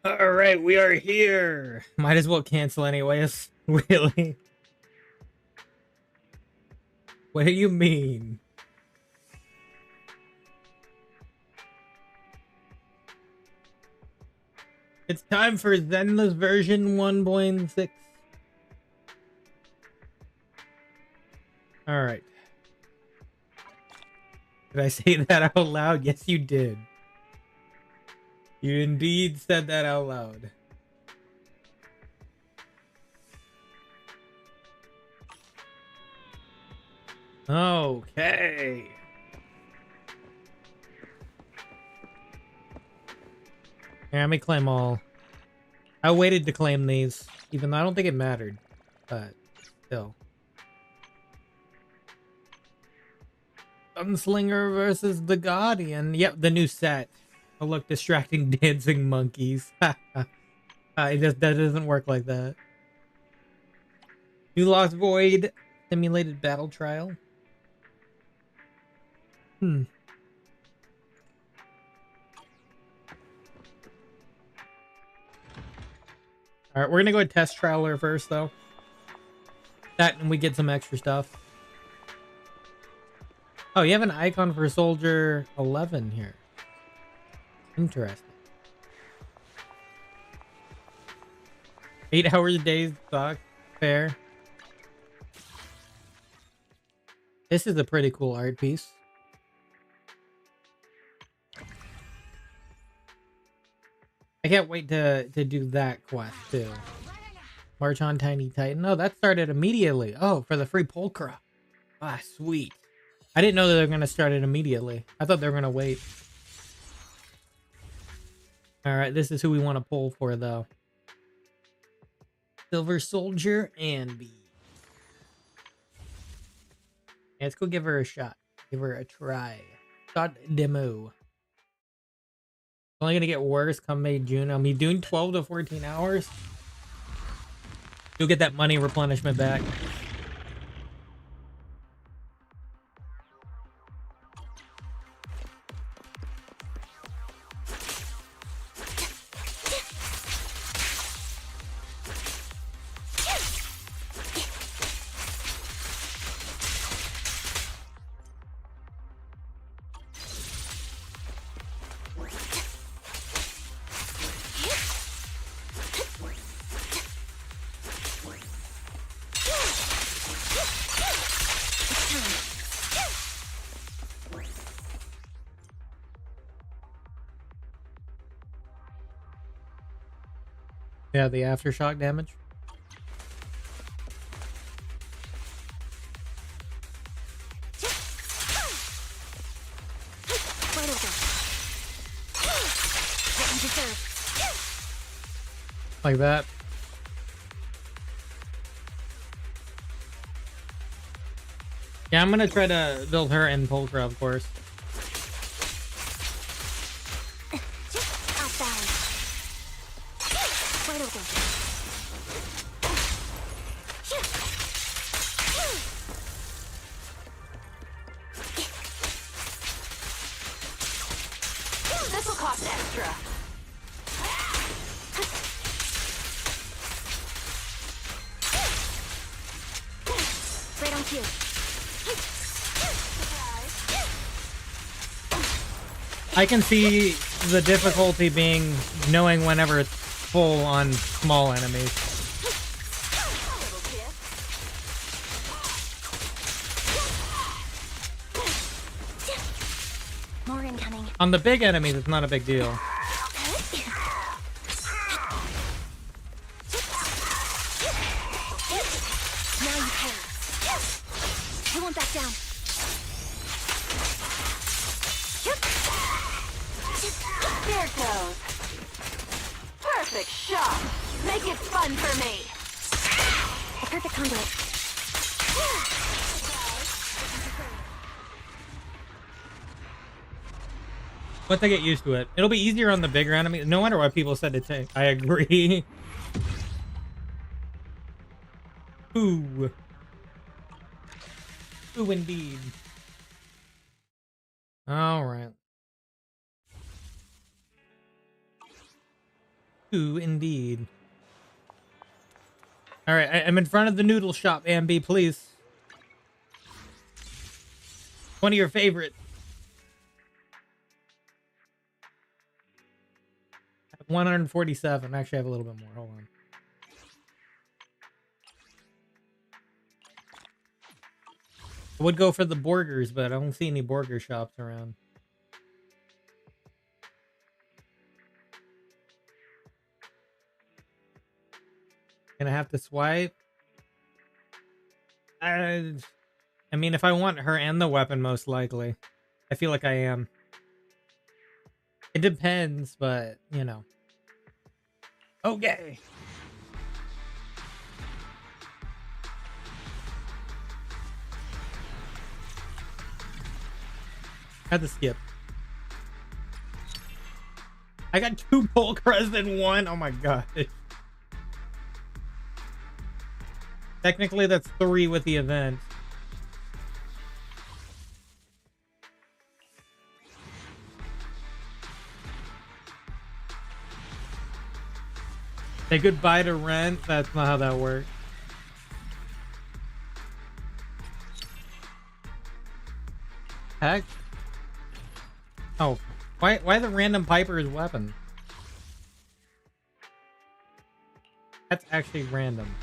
All right, we are here. Might as well cancel anyways. Really? What do you mean? It's time for Zenless version 1.6. All right. Did I say that out loud? Yes, you did. You indeed said that out loud. Okay. Yeah, let me claim all. I waited to claim these, even though I don't think it mattered, but still. Gunslinger versus the Guardian. Yep, the new set. Oh, look, distracting dancing monkeys. That doesn't work like that. New Lost Void simulated battle trial. All right, we're gonna go test trialer first, though. That and we get some extra stuff. Oh, you have an icon for Soldier 11 here. Interesting. 8 hours a day suck. Fair. This is a pretty cool art piece. I can't wait to do that quest too. March on Tiny Titan. Oh, that started immediately. Oh, for the free Pulchra. Ah, sweet. I didn't know that they were going to start it immediately. I thought they were going to wait. All right, this is who we want to pull for, though. Silver Soldier Anby. Yeah, let's go give her a shot. Give her a try. Shot demo. It's only going to get worse come May, June. I'll be doing 12 to 14 hours. You'll get that money replenishment back. Yeah, the aftershock damage. Like that. Yeah, I'm gonna try to build her in Pulchra, of course. This will cost extra. Right on cue. I can see the difficulty being knowing whenever it's full on small enemies. More incoming. On the big enemies, it's not a big deal. Now you pay. I won't back down. There it goes. Perfect shot. Make it fun for me. A perfect conduit. Once I get used to it, it'll be easier on the bigger enemies. No matter what people said to take, I agree. Ooh. Ooh, indeed. All right. Ooh, indeed. All right, I'm in front of the noodle shop, Anby, please. One of your favorite. 147. Actually, I have a little bit more. Hold on. I would go for the burgers, but I don't see any burger shops around. Gonna have to swipe. I mean, if I want her and the weapon, most likely. I feel like I am. It depends, but, you know. Okay. Had to skip. I got 2 pulchras in 1. Oh my god. Technically, that's 3 with the event. Say goodbye to rent. That's not how that works. Heck? Oh, why the random Piper's weapon? That's actually random.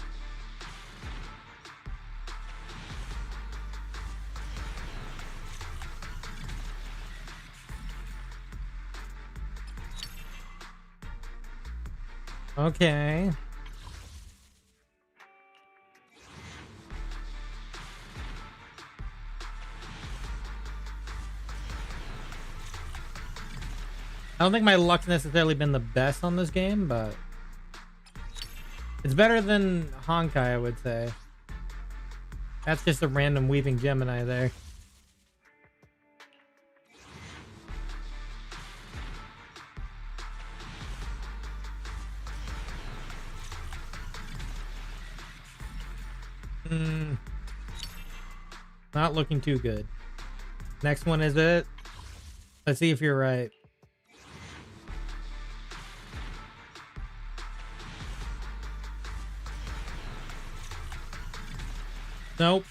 Okay. I don't think my luck's necessarily been the best on this game, but it's better than Honkai, I would say. That's just a random weaving Gemini there. Not looking too good. Next one is it. Let's see if you're right. Nope.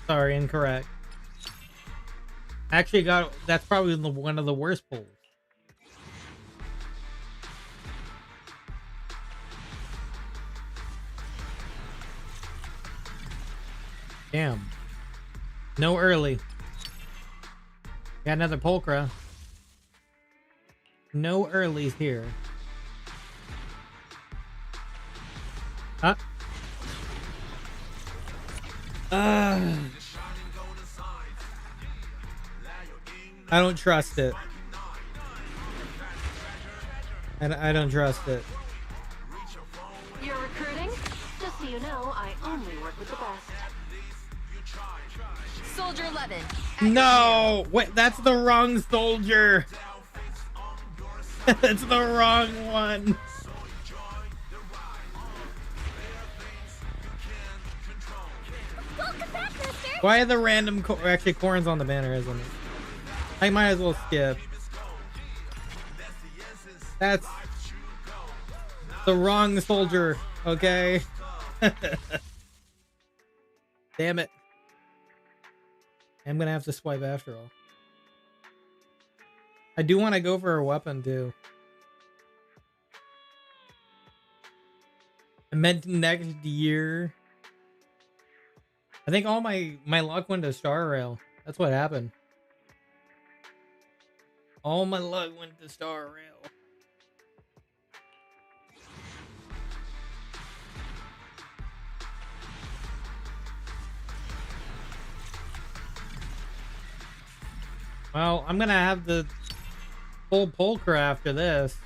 Sorry, incorrect. Actually that's probably one of the worst pulls. Damn. No early. Got another pulchra. No earlies here. Huh? I don't trust it. I don't trust it. You're recruiting? Just so you know, I only work with the best. Soldier 11. No! Wait, that's the wrong soldier. That's the wrong one. Welcome back, mister. Why are the random actually Corn's on the banner, isn't it? I might as well skip. That's the wrong soldier, okay? Damn it. I'm gonna have to swipe after all. I do want to go for a weapon too. I meant next year. I think all my luck went to Star Rail. That's what happened. All my luck went to Star Rail. Well, I'm gonna have the full pulchra after this.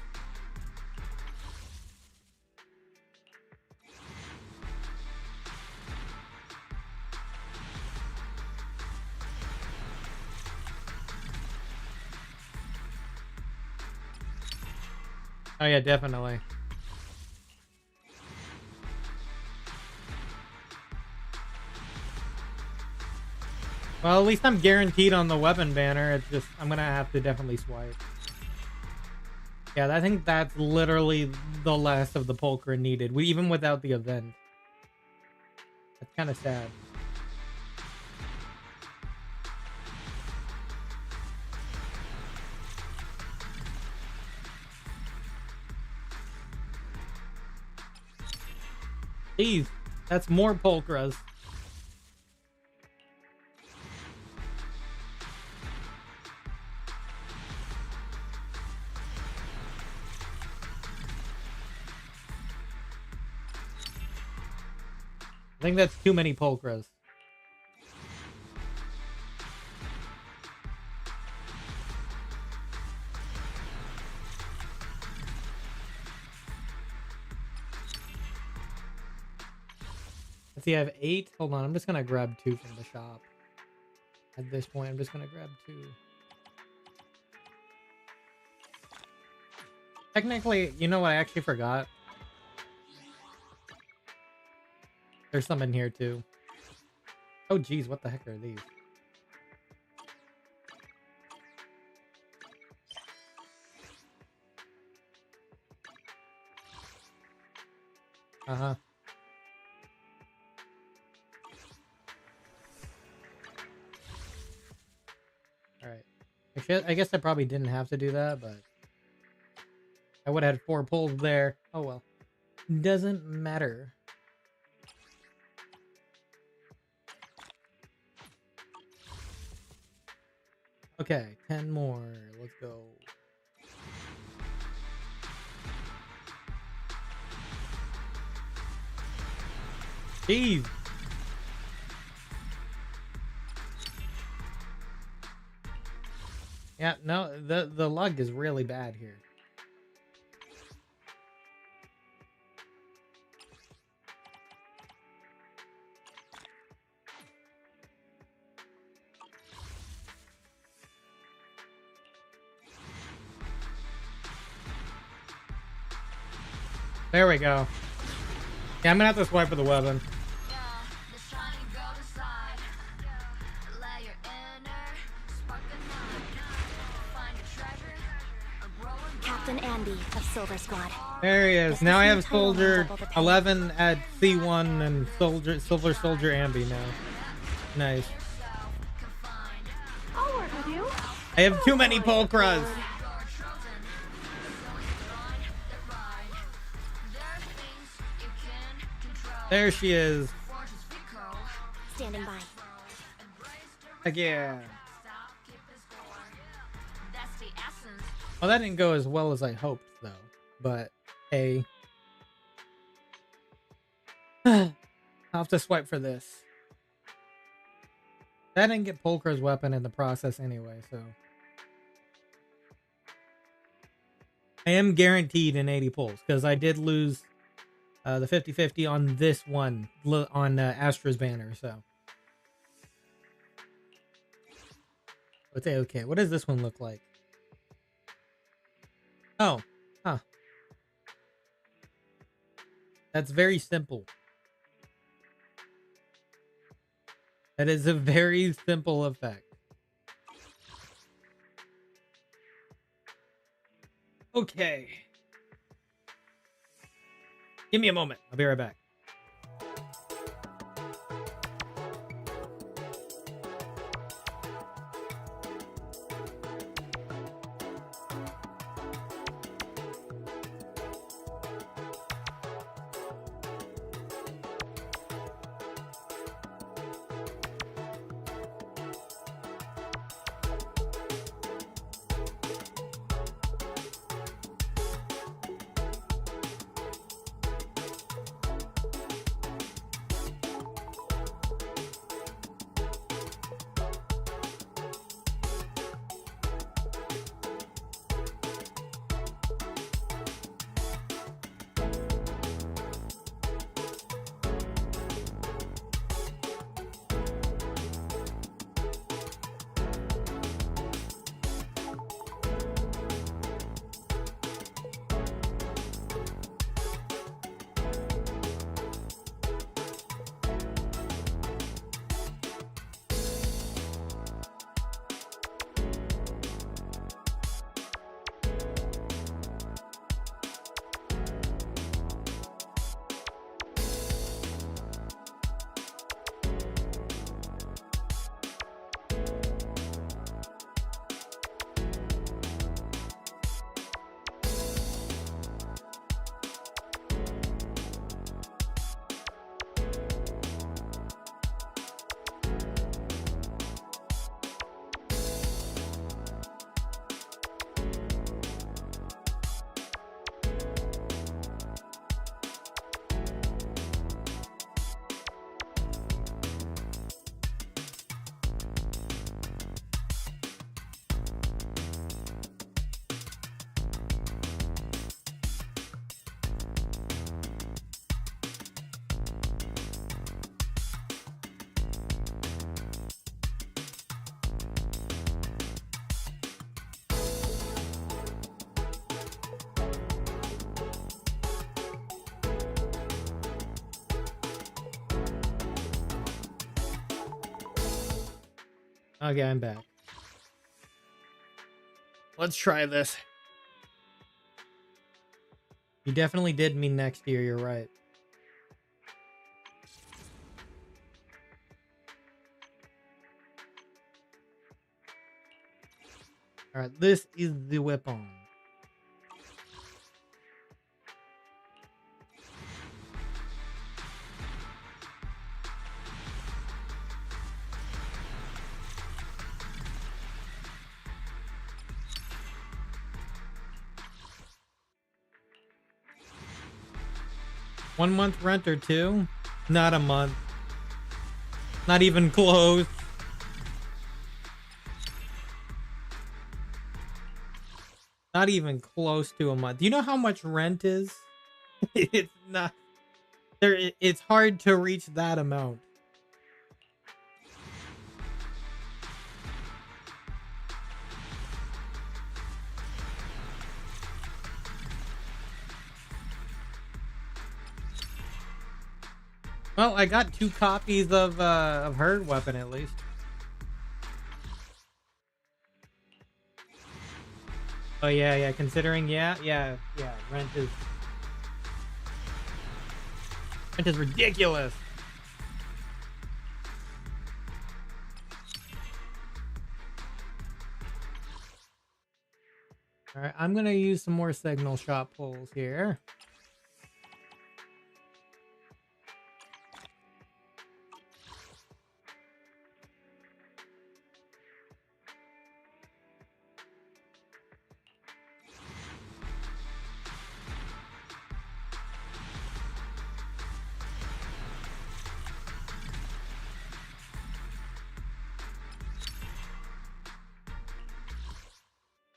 Oh yeah, definitely. Well, at least I'm guaranteed on the weapon banner. It's just, I'm gonna have to definitely swipe. Yeah, I think that's literally the last of the pulchra needed. Even without the event. That's kind of sad. Jeez, that's more pulchras. I think that's too many pulchras. Let's see, I have 8. Hold on, I'm just gonna grab 2 from the shop. At this point, I'm just gonna grab 2. Technically, you know what? I actually forgot. There's some in here too. Oh, geez, what the heck are these? Uh-huh. Alright. I guess I probably didn't have to do that, but I would have had 4 pulls there. Oh well. Doesn't matter. Okay, 10 more. Let's go. Jeez. Yeah, no, the luck is really bad here. There we go. Yeah, I'm gonna have to swipe for the weapon. Captain Anby of Silver Squad. There he is. Now I have Soldier 11 at C1 and Silver Soldier Anby now. Nice. I'll work with you. I have too many pulchras. There she is. Standing by. Heck yeah. Well, that didn't go as well as I hoped, though. But, hey. I'll have to swipe for this. I didn't get Pulchra's weapon in the process anyway, so. I am guaranteed an 80 pulls, because I did lose the 50-50 on this one, on Astra's banner, so. Let's say, okay, what does this one look like? Oh, huh. That's very simple. That is a very simple effect. Okay. Give me a moment. I'll be right back. Okay, I'm back. Let's try this. You definitely did mean next year, you're right. Alright, this is the weapon. One month rent or two? Not a month. Not even close. Not even close to a month. Do you know how much rent is? It's not there. It's hard to reach that amount. Well, I got 2 copies of her weapon at least. Oh yeah, considering rent is ridiculous. All right, I'm going to use some more signal shot pulls here.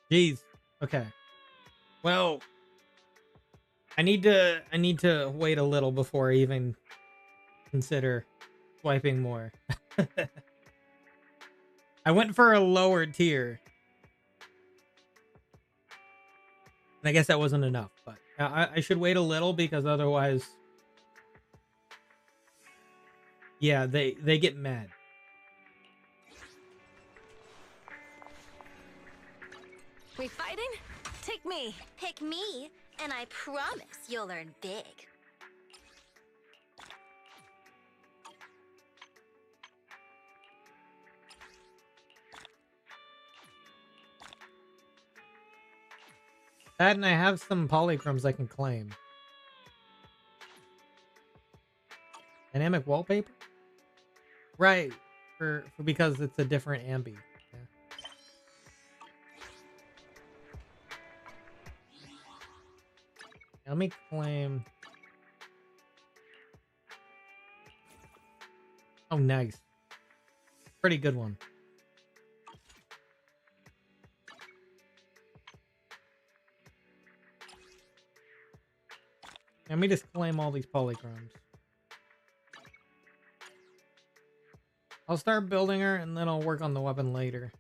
Jeez. Okay. Well, I need to wait a little before I even consider swiping more. I went for a lower tier. And I guess that wasn't enough, but I should wait a little because otherwise yeah, they get mad. We fighting? Take me. Pick me, and I promise you'll earn big. That and I have some polychromes I can claim. Dynamic wallpaper? Right. For because it's a different Anby. Yeah. Let me claim. Oh, nice. Pretty good one. Let me just claim all these polychromes. I'll start building her and then I'll work on the weapon later.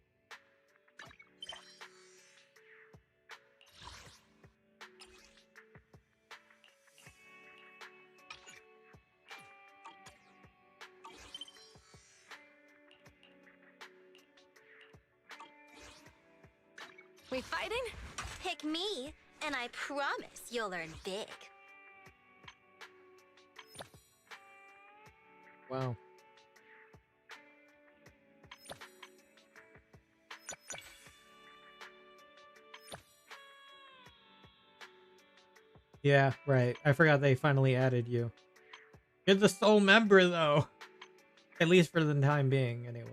We fighting? Pick me, and I promise you'll earn big. Wow. Yeah, right. I forgot they finally added you. You're the sole member, though. At least for the time being, anyway.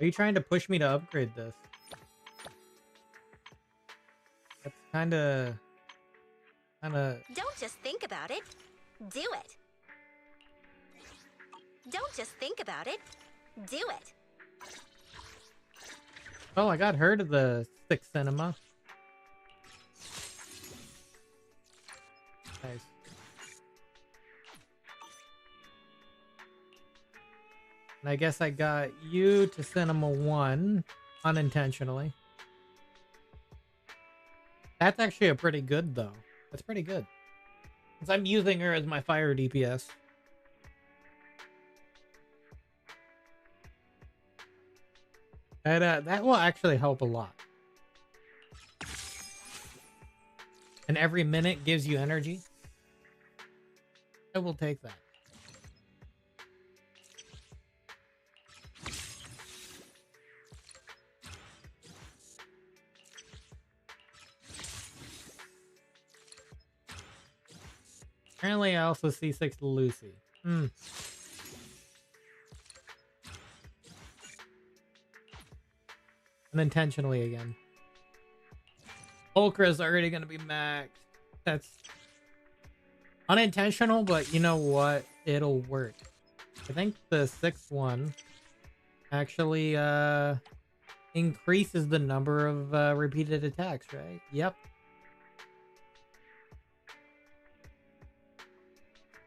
Are you trying to push me to upgrade this? That's kinda... Don't just think about it. Do it. Don't just think about it. Do it. Oh, I got her to the 6th cinema. Nice. And I guess I got you to cinema 1 unintentionally. That's actually a pretty good, though. That's pretty good. Since I'm using her as my fire DPS. That will actually help a lot. And every minute gives you energy. I will take that. Apparently I also see 6 Lucy. Unintentionally again. Ulcra's already gonna be maxed. That's unintentional, but you know what? It'll work. I think the 6th one actually increases the number of repeated attacks, right? Yep.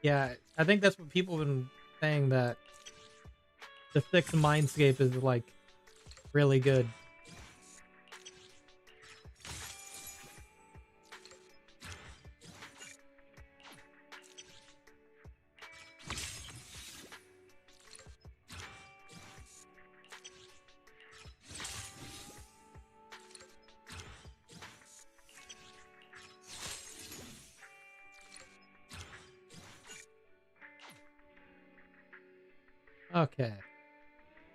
Yeah, I think that's what people have been saying, that the 6th Mindscape is like really good. Okay.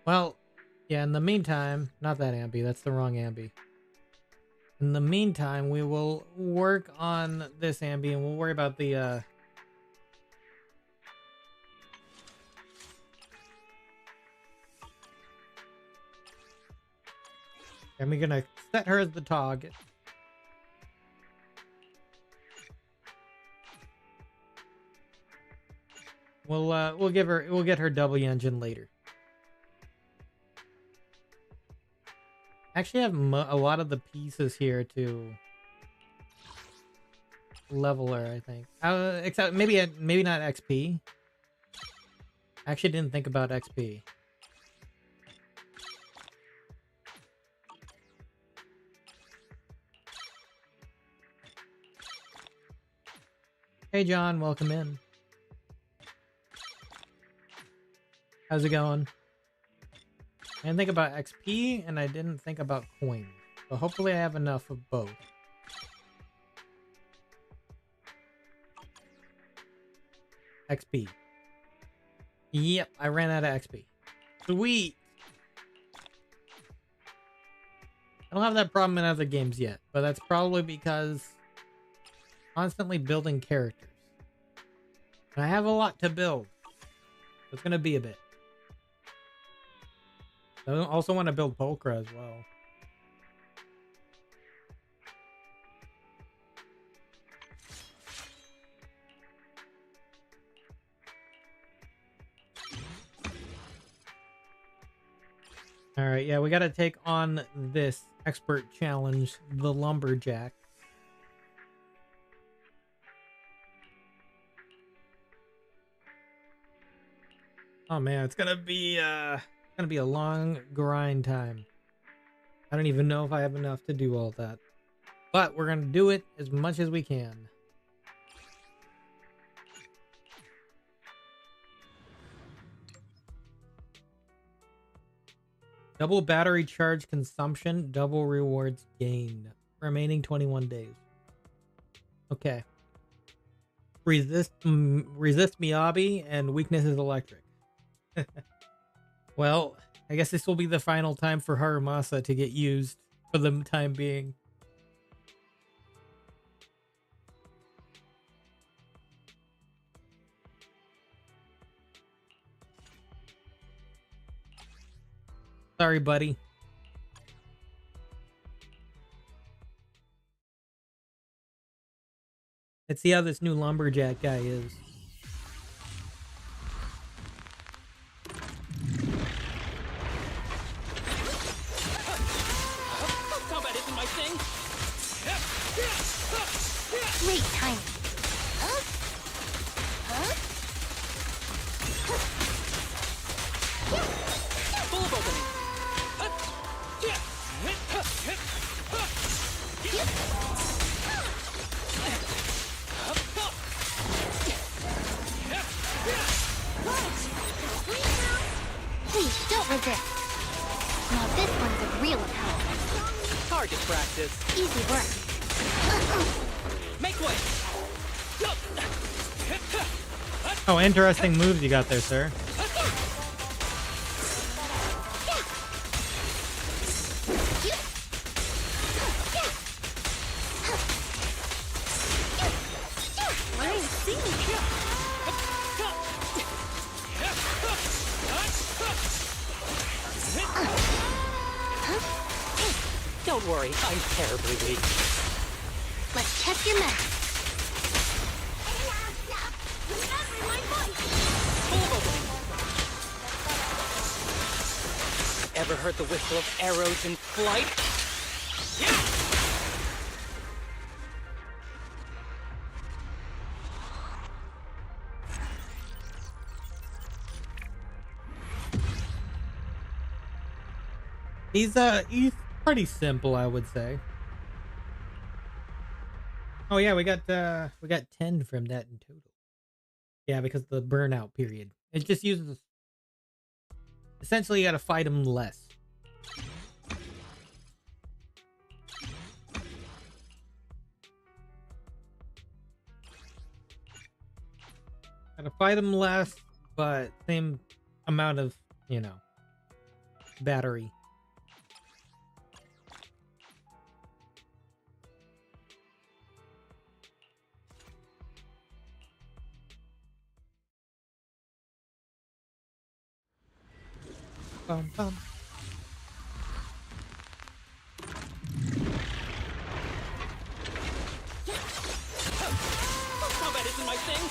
Well, yeah, in the meantime, not that Anby, that's the wrong Anby. In the meantime, we will work on this Anby and we'll worry about the and we're gonna set her as the target. We'll get her double engine later. Actually, I have a lot of the pieces here to level her, I think. Except maybe not XP. I actually didn't think about XP. Hey John, welcome in. How's it going? I didn't think about XP and I didn't think about coins. So hopefully I have enough of both. XP. Yep, I ran out of XP. Sweet! I don't have that problem in other games yet, but that's probably because constantly building characters. And I have a lot to build. So it's gonna be a bit. I also want to build Pulchra as well. Alright, yeah, we gotta take on this expert challenge, the Lumberjack. Oh man, it's gonna be a long grind time. I don't even know if I have enough to do all that. But we're gonna do it as much as we can. Double battery charge consumption, double rewards gained. Remaining 21 days. Okay. Resist Miyabi and weakness is electric. Well, I guess this will be the final time for Harumasa to get used for the time being. Sorry, buddy. Let's see how this new Lumberjack guy is. Combat isn't my thing. Great timing. Full of opening. resist. Now this one's a real attack. Target practice. Easy work. Make way. Oh, interesting moves you got there, sir. Don't worry, I'm terribly weak. Let's check your math. Full opening. Ever heard the whistle of arrows in flight? He's pretty simple, I would say. Oh yeah, we got 10 from that in total. Yeah, because the burnout period. It just uses, essentially you gotta fight him less. Gotta fight him less, but same amount of, you know, battery. Bum, bum. Combat isn't my thing.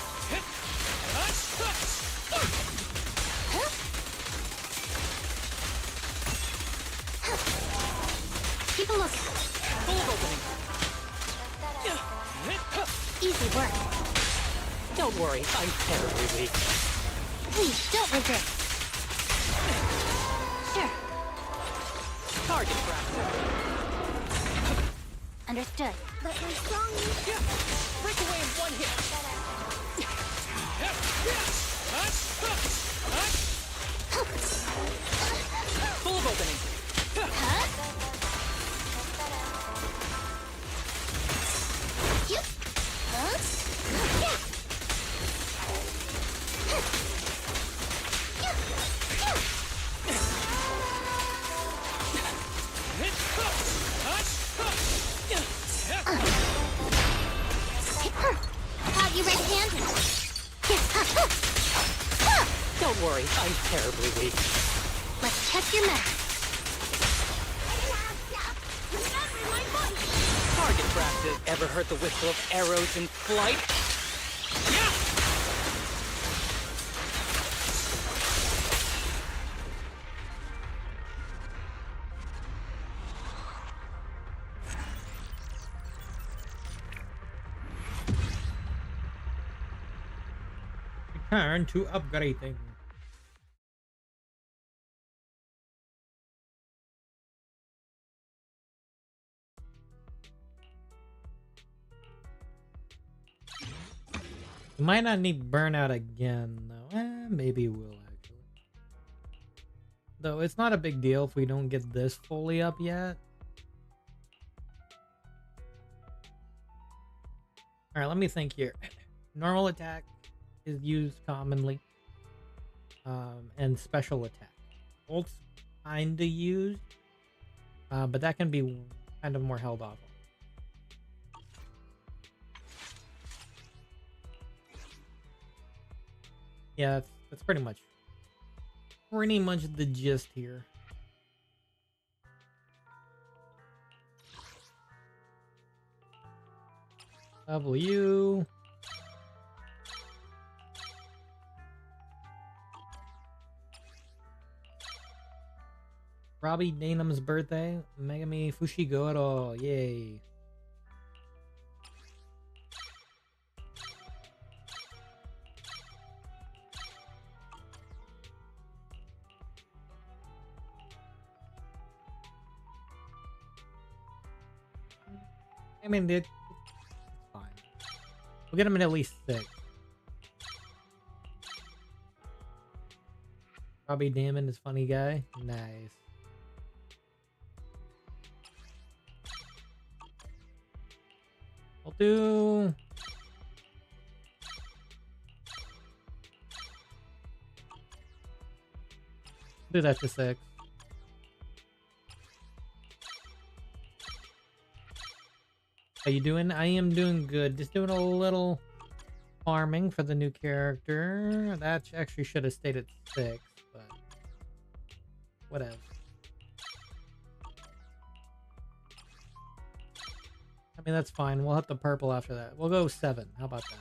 Keep a look. Full opening. Easy work. Don't worry, I'm terribly weak. Please, don't resist. Sure. Target practice. Understood. But we're strong. Break away in one hit. Full of opening. Huh? Yep. Huh? Yeah. Thought you red-handed. Don't worry, I'm terribly weak. Let's check your math. Target practice. Ever heard the whistle of arrows in flight? Return to upgrading. We might not need burnout again, though. Maybe we'll actually. Though it's not a big deal if we don't get this fully up yet. Alright, let me think here. Normal attack is used commonly. And special attack. Ult's kinda used. But that can be kind of more held off on. Yeah, that's pretty much the gist here. W. Robbie Danum's birthday. Megami Fushiguro. Yay. I mean, it's fine. We'll get him in at least 6. Robbie Damon is funny guy. Nice. I'll do that to 6. How you doing? I am doing good. Just doing a little farming for the new character. That actually should have stayed at 6, but whatever. I mean, that's fine. We'll hit the purple after that. We'll go 7. How about that?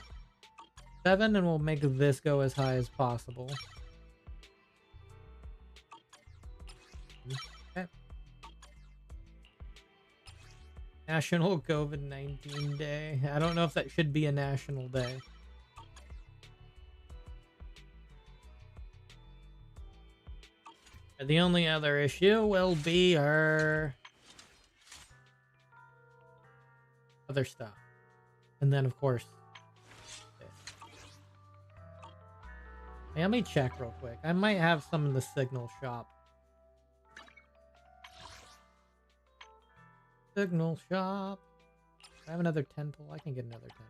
7, and we'll make this go as high as possible. Okay. National COVID-19 Day. I don't know if that should be a national day. The only other issue will be our other stuff. And then, of course, this. Hey, let me check real quick. I might have some in the signal shop. Signal shop. I have another 10 pull. I can get another 10 pull.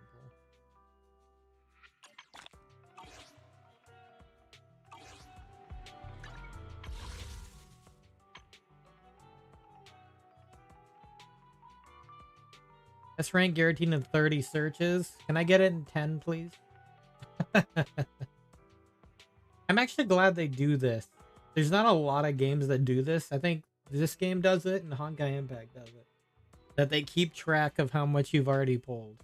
S rank guaranteed in 30 searches. Can I get it in 10, please? I'm actually glad they do this. There's not a lot of games that do this. I think this game does it and Honkai Impact does it. That they keep track of how much you've already pulled.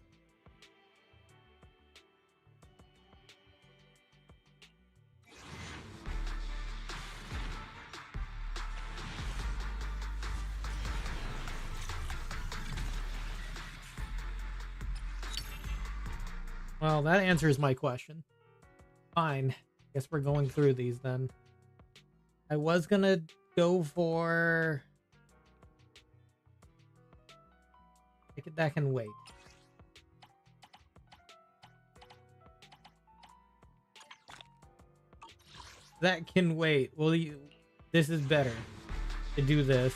Well, that answers my question. Fine. Guess we're going through these then. I was gonna go for... That can wait. That can wait. Well, this is better to do this.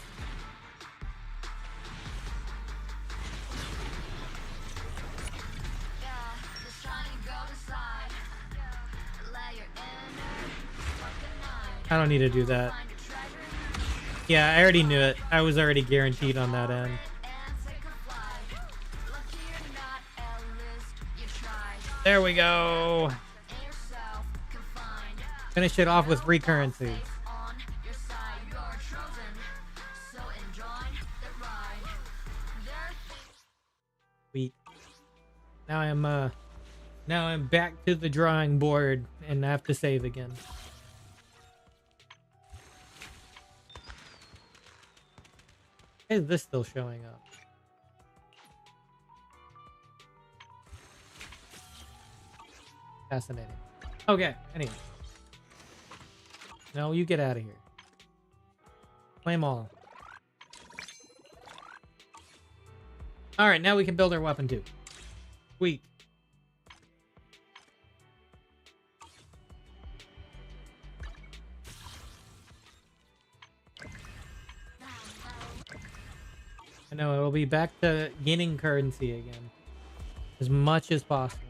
I don't need to do that. Yeah, I already knew it. I was already guaranteed on that end. There we go. Finish it off with free currency. Sweet. Now I'm back to the drawing board and I have to save again. Why is this still showing up? Fascinating. Okay, anyway. No, you get out of here. Play them all. Alright, now we can build our weapon too. Sweet. I know, it'll be back to gaining currency again. As much as possible.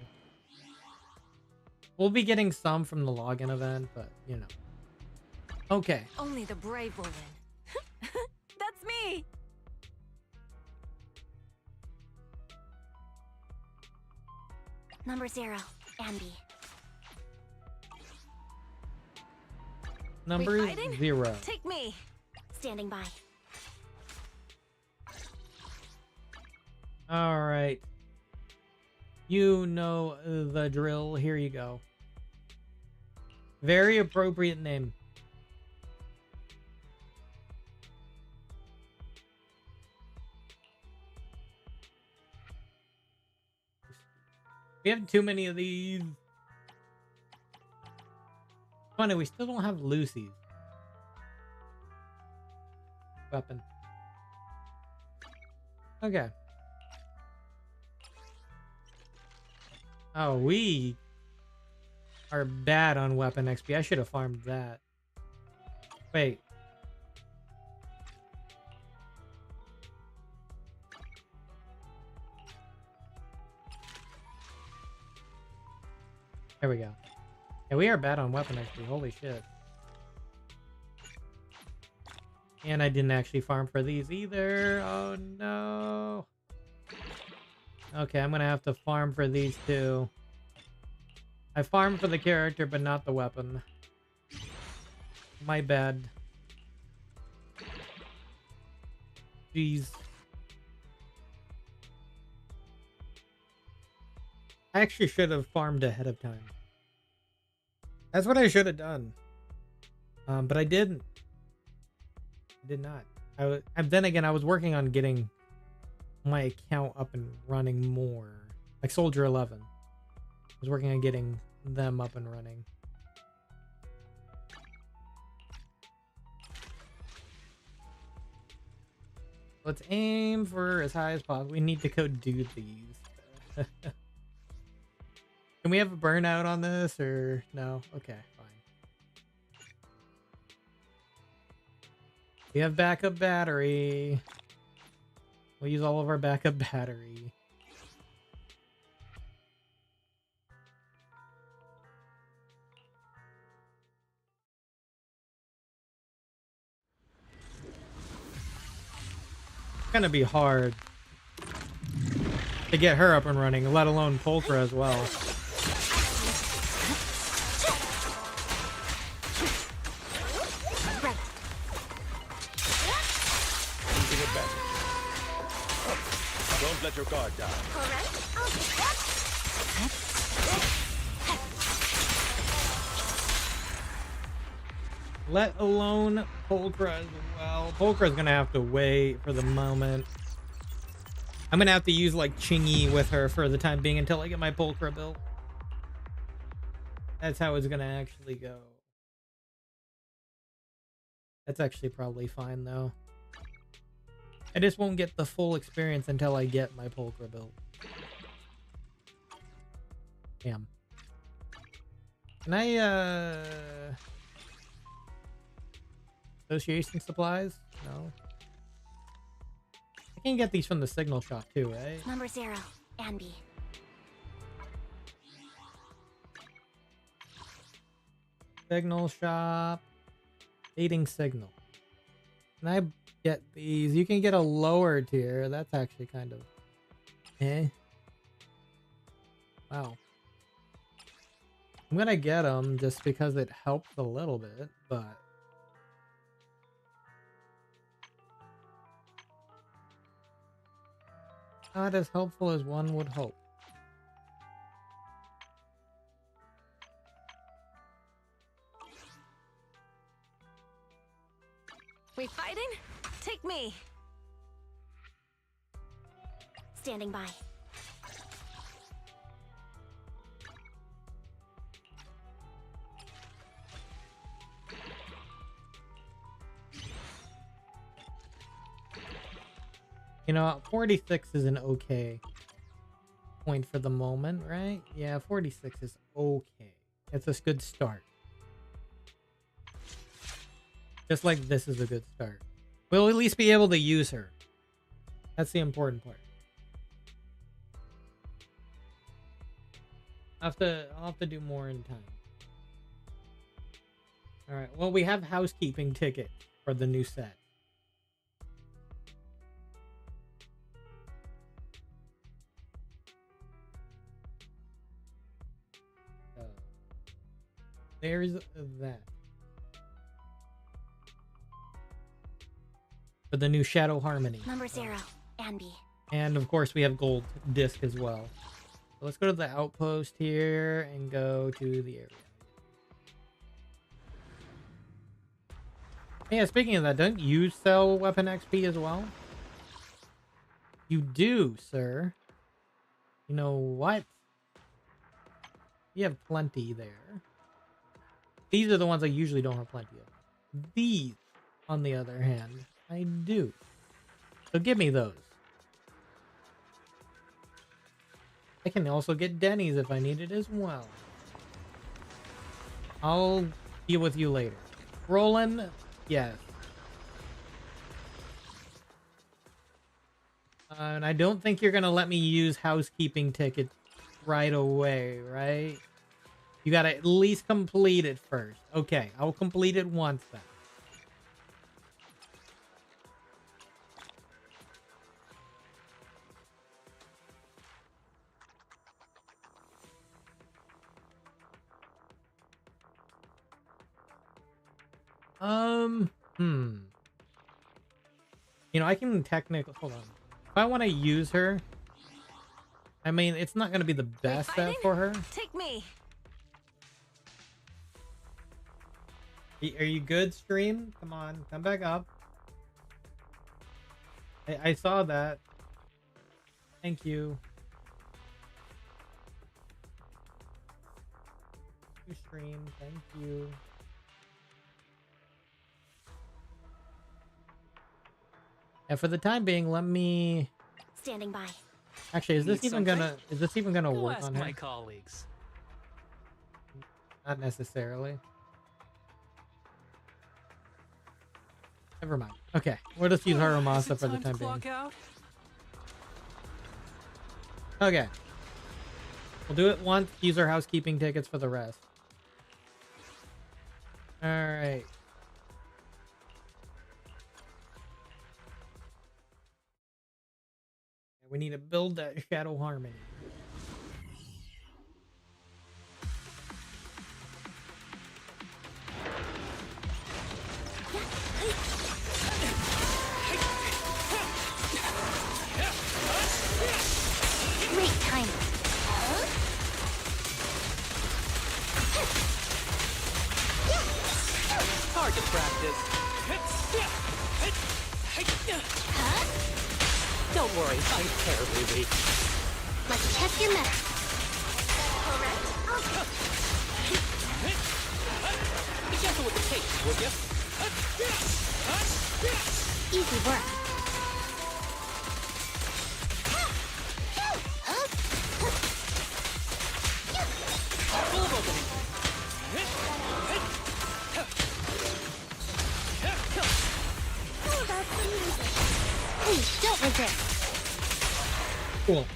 We'll be getting some from the login event, but, you know. Okay. Only the brave will win. That's me! Number 0, Anby. Number 0. Take me! Standing by. Alright. You know the drill. Here you go. Very appropriate name. We have too many of these. Funny, we still don't have Lucy's weapon. Okay. Oh, we are bad on weapon XP. I should have farmed that. Wait. There we go. Yeah, we are bad on weapon XP. Holy shit. And I didn't actually farm for these either. Oh no. Okay, I'm gonna have to farm for these too. I farmed for the character, but not the weapon. My bad. Jeez. I actually should have farmed ahead of time. That's what I should have done. But I didn't. I did not. And then again, I was working on getting my account up and running more. Like Soldier 11. I was working on getting them up and running. Let's aim for as high as possible. We need to go do these. Can we have a burnout on this or no? Okay, fine. We have backup battery. We'll use all of our backup battery. It's gonna be hard to get her up and running, let alone Pulchra as well. Don't let your guard down. All right, I'll take that. Let alone Pulchra as well. Pulchra's gonna have to wait for the moment. I'm gonna have to use like Chingy with her for the time being until I get my Pulchra built. That's how it's gonna actually go. That's actually probably fine though. I just won't get the full experience until I get my Pulchra built. Damn. Can I association supplies? No. I can get these from the signal shop too, right? Number 0, Anby. Signal shop. Dating signal. Can I get these? You can get a lower tier. That's actually kind of Wow. I'm gonna get them just because it helps a little bit, but not as helpful as one would hope. We fighting? Take me. Standing by. You know, 46 is an okay point for the moment, right? Yeah, 46 is okay. It's a good start. Just like this is a good start. We'll at least be able to use her. That's the important part. I'll have to do more in time. Alright, well we have housekeeping ticket for the new set. So, there's that. For the new Shadow Harmony. Number 0, Anby. And of course we have gold disc as well. So let's go to the outpost here and go to the area. Yeah, speaking of that, don't you sell weapon XP as well? You do, sir. You know what? You have plenty there. These are the ones I usually don't have plenty of. These, on the other hand, I do. So give me those. I can also get Denny's if I need it as well. I'll deal with you later. Roland, Yes. And I don't think you're gonna let me use housekeeping tickets right away, right? You gotta at least complete it first. Okay, I'll complete it once then. Hmm. You know, I can technically hold on. If I want to use her, I mean, it's not gonna be the best set for her. Take me. Are you good, stream? Come on, come back up. I saw that. Thank you. You stream. Thank you. And for the time being, let me. Standing by. Actually, is this Need even something? gonna Go work ask on my her? colleagues. Not necessarily. Never mind. Okay, we'll just use Haramasa for the time being. Out? Okay. We'll do it once, use our housekeeping tickets for the rest. Alright. We need to build that Shadow Harmony. Great timing. Hard to practice. Don't worry, I'm terribly weak. Let's check your meta. Be gentle with the tape, would you? Easy work. Full of opening. Oh, that's amazing. Please don't resist. Cool.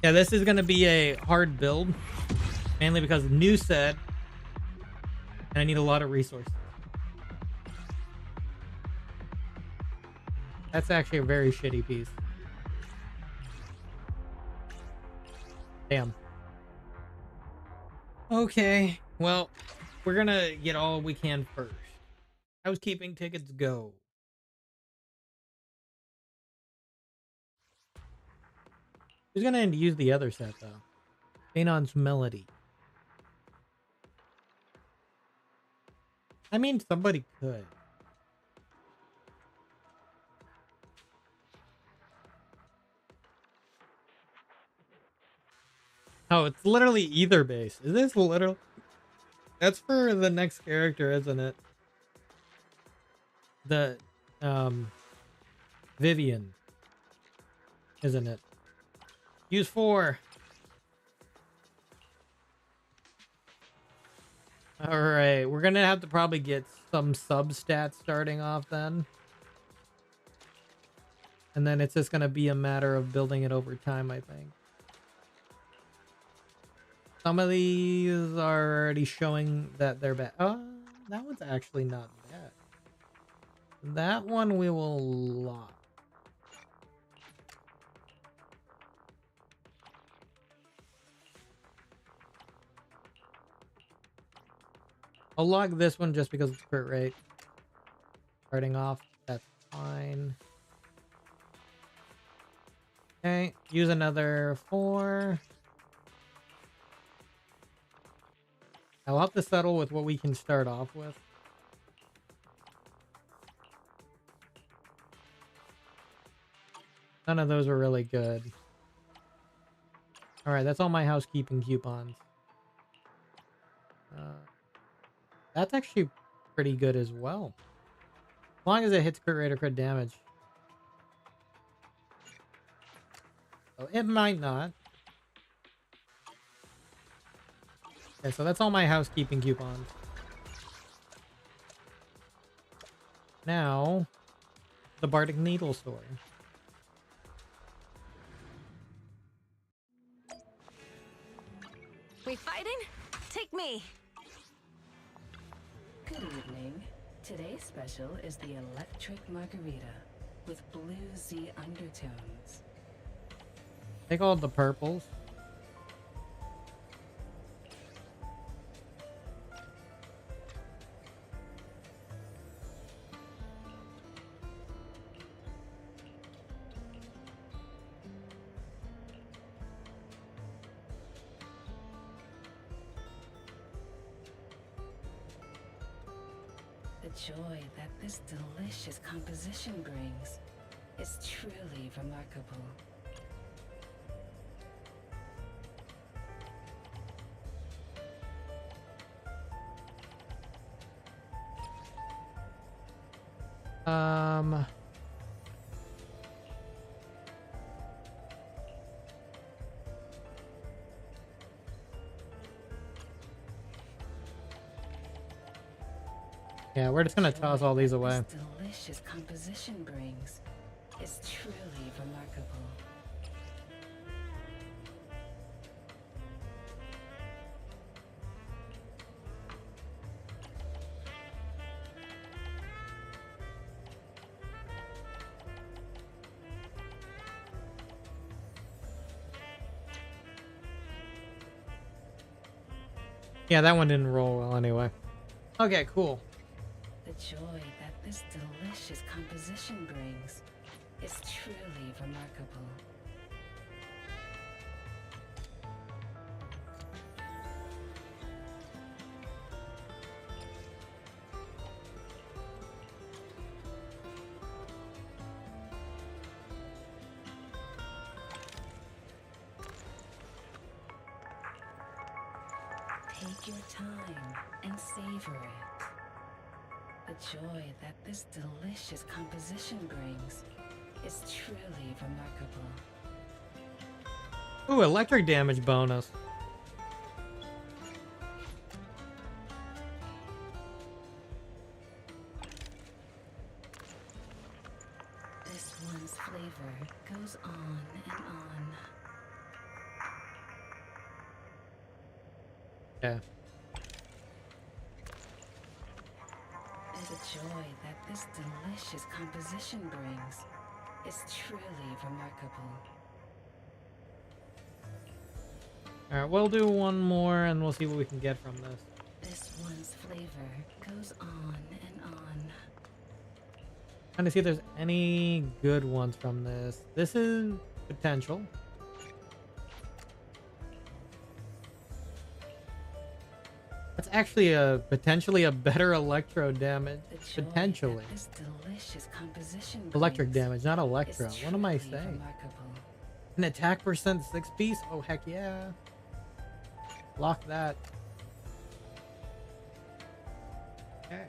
Yeah, this is going to be a hard build. Mainly because new set. And I need a lot of resources. That's actually a very shitty piece. Damn. Okay. Well, we're going to get all we can first. Housekeeping tickets go. Who's going to use the other set, though? Phenon's Melody. I mean, somebody could. Oh, it's literally either base. Is this literal? That's for the next character, isn't it? The, Vivian. Isn't it? Use 4. Alright, we're gonna have to probably get some sub-stats starting off then. And then it's just gonna be a matter of building it over time, I think. Some of these are already showing that they're bad. Oh, that one's actually not bad. That one we will lock. I'll log this one just because it's crit rate. Starting off, that's fine. Okay, use another 4. I'll have to settle with what we can start off with. None of those were really good. Alright, that's all my housekeeping coupons. That's actually pretty good as well. As long as it hits crit rate or crit damage. Oh, it might not. Okay, so that's all my housekeeping coupons. Now, the Bardic Needle store. We fighting? Take me. Good evening. Today's special is the electric margarita with bluesy undertones. Take all the purples. The joy that this delicious composition brings is truly remarkable. Yeah, we're just gonna toss all these away. This delicious composition brings is truly remarkable. Yeah, that one didn't roll well anyway. Okay, cool. The joy that this delicious composition brings is truly remarkable. Take your time and savor it. The joy that this delicious composition brings is truly remarkable. Ooh, electric damage bonus. This one's flavor goes on and on. Yeah. The joy that this delicious composition brings is truly remarkable. Alright, we'll do one more and we'll see what we can get from this. This one's flavor goes on and on. Trying to see if there's any good ones from this. This is potential. That's actually potentially a better electro damage. The joy Potentially. that this delicious composition Electric brings damage, not electro. is What am I truly saying? remarkable. An attack percent 6 piece? Oh, heck yeah. Lock that. Okay.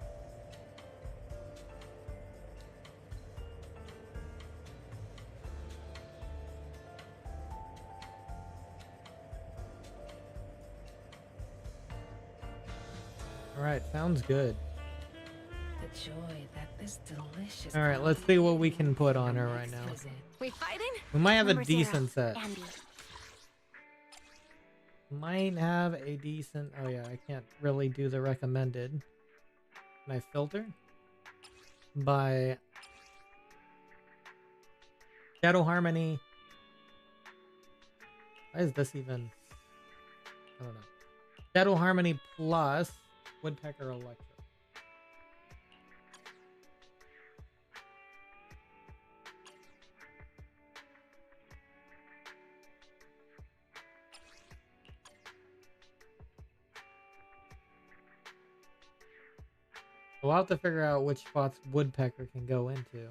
All right, sounds good. The joy that this delicious All right, let's see what we can put on her right now. exquisite. We fighting? We might have a Number 0, decent set. Anby. Might have a decent. Oh yeah, I can't really do the recommended. Can I filter by Shadow Harmony? Why is this even? I don't know. Shadow Harmony plus Woodpecker Electro. We'll have to figure out which spots Woodpecker can go into.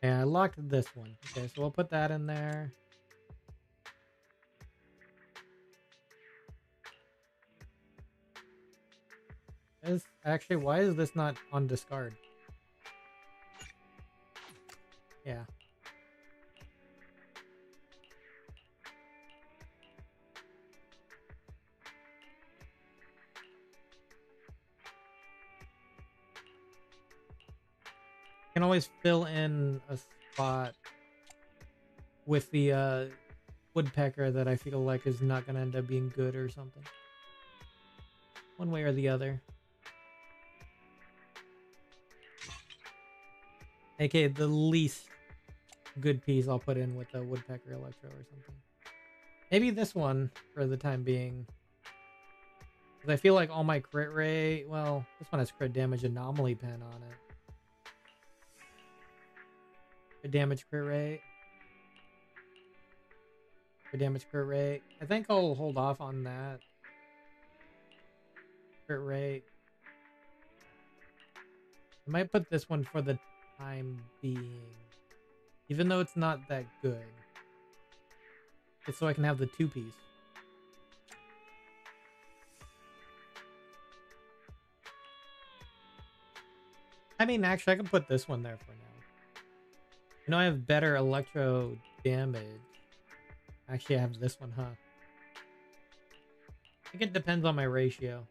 Yeah, I locked this one. Okay, so we'll put that in there. Actually, why is this not on discard? Yeah. Can always fill in a spot with the woodpecker that I feel like is not gonna end up being good or something. One way or the other. AKA the least good piece I'll put in with the woodpecker electro or something. Maybe this one for the time being. Because I feel like all my crit rate, well, this one has crit damage anomaly pen on it. Crit damage crit rate. Crit damage crit rate. I think I'll hold off on that. Crit rate. I might put this one for the time being. Even though it's not that good. Just so I can have the two-piece. I mean, actually, I can put this one there for now. You know, I have better electro damage. Actually, I have this one, huh? I think it depends on my ratio.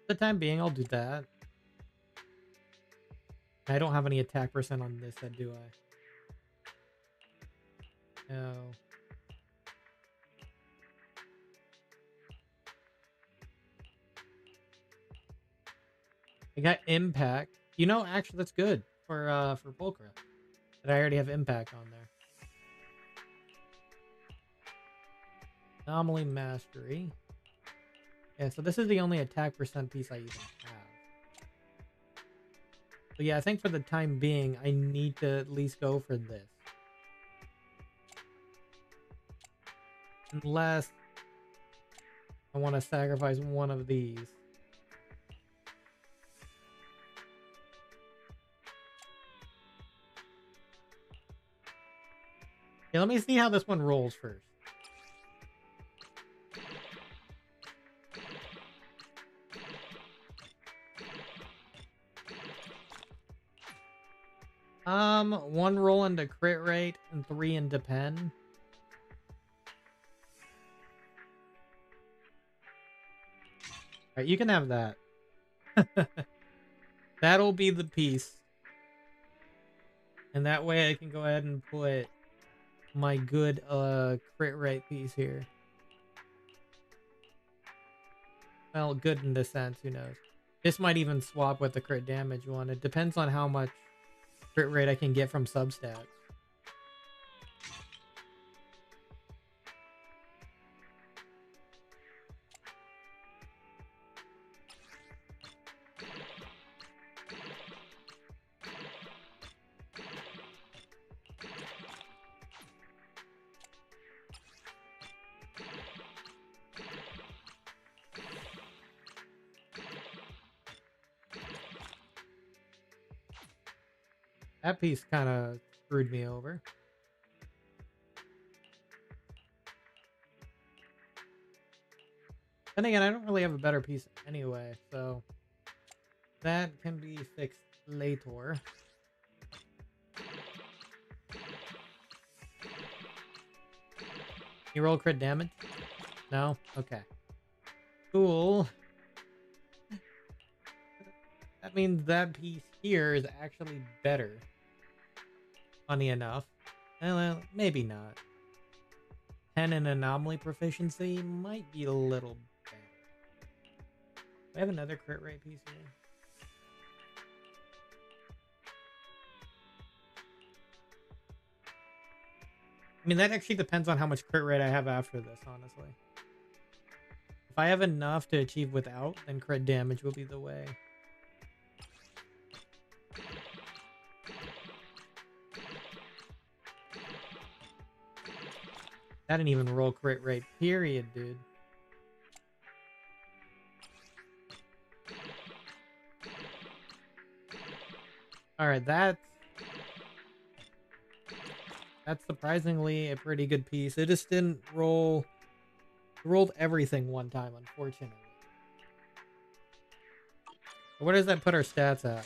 For the time being, I'll do that. I don't have any attack percent on this, do I? No. I got impact. You know, actually, that's good for Pulchra. That I already have impact on there. Anomaly mastery. Yeah, so this is the only attack percent piece I even have. But yeah, I think for the time being, I need to at least go for this. Unless I want to sacrifice one of these. Yeah, let me see how this one rolls first. One roll into crit rate and 3 into pen. Alright, you can have that. That'll be the piece. And that way I can go ahead and put my good crit rate piece here. Well, good in this sense, who knows. This might even swap with the crit damage one. It depends on how much crit rate I can get from substats. That piece kind of screwed me over. And again, I don't really have a better piece anyway, so that can be fixed later. You roll crit damage? No? Okay. Cool. That means that piece here is actually better. Funny enough. Well, maybe not. 10 in anomaly proficiency might be a little better. Do I have another crit rate piece here? I mean, that actually depends on how much crit rate I have after this, honestly. If I have enough to achieve without, then crit damage will be the way. That didn't even roll crit rate, period, dude. Alright, that's... That's surprisingly a pretty good piece. It just didn't roll. It rolled everything one time, unfortunately. Where does that put our stats at?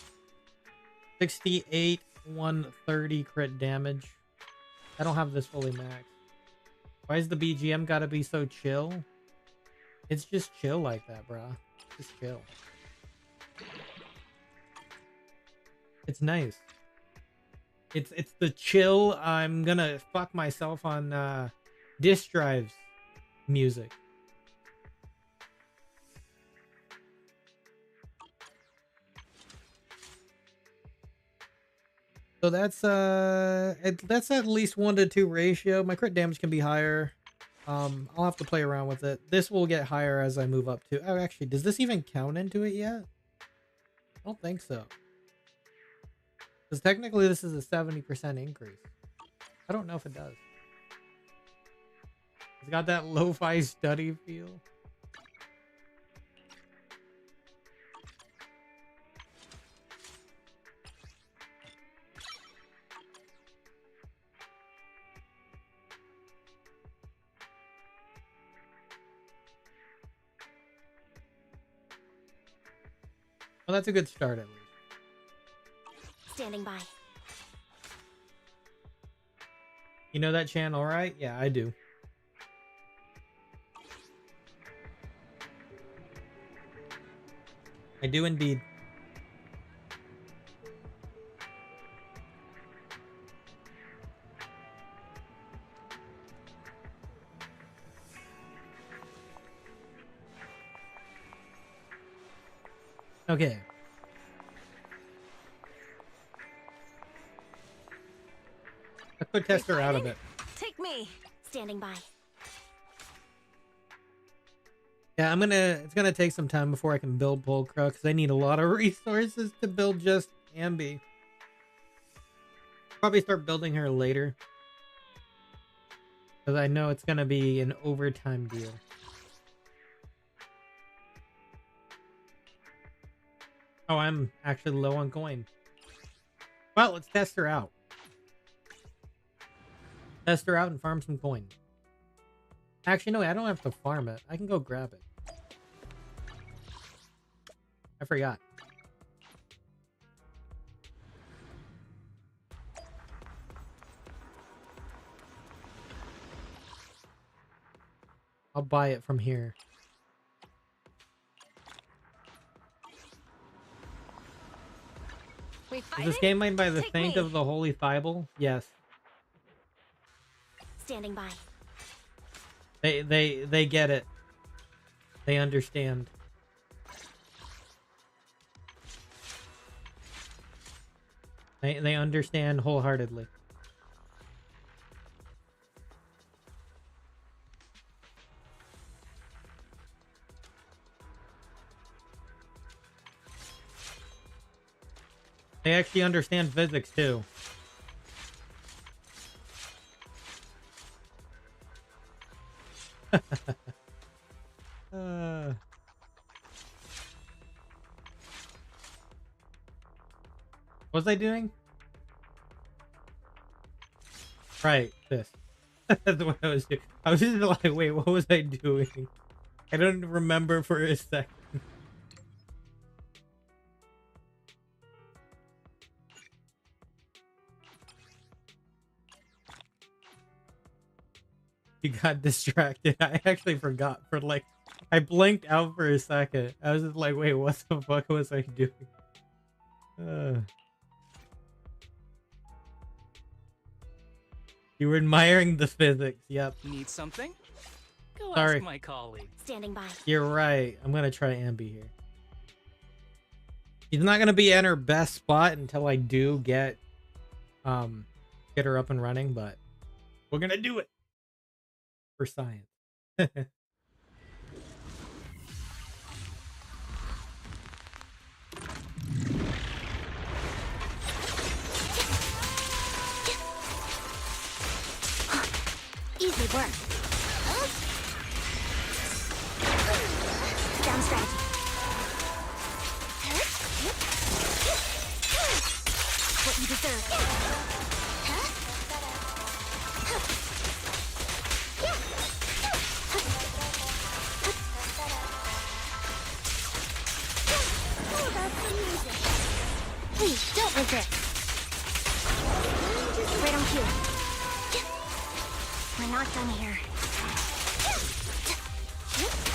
68, 130 crit damage. I don't have this fully maxed. Why is the BGM gotta be so chill? It's just chill like that, bruh. Just chill. It's nice. It's the chill. I'm gonna fuck myself on disk drives music. So that's at least 1 to 2 ratio. My crit damage can be higher. I'll have to play around with it. This will get higher as I move up to. Oh, actually, does this even count into it yet? I don't think so. Because technically this is a 70% increase. I don't know if it does. It's got that lo-fi study feel. Well, that's a good start at least. Standing by. You know that channel, right? Yeah, I do. I do indeed. Okay. Let's put Tester out of it. Take me. Standing by. Yeah, it's gonna take some time before I can build Pulcra because I need a lot of resources to build just Anby. Probably start building her later. Because I know it's gonna be an overtime deal. Oh, I'm actually low on coin. Well, let's test her out. Test her out and farm some coin. Actually, no, I don't have to farm it. I can go grab it. I forgot. I'll buy it from here. Is this game made by the Saint of the Holy Bible? Yes. Standing by. They get it. They understand. They understand wholeheartedly. They actually understand physics too. What was I doing? Right, this. That's what I was doing. I was just like, wait, what was I doing? I don't remember for a second. You got distracted. I actually forgot for like, I blinked out for a second. I was just like, wait, what the fuck was I doing? You were admiring the physics. Yep. Need something? Go Sorry. ask my colleague. Standing by. You're right. I'm gonna try Anby here. She's not gonna be in her best spot until I do get her up and running, but we're gonna do it for science. Easy work. Down strategy. What you deserve. Please, don't resist. Right on cue. We're not done here.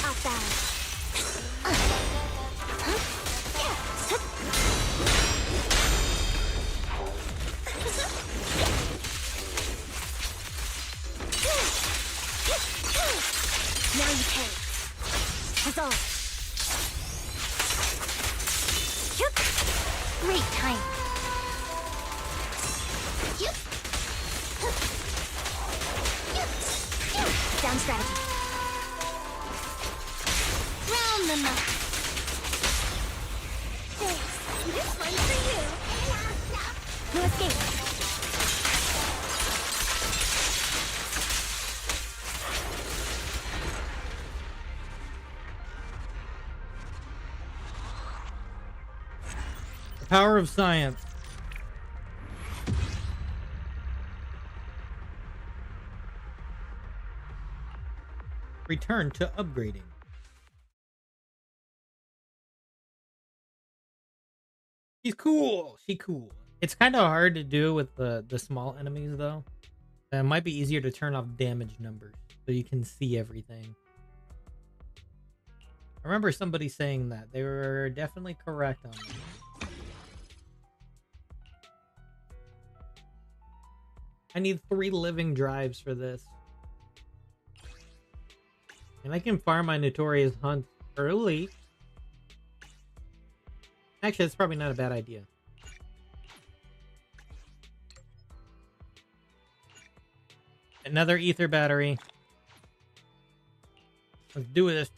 Off balance. Now you can. Resolve. Great time. Down strategy. Round them up. Thanks. This one's for you. No escape. The power of science. Return to upgrading. She's cool. She cool. It's kind of hard to do with the small enemies though. It might be easier to turn off damage numbers so you can see everything. I remember somebody saying that. They were definitely correct on that. I need 3 living drives for this. And I can farm my notorious hunt early. Actually, that's probably not a bad idea. Another ether battery. Let's do this.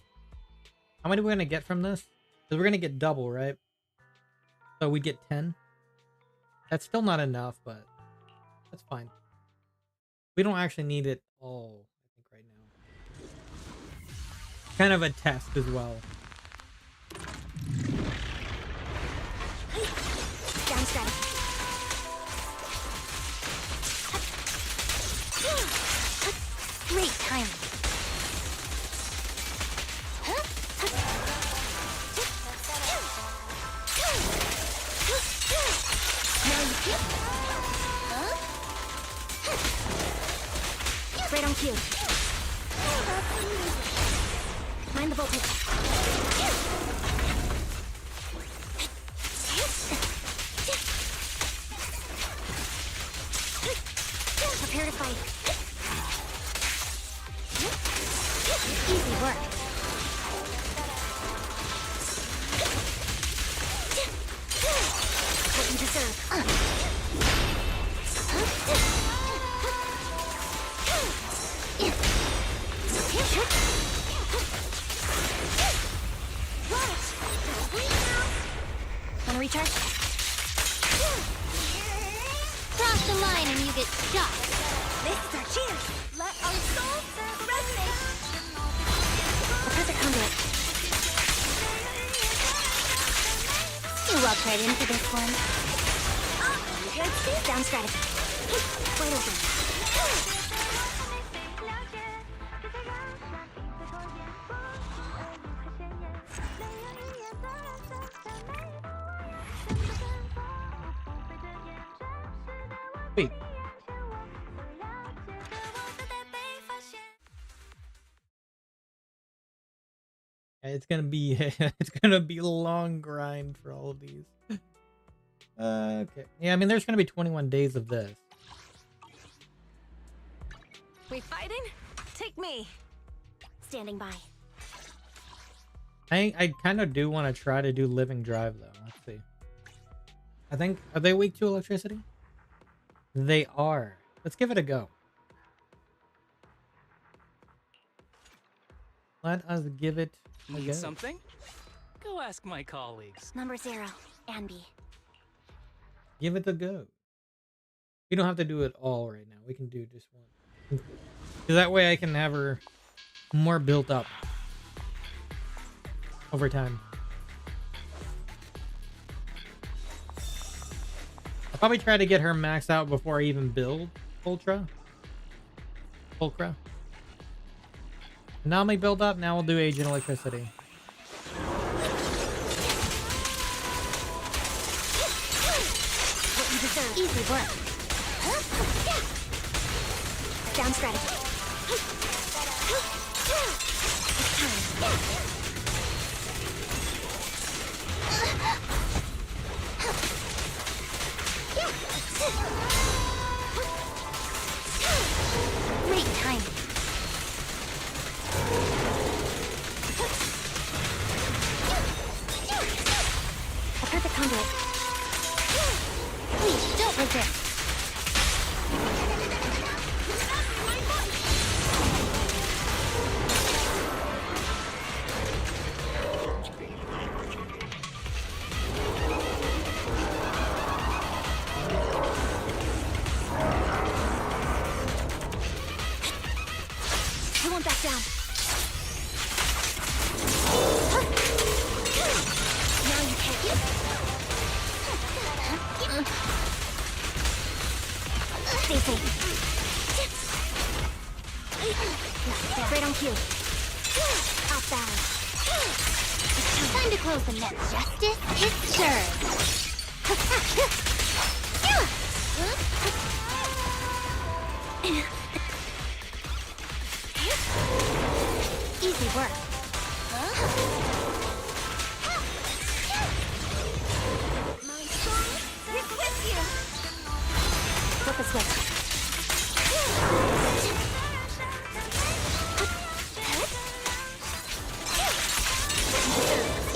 How many are we going to get from this? Because we're going to get double, right? So we get 10. That's still not enough, but that's fine. We don't actually need it all, I think, right now. Kind of a test as well. Down strategy. Great timing. Now you feel. Right on cue. Mind the voltage. Prepare to fight. Easy work. What you deserve. Wanna recharge? Cross the line and you get shot. This is our chance. Let our souls resonate. A perfect conduit. You walked right into this one. Down strategy. Wide open. Wait. It's gonna be it's gonna be a long grind for all of these. Okay. Yeah, I mean there's gonna be 21 days of this. We fighting? Take me. Standing by. I kind of do want to try to do living drive though. Let's see. I think, are they weak to electricity? They are. Let's give it a go. Let us give it a Need go. something? Go ask my colleagues. Number 0, Anby. Give it a go. We don't have to do it all right now. We can do just one. So that way I can have her more built up over time. I'll probably try to get her maxed out before I even build Pulcra. Now me build up, now we'll do Agent Electricity. deserve easy work. Down strategy. Great time. A perfect conduit. Please, don't resist. I won't back down. Now you can. Stay safe. Right on cue. Off balance. Time to close the net. Justice is served. Easy work. My soul is with you. Flip a switch.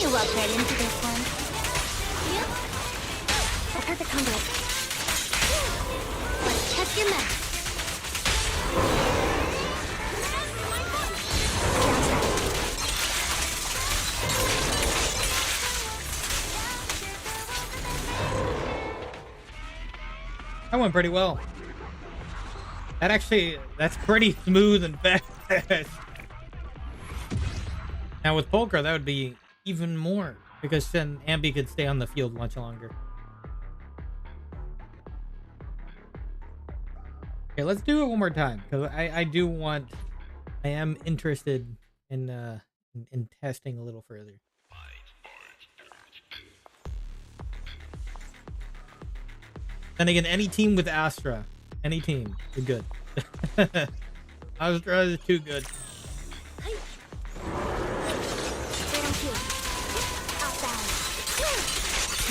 You walk right into this one. A perfect conduit. Let's check your math. That went pretty well. That's pretty smooth and fast. Now with Polka, that would be even more, because then Anby could stay on the field much longer. Okay, let's do it one more time, because I am interested in testing a little further. Then again, any team with Astra, any team, you're good. Astra is too good.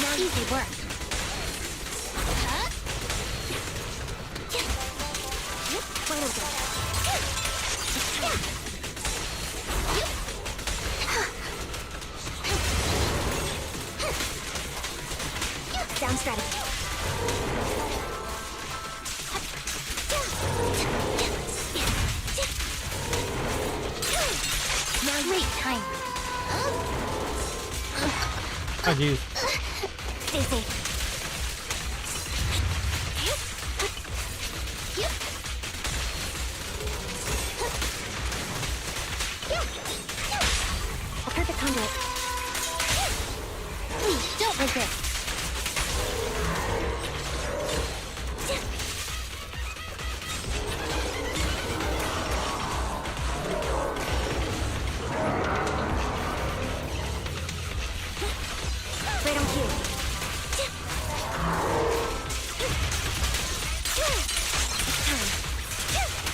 Now easy work. Down strategy. Now great time. Oh jeez. Stay safe. A perfect conduit. Please, don't resist. Right on cue. It's time.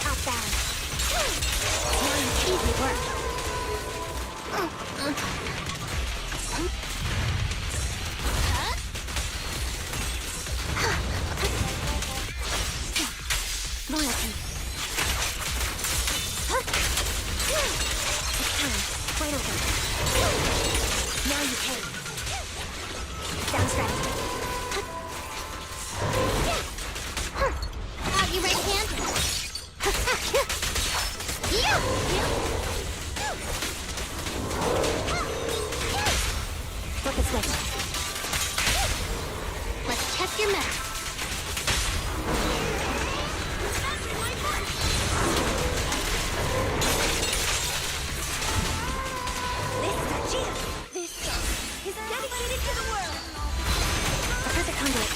Off balance. Now it's easy work. Loyalty. It's time. Wide open. Now you pay. Down strategy. Out your right hand. Flip a switch. Let's check your math. This song is dedicated to the world. A perfect conduit.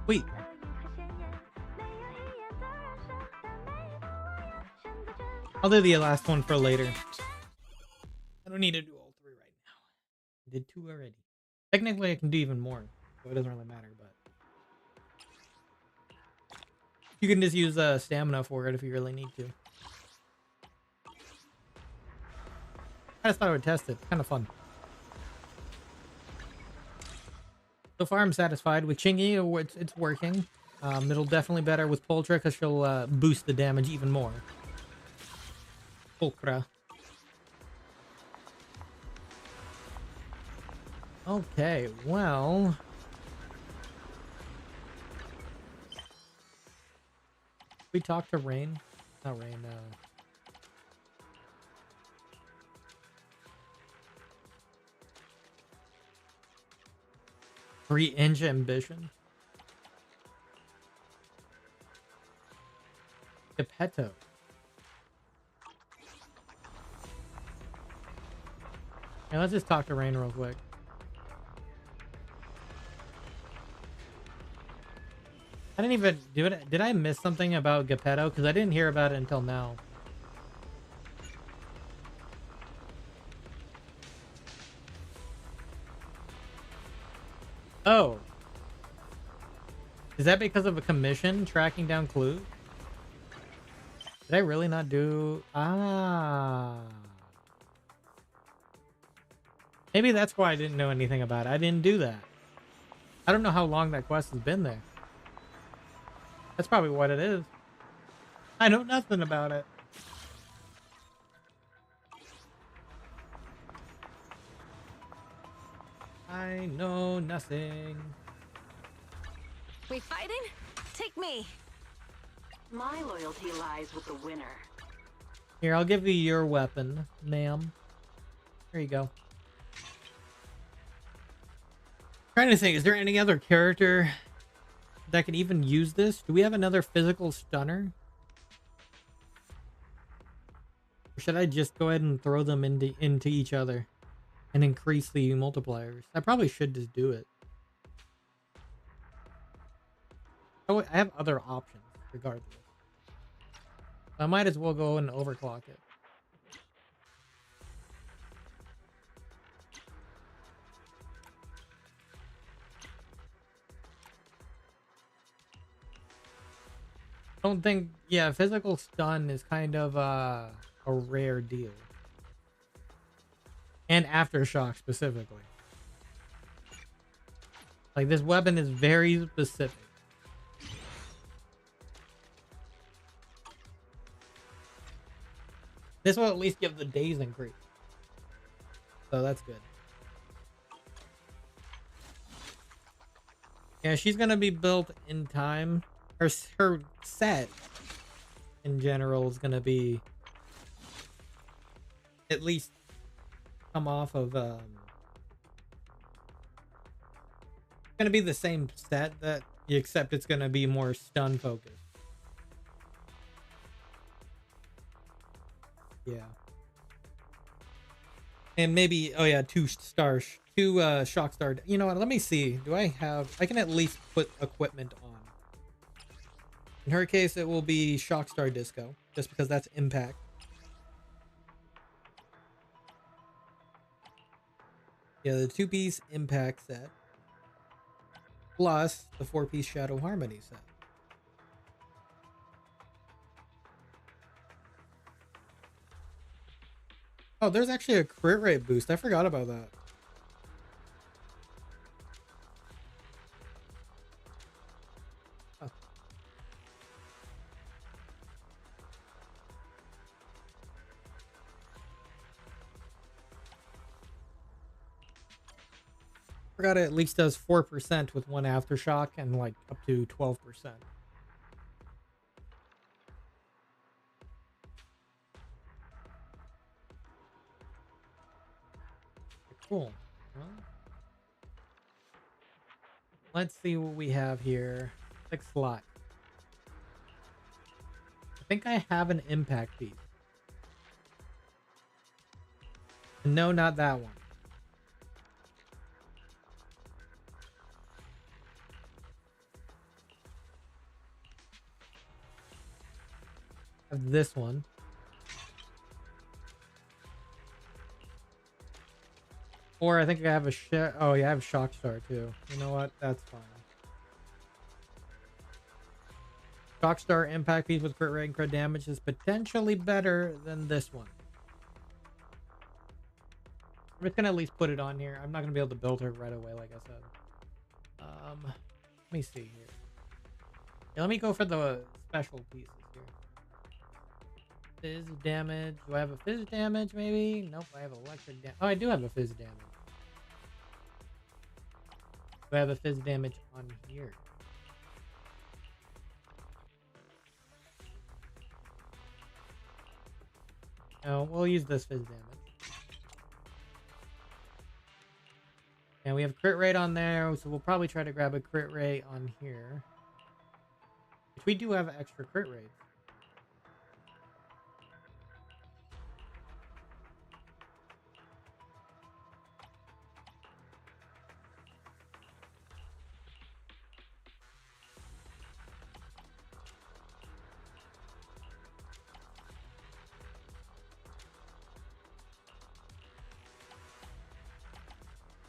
Wait. I'll do the last one for later. I don't need to do all three right now. I did two already. Technically, I can do even more, so it doesn't really matter, but you can just use stamina for it if you really need to. I just thought I would test it. It's kind of fun. So far, I'm satisfied with Chingy. It's working. It'll definitely better with Poltra because she'll boost the damage even more. Pulcra. Okay, well... we talked to Rain. Not Rain, Three-inch ambition. Geppetto. Yeah, let's just talk to Rain real quick. I didn't even do it. Did I miss something about Geppetto? Because I didn't hear about it until now. Oh. Is that because of a commission tracking down clues? Did I really not do... Ah. Maybe that's why I didn't know anything about it. I didn't do that. I don't know how long that quest has been there. That's probably what it is. I know nothing about it. I know nothing. We fighting? Take me. My loyalty lies with the winner. Here, I'll give you your weapon, ma'am. There you go. Trying to think, is there any other character that could even use this? Do we have another physical stunner? Or should I just go ahead and throw them into each other and increase the multipliers? I probably should just do it. Oh, I have other options regardless. I might as well go and overclock it. I don't think, yeah, physical stun is kind of a rare deal. And aftershock specifically. Like, this weapon is very specific. This will at least give the days increase. So that's good. Yeah, she's gonna be built in time. Her set in general is gonna be at least come off of gonna be the same set that except it's gonna be more stun focused. Yeah. And maybe, oh yeah, two shock star. You know what? Let me see. Do I have? I can at least put equipment on. In her case, it will be shock star disco, just because that's impact. Yeah, the 2-piece impact set plus the 4-piece shadow harmony set. Oh, there's actually a crit rate boost. I forgot about that. Oh. Forgot it at least does 4% with one aftershock and like up to 12%. Cool. Well, let's see what we have here. 6 slot. I think I have an impact piece. No, not that one. I have this one. Or I think I have a shit. Oh yeah, I have Shock Star too. You know what? That's fine. Shock Star impact piece with crit rate and crit damage is potentially better than this one. I'm just gonna at least put it on here. I'm not gonna be able to build her right away, like I said. Let me see here. Yeah, let me go for the special pieces here. Fizz damage. Do I have a fizz damage? Maybe. Nope. I have electric damage. Oh, I do have a fizz damage. Do I have a fizz damage on here? No, we'll use this fizz damage. And we have crit rate on there, so we'll probably try to grab a crit rate on here. Which we do have extra crit rate.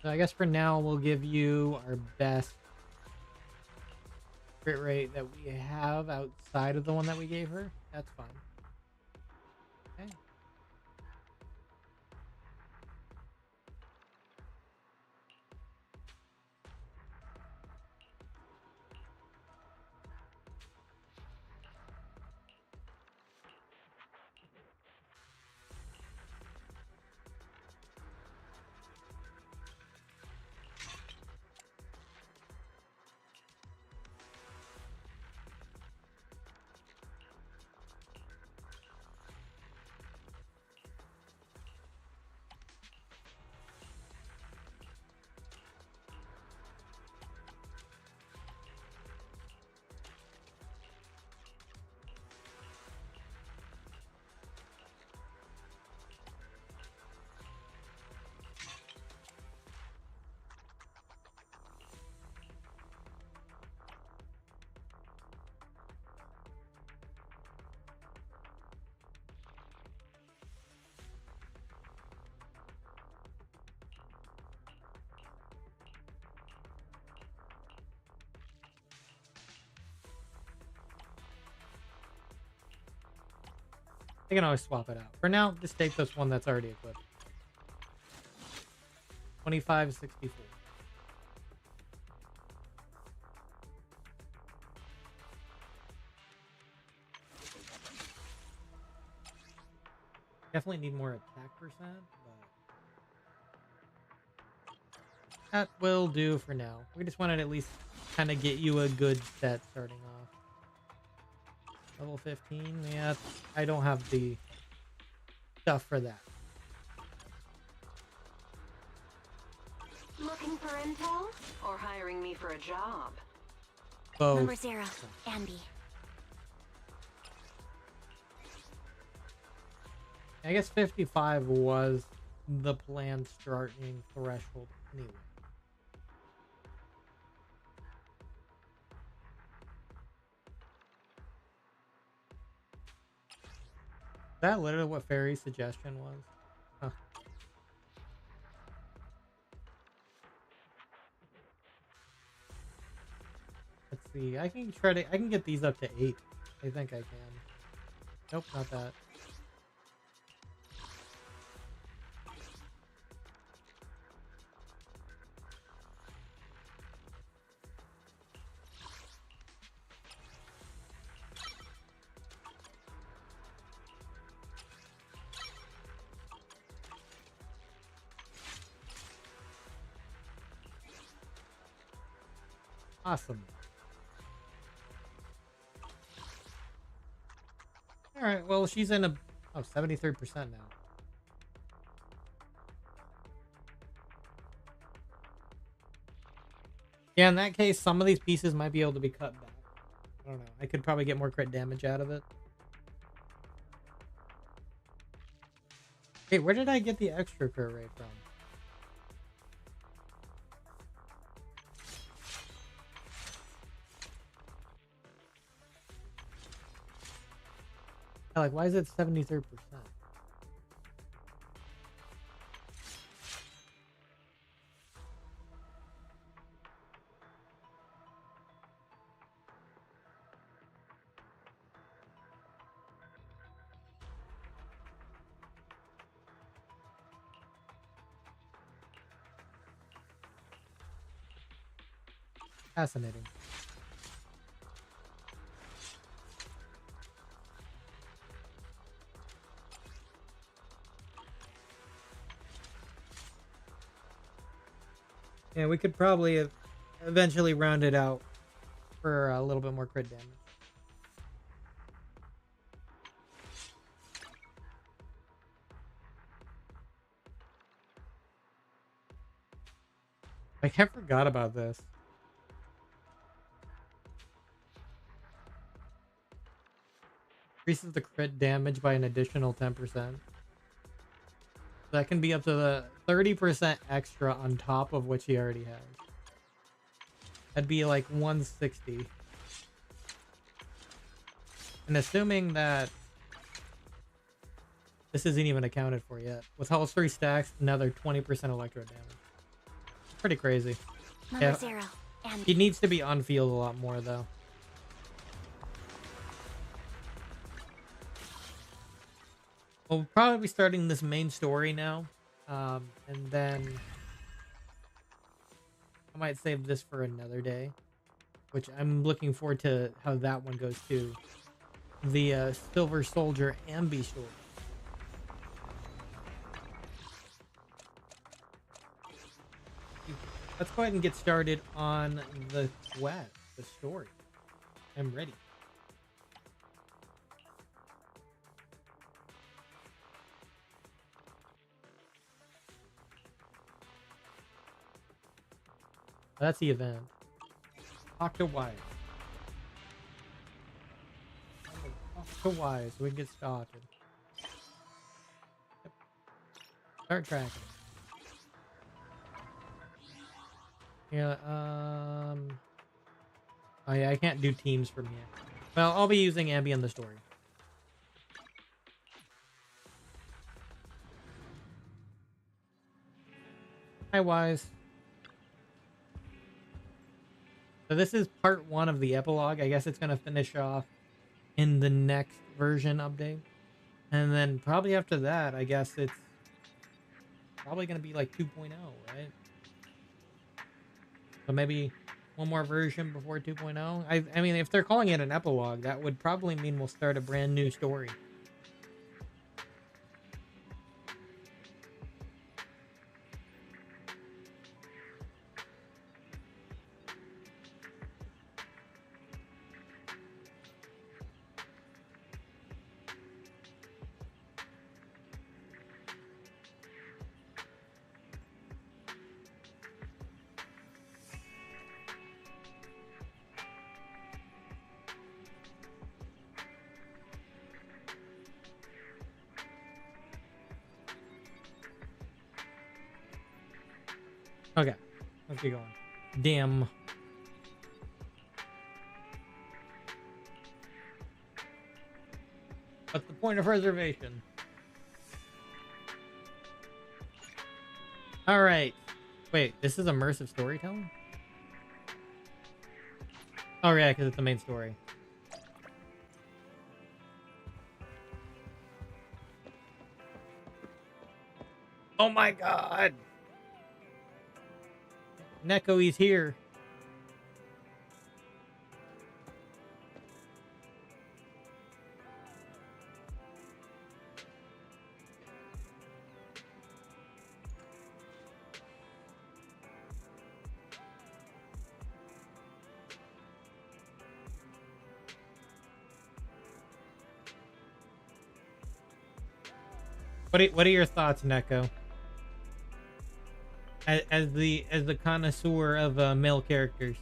So I guess for now we'll give you our best crit rate that we have outside of the one that we gave her. That's fine. Okay. I can always swap it out. For now, just take this one that's already equipped. 2564. Definitely need more attack percent, but that will do for now. We just wanted to at least kind of get you a good set starting off. Level 15, yeah, I don't have the stuff for that. Looking for intel? Or hiring me for a job? Both. Number 0, Anby. I guess 55 was the planned starting threshold anyway. Is that literally what Fairy's suggestion was? Huh. Let's see. I can get these up to 8. I think I can. Nope, not that. Awesome. All right, well, she's in 73% now. Yeah, in that case, some of these pieces might be able to be cut back. I don't know. I could probably get more crit damage out of it. Hey, where did I get the extra crit rate from? Like, why is it 73%? Fascinating. Yeah, we could probably eventually round it out for a little bit more crit damage. I forgot about this. Increases the crit damage by an additional 10%. That can be up to the 30% extra on top of what she already has. That'd be like 160. And assuming that this isn't even accounted for yet. With all 3 stacks, another 20% electro damage. Pretty crazy. Number 0. He Anby. needs to be on field a lot more though. We'll probably be starting this main story now. And then I might save this for another day, which I'm looking forward to how that one goes too. The Silver Soldier Anby story. Let's go ahead and get started on the quest, the story. I'm ready. That's the event. Talk to Wise. Talk to Wise so we can get started. Yep. Start tracking. Yeah, oh yeah, I can't do teams from here. Well, I'll be using Anby in the story. Hi, Wise. So this is part 1 of the epilogue. I guess it's going to finish off in the next version update. And then probably after that, I guess it's probably going to be like 2.0, right? So maybe one more version before 2.0. I mean, if they're calling it an epilogue, that would probably mean we'll start a brand new story. Okay, let's get going. Damn. What's the point of reservation? All right. Wait, this is immersive storytelling? Oh yeah, because it's the main story. Oh my god! Neko, he's here. What are your thoughts, Neko? As the connoisseur of male characters.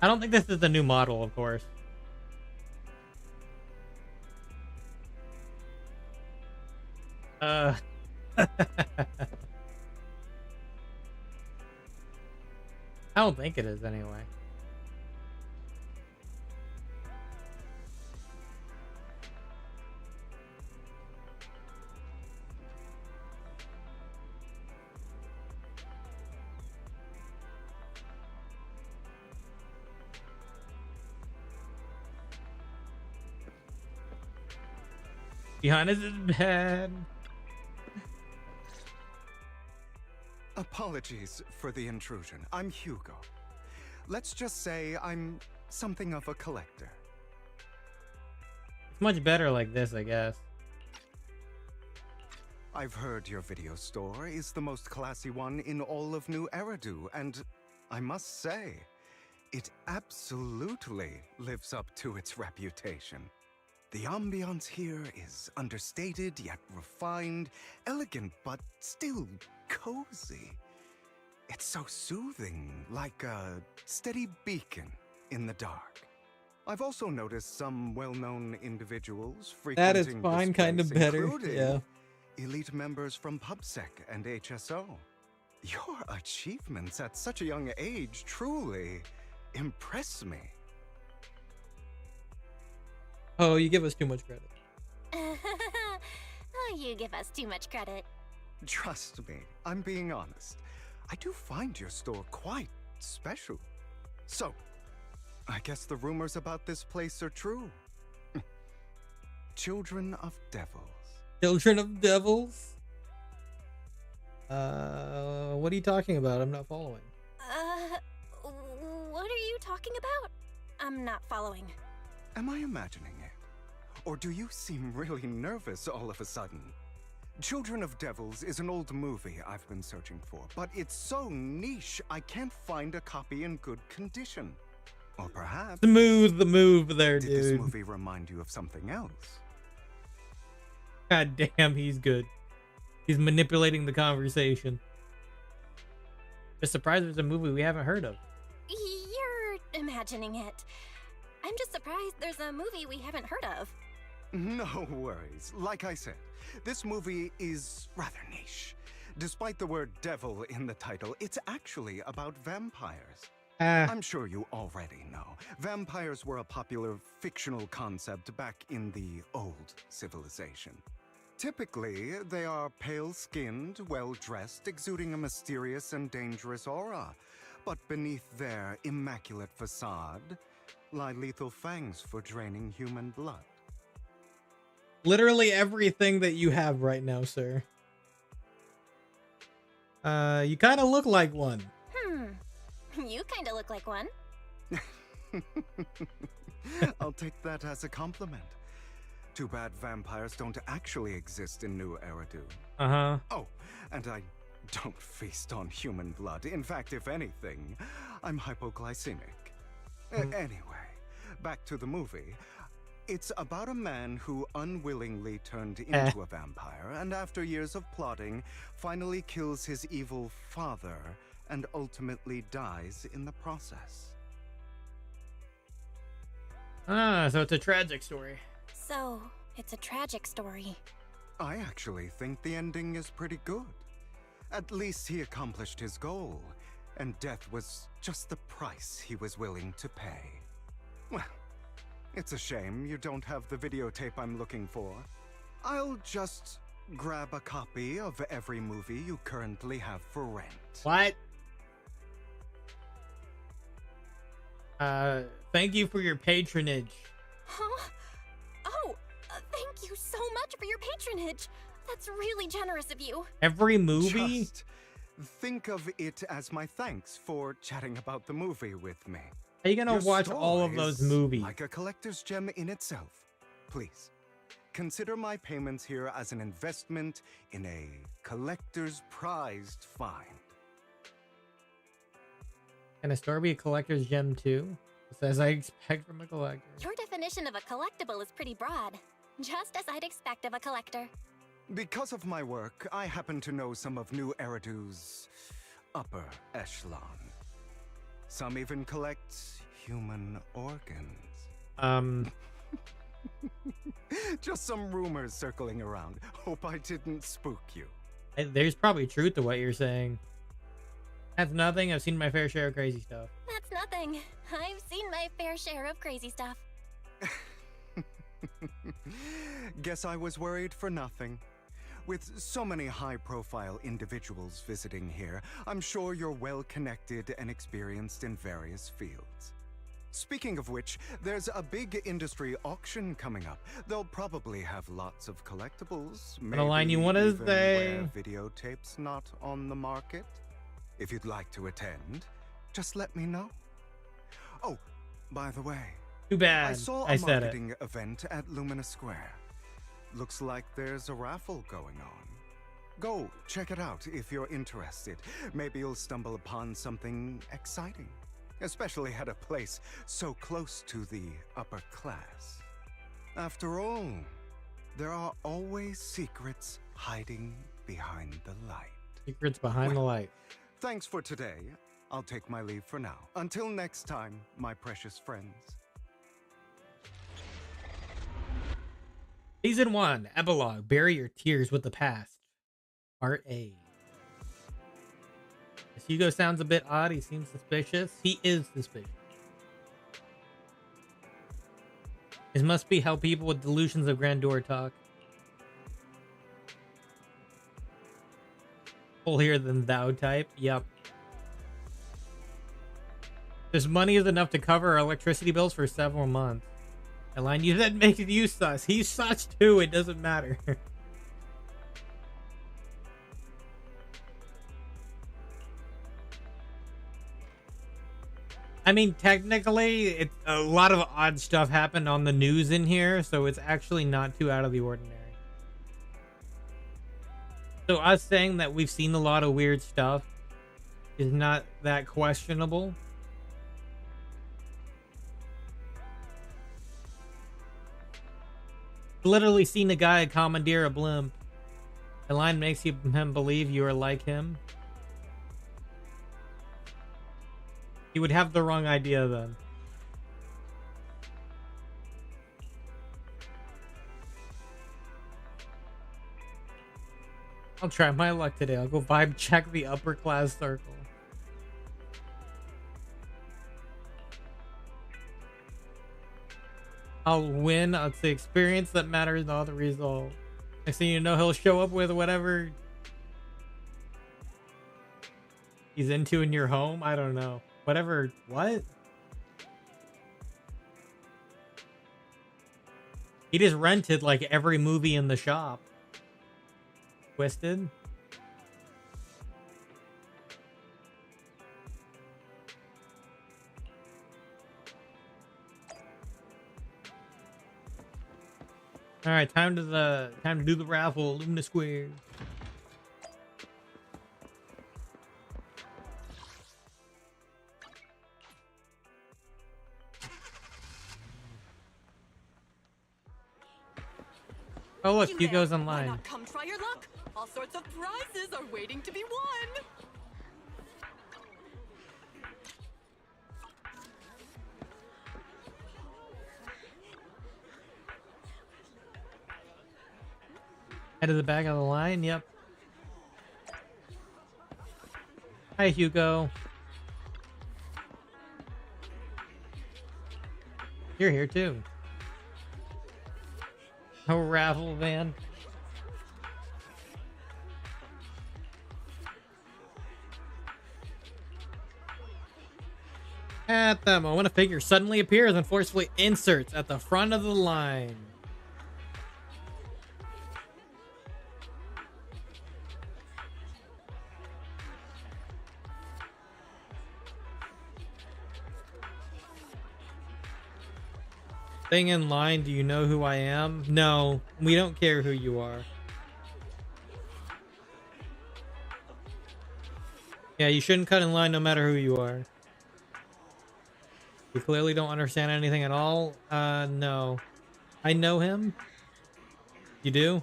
I don't think this is the new model, of course. I don't think it is anyway. Behind us is bad. Apologies for the intrusion. I'm Hugo. Let's just say I'm something of a collector. It's much better like this, I guess. I've heard your video store is the most classy one in all of New Eridu, and I must say, it absolutely lives up to its reputation. The ambiance here is understated yet refined, elegant but still cozy. It's so soothing, like a steady beacon in the dark. I've also noticed some well-known individuals That is frequenting fine, this kind of place, better. including Yeah. elite members from PubSec and HSO. Your achievements at such a young age truly impress me. Oh, you give us too much credit. Oh, you give us too much credit. Trust me, I'm being honest. I do find your store quite special. So, I guess the rumors about this place are true. Children of Devils. Children of Devils? What are you talking about? I'm not following. What are you talking about? I'm not following. Am I imagining it? Or do you seem really nervous all of a sudden? Children of Devils is an old movie I've been searching for, but it's so niche I can't find a copy in good condition. Or perhaps... Smooth the move there, Did this dude. movie remind you of something else? God damn, he's good. He's manipulating the conversation. Just surprised there's a movie we haven't heard of. You're imagining it. I'm just surprised there's a movie we haven't heard of. No worries. Like I said, this movie is rather niche. Despite the word devil in the title, it's actually about vampires. I'm sure you already know. Vampires were a popular fictional concept back in the old civilization. Typically, they are pale-skinned, well-dressed, exuding a mysterious and dangerous aura. But beneath their immaculate facade lie lethal fangs for draining human blood. Literally everything that you have right now, sir. You kind of look like one. You kinda look like one. I'll take that as a compliment. Too bad vampires don't actually exist in New Eridu. Uh-huh. Oh, and I don't feast on human blood. In fact, if anything, I'm hypoglycemic. Anyway, back to the movie. It's about a man who unwillingly turned into a vampire, and after years of plotting, finally kills his evil father and ultimately dies in the process. Ah, so it's a tragic story. So, it's a tragic story. I actually think the ending is pretty good. At least he accomplished his goal, and death was just the price he was willing to pay. Well, it's a shame you don't have the videotape I'm looking for. I'll just grab a copy of every movie you currently have for rent. What? Thank you for your patronage. Huh? Oh, thank you so much for your patronage. That's really generous of you. Every movie? Just think of it as my thanks for chatting about the movie with me. How you gonna Your watch store all of those is movies? like a collector's gem in itself. Please, consider my payments here as an investment in a collector's prized find. Can a store be a collector's gem too? As I expect from a collector. Your definition of a collectible is pretty broad. Just as I'd expect of a collector. Because of my work, I happen to know some of New Eridu's upper echelon. Some even collect human organs. Just some rumors circling around. Hope I didn't spook you. There's probably truth to what you're saying. That's nothing. I've seen my fair share of crazy stuff. That's nothing. I've seen my fair share of crazy stuff. Guess I was worried for nothing. With so many high-profile individuals visiting here, I'm sure you're well-connected and experienced in various fields. Speaking of which, there's a big industry auction coming up. They'll probably have lots of collectibles. The line you want to even say? where videotapes not on the market. If you'd like to attend, just let me know. Oh, by the way, Too bad. I saw I a said it. marketing event at Lumina Square. Looks like there's a raffle going on. Go check it out if you're interested. Maybe you'll stumble upon something exciting, especially at a place so close to the upper class. After all, there are always secrets hiding behind the light. Secrets behind the light. Thanks for today. I'll take my leave for now. Until next time, my precious friends. Season 1, Epilogue. Bury your tears with the past. Part A. This Hugo sounds a bit odd. He seems suspicious. He is suspicious. This must be how people with delusions of grandeur talk. Holier than thou type. Yep. This money is enough to cover our electricity bills for several months. A line you that makes you sus. He's sus too. It doesn't matter. I mean, technically, it's a lot of odd stuff happened on the news in here, so it's actually not too out of the ordinary. So us saying that we've seen a lot of weird stuff is not that questionable. Literally seen a guy commandeer a blimp. The line makes him believe you are like him. He would have the wrong idea then. I'll try my luck today. I'll go vibe check the upper class circle. I'll win. It's the experience that matters, not the result. Next thing you know, he'll show up with whatever he's into in your home. I don't know. Whatever. What? He just rented like every movie in the shop. Twisted. All right, time to do the raffle. Lumina Square. Oh look, Hugo's Why online. not come try your luck? All sorts of prizes are waiting to be won. Head to the back of the line. Yep. Hi, Hugo. You're here too. A raffle van. At that moment, a figure suddenly appears and forcefully inserts at the front of the line. Staying in line, do you know who I am? No, we don't care who you are. Yeah, you shouldn't cut in line no matter who you are. You clearly don't understand anything at all. No. I know him. You do?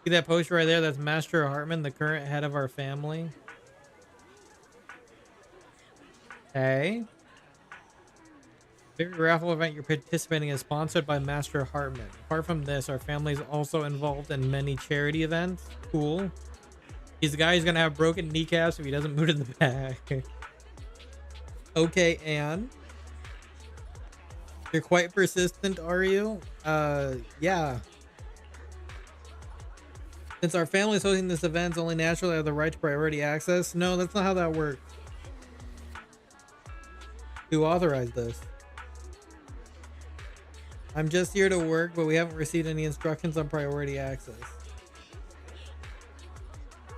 See that poster right there? That's Master Hartman, the current head of our family. Hey. Every raffle event you're participating in is sponsored by Master Hartman. Apart from this, our family is also involved in many charity events. Cool. He's the guy who's gonna have broken kneecaps if he doesn't move to the back. Okay, Anne. You're quite persistent, are you? Yeah. Since our family is hosting this event, it's only natural I have the right to priority access. No, that's not how that works. Who authorized this? I'm just here to work, but we haven't received any instructions on priority access.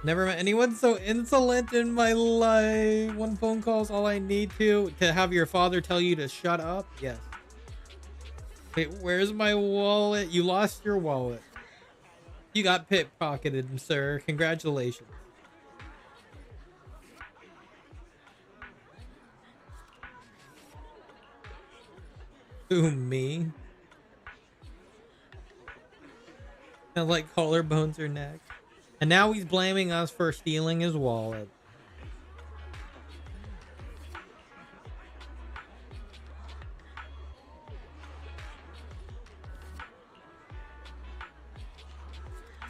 Never met anyone so insolent in my life. One phone call's all I need to have your father tell you to shut up? Yes. Wait, where's my wallet? You lost your wallet. You got pickpocketed, sir. Congratulations. Who, me? Sounds like collarbones or neck. And now he's blaming us for stealing his wallet.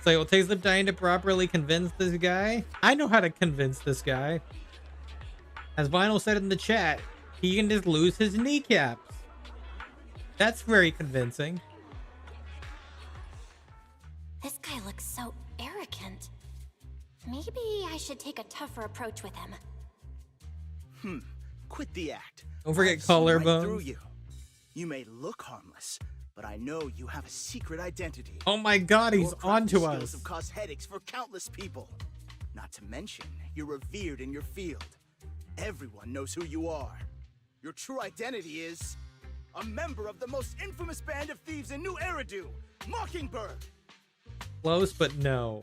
So it takes some time to properly convince this guy. I know how to convince this guy. As Vinyl said in the chat, he can just lose his kneecaps. That's very convincing. This guy looks so arrogant. Maybe I should take a tougher approach with him. Quit the act. Don't forget I've seen right collarbones. through you. You may look harmless, but I know you have a secret identity. Oh my god, he's Your on to crafty skills us. have caused headaches for countless people. Not to mention, you're revered in your field. Everyone knows who you are. Your true identity is a member of the most infamous band of thieves in New Eridu, Mockingbird. Close, but no.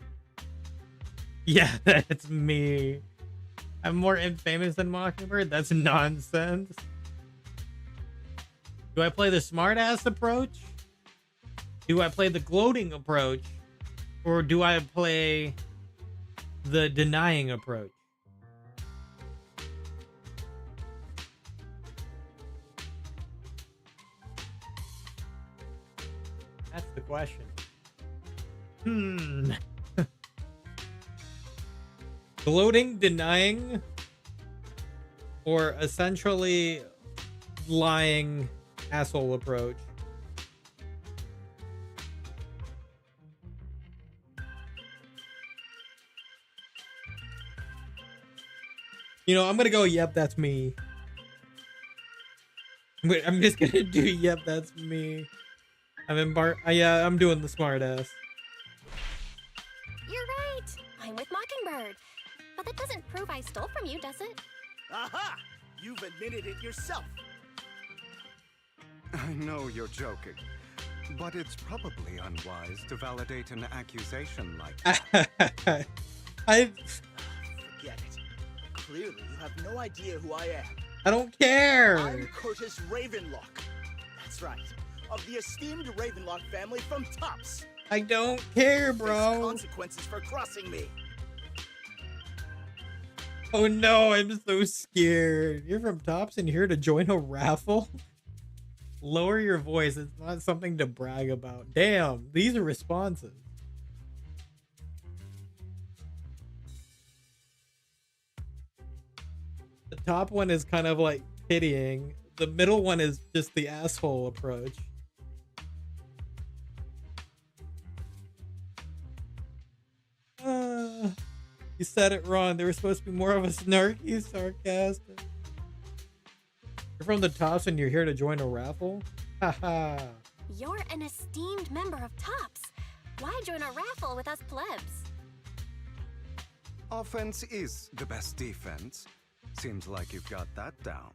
Yeah, that's me. I'm more infamous than Mockingbird? That's nonsense. Do I play the smartass approach? Do I play the gloating approach? Or do I play the denying approach? That's the question. Gloating, denying, or essentially lying asshole approach. You know, I'm gonna go, yep, that's me. Wait, I'm just gonna do, yep, that's me. Yeah, I'm doing the smart ass. You're right. I'm with Mockingbird. But that doesn't prove I stole from you, does it? Aha! You've admitted it yourself. I know you're joking, but it's probably unwise to validate an accusation like that. I Forget it. Clearly, you have no idea who I am. don't care. I'm Curtis Ravenlock. That's right. Of the esteemed Ravenlock family from Tops. I don't care, Face bro. consequences for crossing me. Oh no, I'm so scared. You're from Tops and you're here to join a raffle? Lower your voice. It's not something to brag about. Damn, these are responses. The top one is kind of like pitying. The middle one is just the asshole approach. You said it wrong. They were supposed to be more of a snarky, sarcastic. You're from the Tops and you're here to join a raffle? Haha. You're an esteemed member of Tops. Why join a raffle with us plebs? Offense is the best defense. Seems like you've got that down.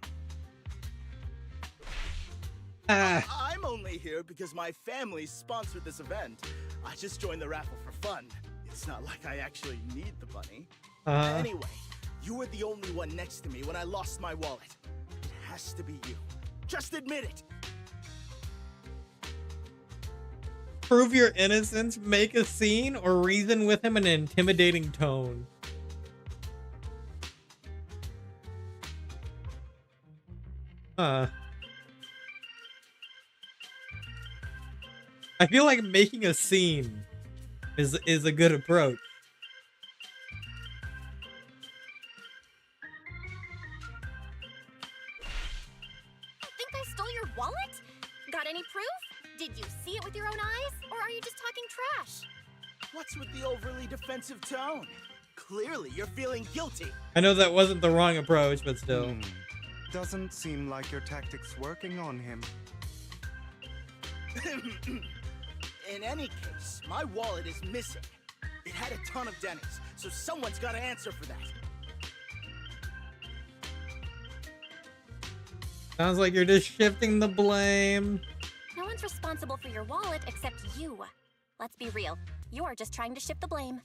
I'm only here because my family sponsored this event. I just joined the raffle for fun. It's not like I actually need the money. Anyway, you were the only one next to me when I lost my wallet. It has to be you. Just admit it. Prove your innocence, make a scene, or reason with him in an intimidating tone. I feel like making a scene is a good approach. I think I stole your wallet? Got any proof? Did you see it with your own eyes? Or are you just talking trash? What's with the overly defensive tone? Clearly, you're feeling guilty. I know that wasn't the wrong approach, but still. doesn't seem like your tactics working on him. In any case, my wallet is missing. It had a ton of Denny's, so someone's got to answer for that. Sounds like you're just shifting the blame. No one's responsible for your wallet except you. Let's be real. You're just trying to shift the blame.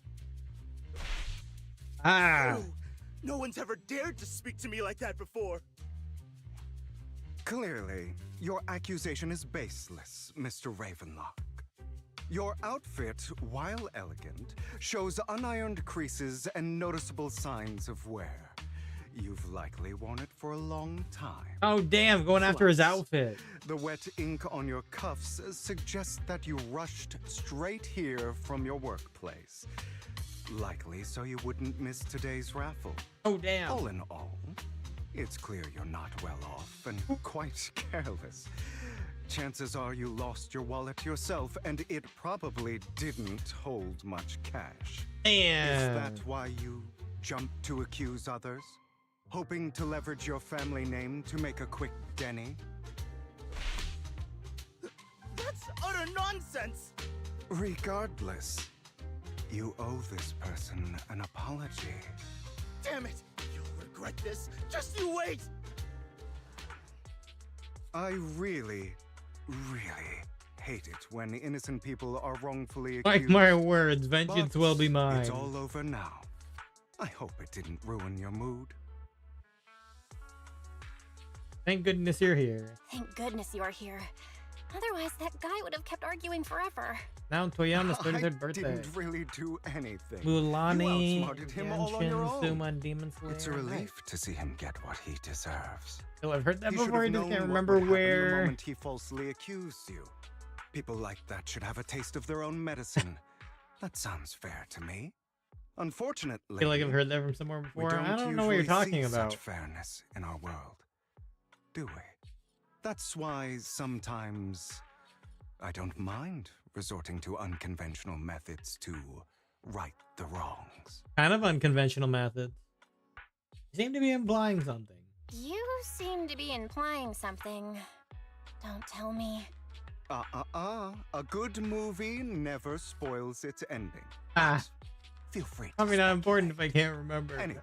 Ah. Oh, no one's ever dared to speak to me like that before. Clearly, your accusation is baseless, Mr. Ravenlock. Your outfit, while elegant, shows unironed creases and noticeable signs of wear. You've likely worn it for a long time. Oh, damn, going after his outfit. The wet ink on your cuffs suggests that you rushed straight here from your workplace. Likely so you wouldn't miss today's raffle. Oh, damn. All in all, it's clear you're not well off and quite careless. Chances are you lost your wallet yourself, and it probably didn't hold much cash. Damn. Is that why you jumped to accuse others? Hoping to leverage your family name to make a quick Denny? That's utter nonsense! Regardless, you owe this person an apology. Damn it! You'll regret this. Just you wait! I really hate it when innocent people are wrongfully accused. Like my words, vengeance But will be mine. It's all over now. I hope it didn't ruin your mood. Thank goodness you're here. Thank goodness you're here. Otherwise, that guy would have kept arguing forever. Now Toyama's 33rd birthday. I didn't really do anything. Mulani, You outsmarted him all on your Genshin, own. Suma, and Demon Slayer. It's a relief to see him get what he deserves. Oh, I've heard that He should before, I have just known can't what remember would happen the where. moment he falsely accused you. People like that should have a taste of their own medicine. That sounds fair to me. Unfortunately, I feel like I've heard that from somewhere we before. I don't know what you're usually talking see about. such fairness in our world, do we? That's why sometimes I don't mind resorting to unconventional methods to right the wrongs. Kind of unconventional methods. You seem to be implying something. You seem to be implying something. Don't tell me. A good movie never spoils its ending. Ah, Feel free. probably to not stop important by. if I can't remember. Anyway,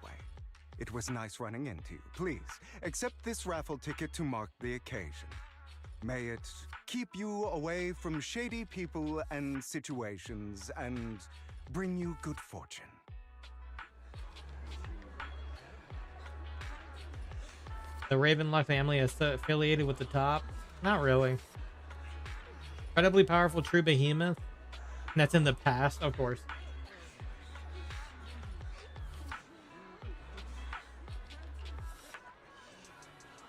it was nice running into you. Please, accept this raffle ticket to mark the occasion. May it keep you away from shady people and situations and bring you good fortune. The Ravenlock family is affiliated with the top? Not really. Incredibly powerful true behemoth. And that's in the past, of course.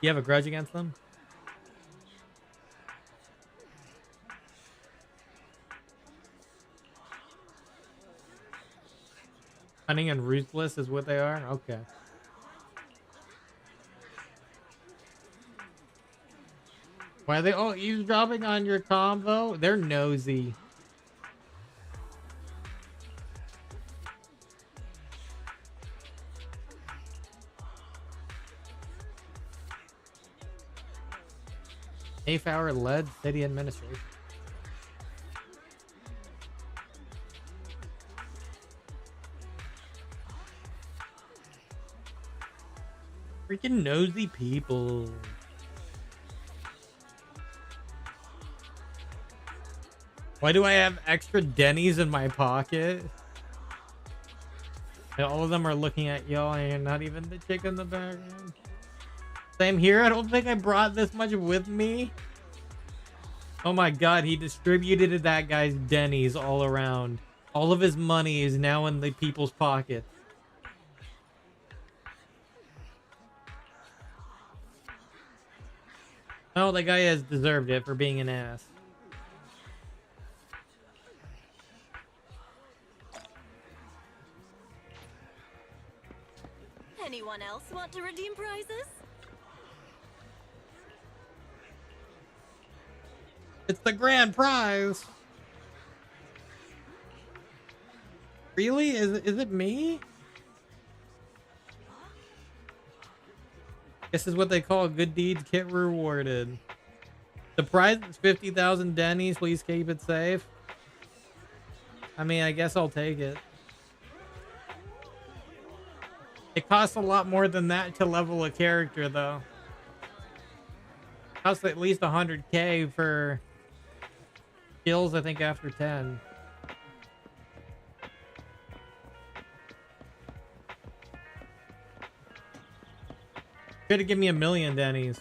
You have a grudge against them? Cunning and ruthless is what they are? Okay. Why are they all eavesdropping on your combo? They're nosy. Mayflower led city administration. Freaking nosy people. Why do I have extra Denny's in my pocket? And all of them are looking at y'all and not even the chick in the background. Same here. I don't think I brought this much with me. Oh my god, he distributed that guy's Denny's all around. All of his money is now in the people's pockets. Oh, that guy has deserved it for being an ass. Anyone else want to redeem prizes? It's the grand prize. Really? Is it me? This is what they call good deeds get rewarded. The prize is 50,000 Denny's. Please keep it safe. I mean, I guess I'll take it. It costs a lot more than that to level a character, though. It costs at least 100k for skills, I think, after 10. Could have given me 1,000,000 Denny's.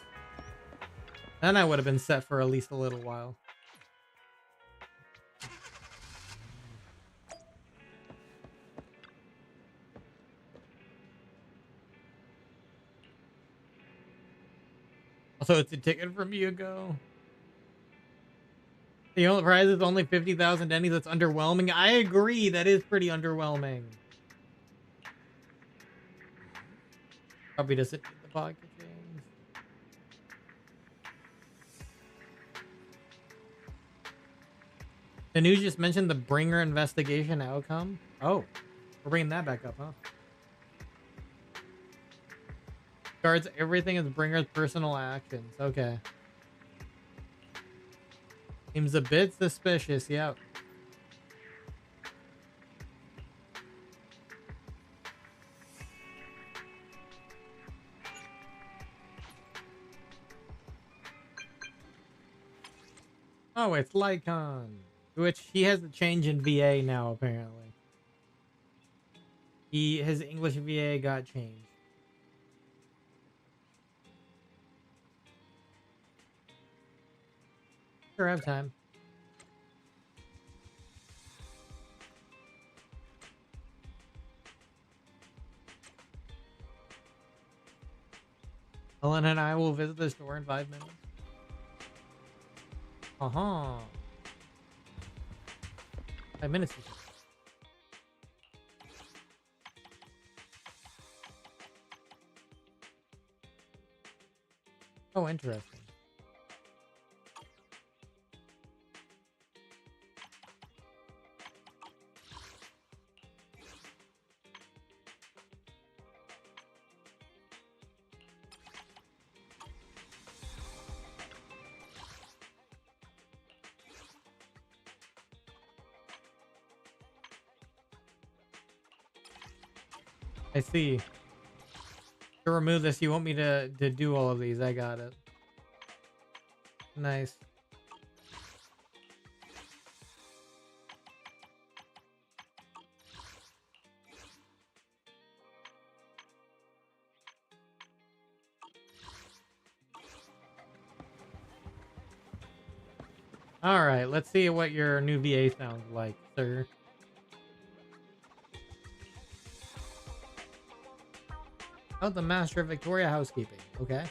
Then I would have been set for at least a little while. Also, it's a ticket from Hugo. The only prize is only 50,000 Denny's. That's underwhelming. I agree. That is pretty underwhelming. Probably doesn't need the pocket change. The news just mentioned the Bringer investigation outcome. Oh, we're bringing that back up, huh? Guards everything as Bringer's personal actions. Okay. Seems a bit suspicious, yep. Oh, it's Lycon. Which he has a change in VA now, apparently. His English VA got changed. Sure, I have time. Ellen and I will visit the store in 5 minutes. Uh-huh. 5 minutes. Oh, interesting. I see. To remove this, you want me to do all of these. I got it. Nice. All right, let's see what your new VA sounds like, sir. Oh, the Master of Victoria Housekeeping. Okay.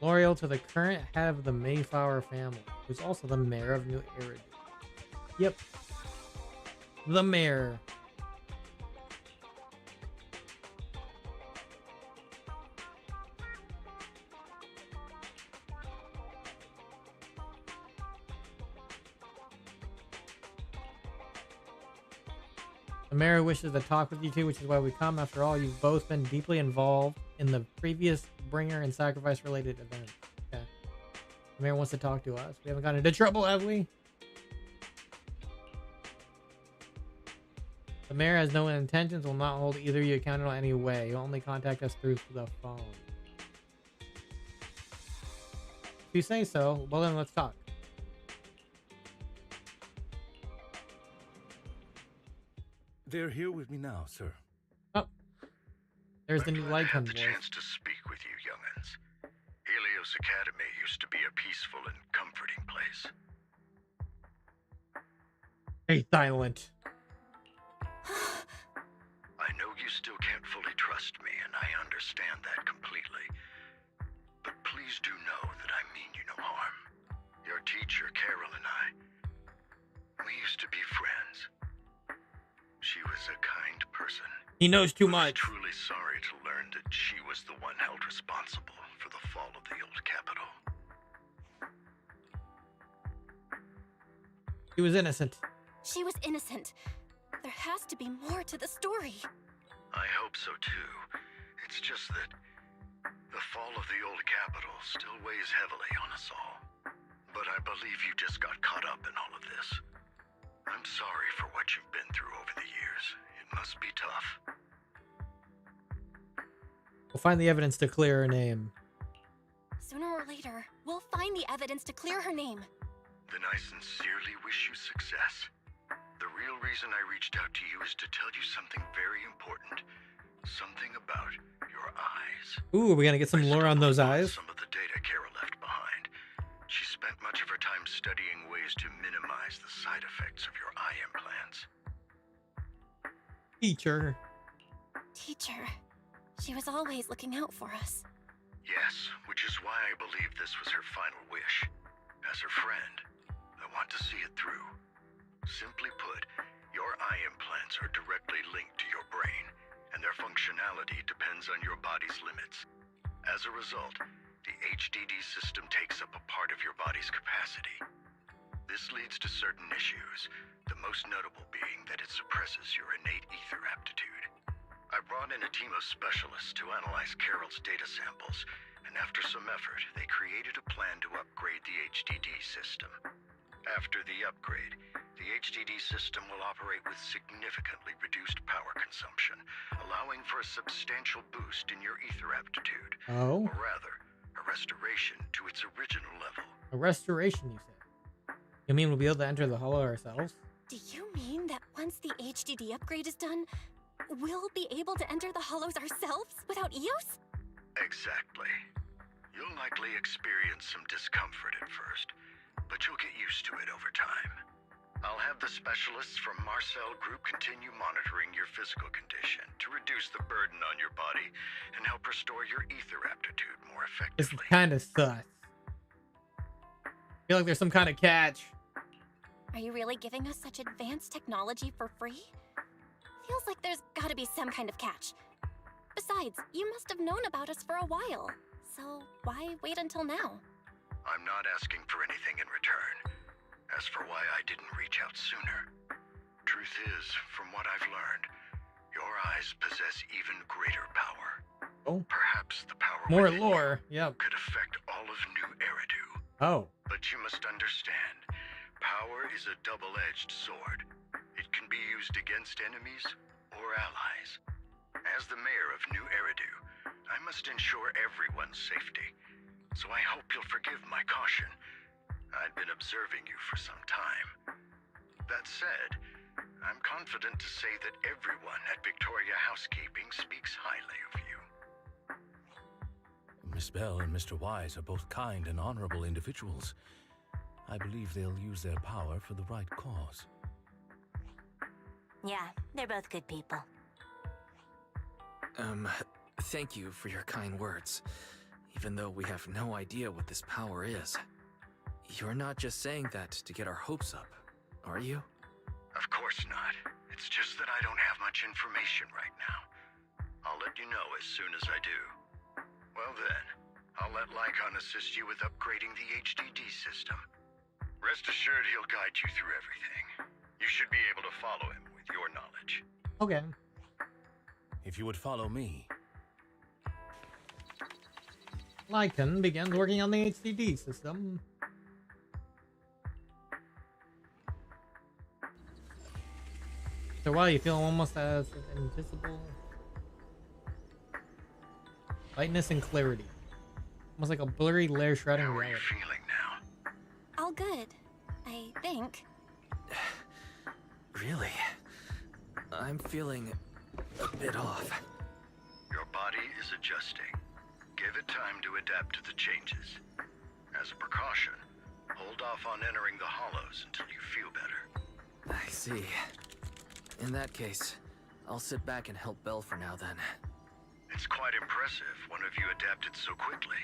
Loyal to the current head of the Mayflower family, who's also the mayor of New Eridu. Yep. The mayor. The mayor wishes to talk with you two, which is why we come. After all, you've both been deeply involved in the previous bringer and sacrifice related event. Okay. The mayor wants to talk to us. We haven't gotten into trouble, have we? The mayor has no intentions, will not hold either of you accountable in any way. You'll only contact us through the phone. If you say so, well then let's talk. They're here with me now, sir. Oh. There's the new light had voice. the chance to speak with you, young'uns. Helios Academy used to be a peaceful and comforting place. Stay silent. I know you still can't fully trust me, and I understand that completely. But please do know that I mean you no harm. Your teacher, Carol, and I, we used to be friends. She was a kind person. He knows too I was much. truly sorry to learn that she was the one held responsible for the fall of the old capital. He was innocent. She was innocent. There has to be more to the story. I hope so too. It's just that the fall of the old capital still weighs heavily on us all. But I believe you just got caught up in all of this. I'm sorry for what you've been through over the years. It must be tough. We'll find the evidence to clear her name. Sooner or later, we'll find the evidence to clear her name. Then I sincerely wish you success. The real reason I reached out to you is to tell you something very important. Something about your eyes. Ooh, are we gonna get some lore on those eyes? Some of the data Carol left behind. She spent much of her time studying ways to minimize the side effects of your eye implants. Teacher. Teacher. She was always looking out for us. Yes, which is why I believe this was her final wish. As her friend, I want to see it through. Simply put, your eye implants are directly linked to your brain, and their functionality depends on your body's limits. As a result, the HDD system takes up a part of your body's capacity. This leads to certain issues, the most notable being that it suppresses your innate ether aptitude. I brought in a team of specialists to analyze Carol's data samples, and after some effort, they created a plan to upgrade the HDD system. After the upgrade, the HDD system will operate with significantly reduced power consumption, allowing for a substantial boost in your ether aptitude. Oh. Or rather, a restoration to its original level. A restoration, you said? You mean we'll be able to enter the hollow ourselves? Do you mean that once the HDD upgrade is done, we'll be able to enter the hollows ourselves without EOS? Exactly. You'll likely experience some discomfort at first, but you'll get used to it over time. I'll have the specialists from Marcel Group continue monitoring your physical condition to reduce the burden on your body and help restore your ether aptitude more This is effectively. kind of sus. I feel like there's some kind of catch. Are you really giving us such advanced technology for free? Feels like there's gotta be some kind of catch. Besides, you must have known about us for a while, so why wait until now? I'm not asking for anything in return. As for why I didn't reach out sooner, truth is, from what I've learned, your eyes possess even greater power. Oh. Perhaps the power More within lore. you Yep. could affect all of New Eridu. Oh. But you must understand, power is a double-edged sword. It can be used against enemies or allies. As the mayor of New Eridu, I must ensure everyone's safety. So I hope you'll forgive my caution. I'd been observing you for some time. That said, I'm confident to say that everyone at Victoria Housekeeping speaks highly of you. Miss Bell and Mr. Wise are both kind and honorable individuals. I believe they'll use their power for the right cause. Yeah, they're both good people. Thank you for your kind words, even though we have no idea what this power is. You're not just saying that to get our hopes up, are you? Of course not. It's just that I don't have much information right now. I'll let you know as soon as I do. Well then, I'll let Lycon assist you with upgrading the HDD system. Rest assured he'll guide you through everything. You should be able to follow him with your knowledge. Okay. If you would follow me. Lycan begins working on the HDD system. So while you feel almost as invisible lightness and clarity, almost like a blurry layer shrouding How are you reality. feeling now? All good, I think. Really? I'm feeling a bit off. Your body is adjusting. Give it time to adapt to the changes. As a precaution, hold off on entering the hollows until you feel better. I see. In that case, I'll sit back and help Belle for now then. It's quite impressive one of you adapted so quickly.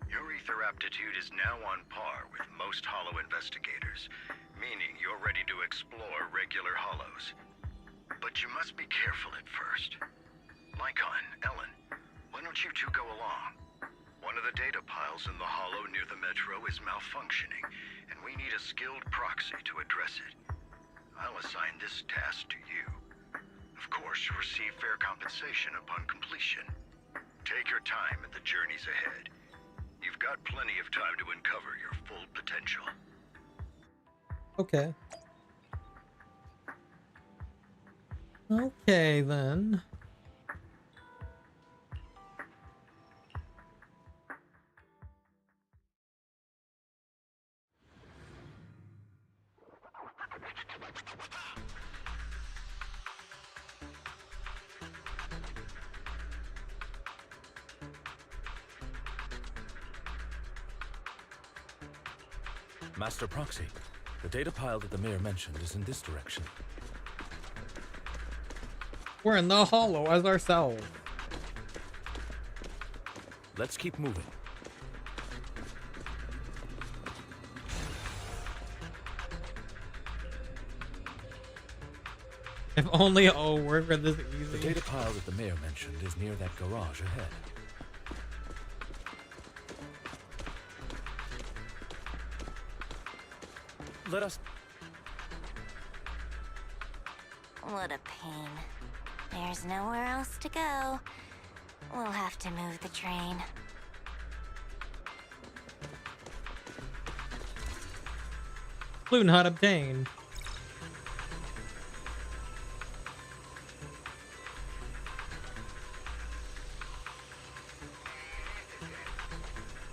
Your ether aptitude is now on par with most hollow investigators, meaning you're ready to explore regular hollows. But you must be careful at first. Lycon, Ellen, why don't you two go along? One One of the data piles in the hollow near the metro is malfunctioning, and we need a skilled proxy to address it. I'll assign this task to you. Of course, you'll receive fair compensation upon completion. Take your time at the journeys ahead. You've got plenty of time to uncover your full potential. Okay. Okay, then. Master Proxy, the data pile that the mayor mentioned is in this direction. We're in the hollow as ourselves. Let's keep moving. If only it all worked for this The easy. data pile that the mayor mentioned is near that garage ahead. Let us... What a pain. There's nowhere else to go. We'll have to move the train. Clue not obtained.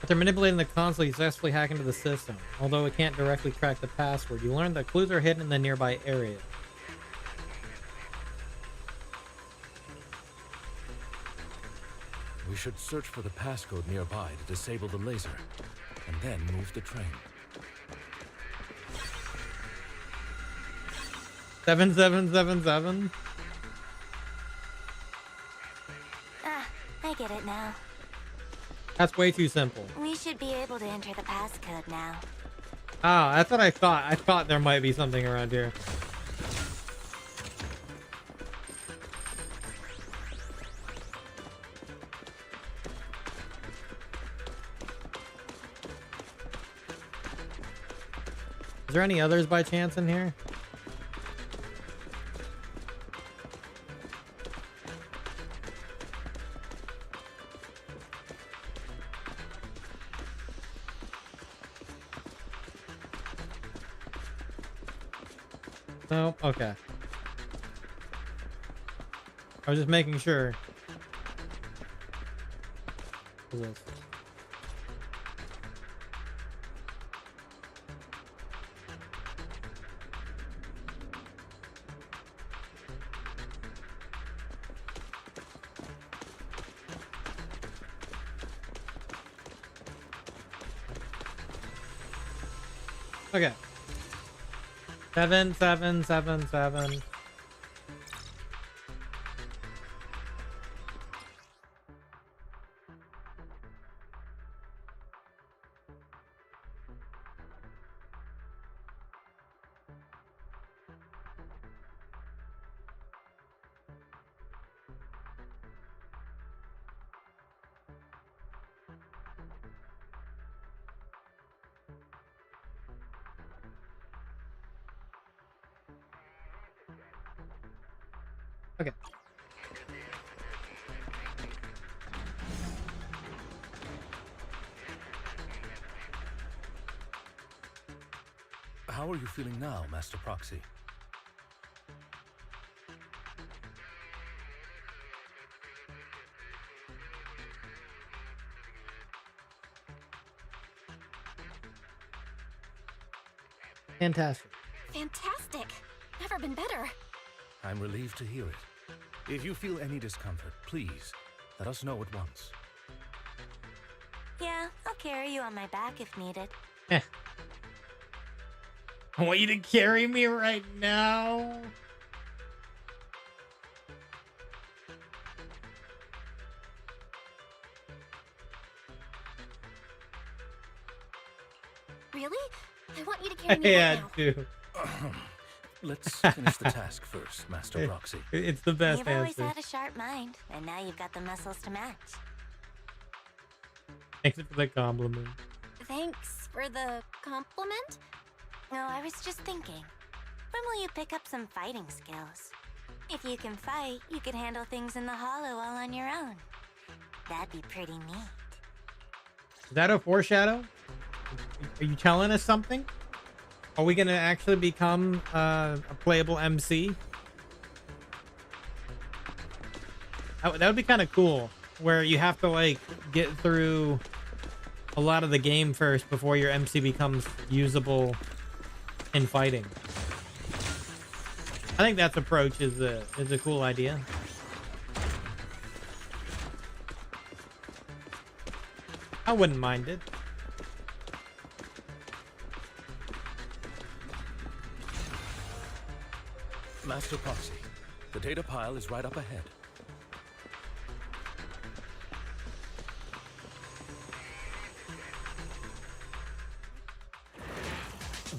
After manipulating the console, you successfully hack into the system. Although it can't directly crack the password, you learn that clues are hidden in the nearby area. We should search for the passcode nearby to disable the laser, and then move the train. 7777. Ah, I get it now. That's way too simple. We should be able to enter the passcode now. Ah, that's what I thought. I thought there might be something around here. Is there any others by chance in here? No? Okay. I was just making sure. What is this? Okay. 7777. Okay. How are you feeling now, Master Proxy? Fantastic. Fantastic! Never been better. I'm relieved to hear it. If you feel any discomfort, please let us know at once. Yeah, I'll carry you on my back if needed. I want you to carry me right now. Really? I want you to carry me I right had now. to. Let's finish the task first, Master Proxy. It's the best You've always answer. had a sharp mind, and now you've got the muscles to match. Thanks for the compliment. Thanks for the compliment? No, I was just thinking. When will you pick up some fighting skills? If you can fight, you could handle things in the hollow all on your own. That'd be pretty neat. Is that a foreshadow? Are you telling us something? Are we gonna actually become a playable MC? That would be kind of cool, where you have to like get through a lot of the game first before your MC becomes usable in fighting. I think that approach is a cool idea. I wouldn't mind it. Master Proxy, the data pile is right up ahead.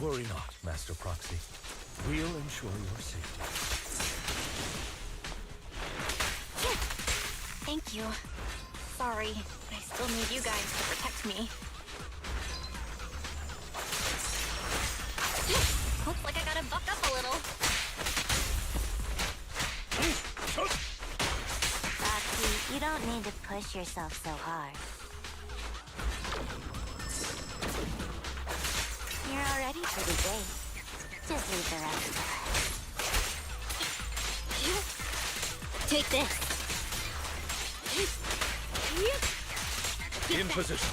Worry not, Master Proxy. We'll ensure your safety. Thank you. Sorry, I still need you guys to protect me. Looks like I gotta buck up a little. Roxy, you don't need to push yourself so hard. You're already pretty great. Just leave the rest to us. Take this. In position.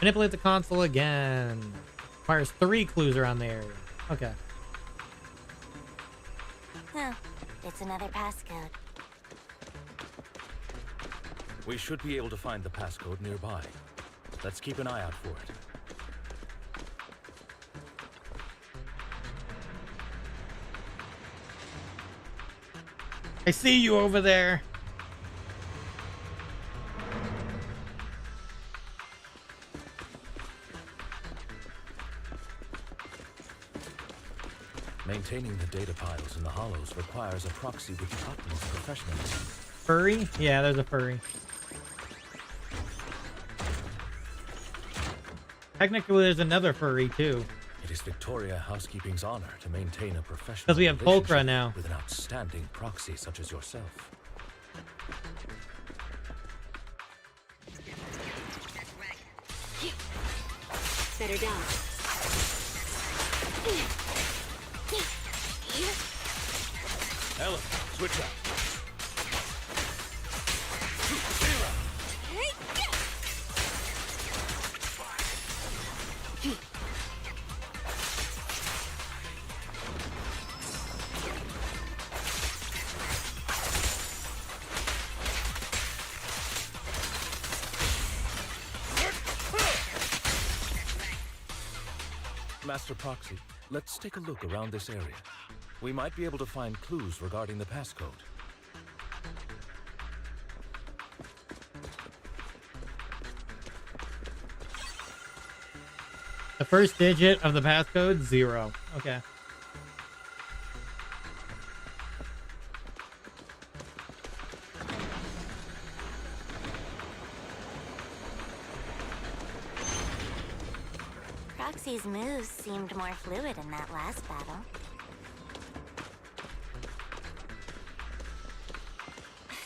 Manipulate the console again. Requires 3 clues around the area. Okay. Oh, it's another passcode. We should be able to find the passcode nearby. Let's keep an eye out for it. I see you over there. Maintaining the data piles in the hollows requires a proxy with the utmost professionalism. Furry? Yeah, there's a furry. Technically, there's another furry too. It is Victoria Housekeeping's honor to maintain a professional Because we have Pulchra relationship now. with an outstanding proxy such as yourself. Better down. Ellen, switch up. Master Proxy, let's take a look around this area. We might be able to find clues regarding the passcode. The first digit of the passcode, 0. Okay. Proxy's moves seemed more fluid in that last battle.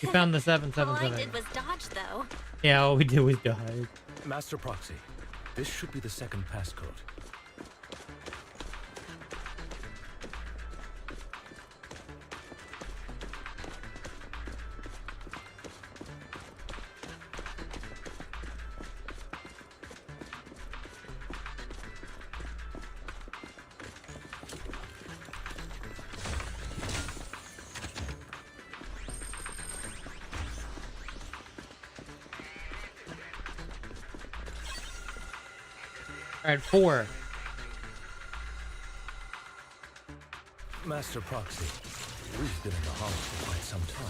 We found the All 777. I did was dodge, though. Yeah, all we did was die. Master Proxy, this should be the second passcode. All right, 4. Master Proxy, we've been in the Hollow for quite some time.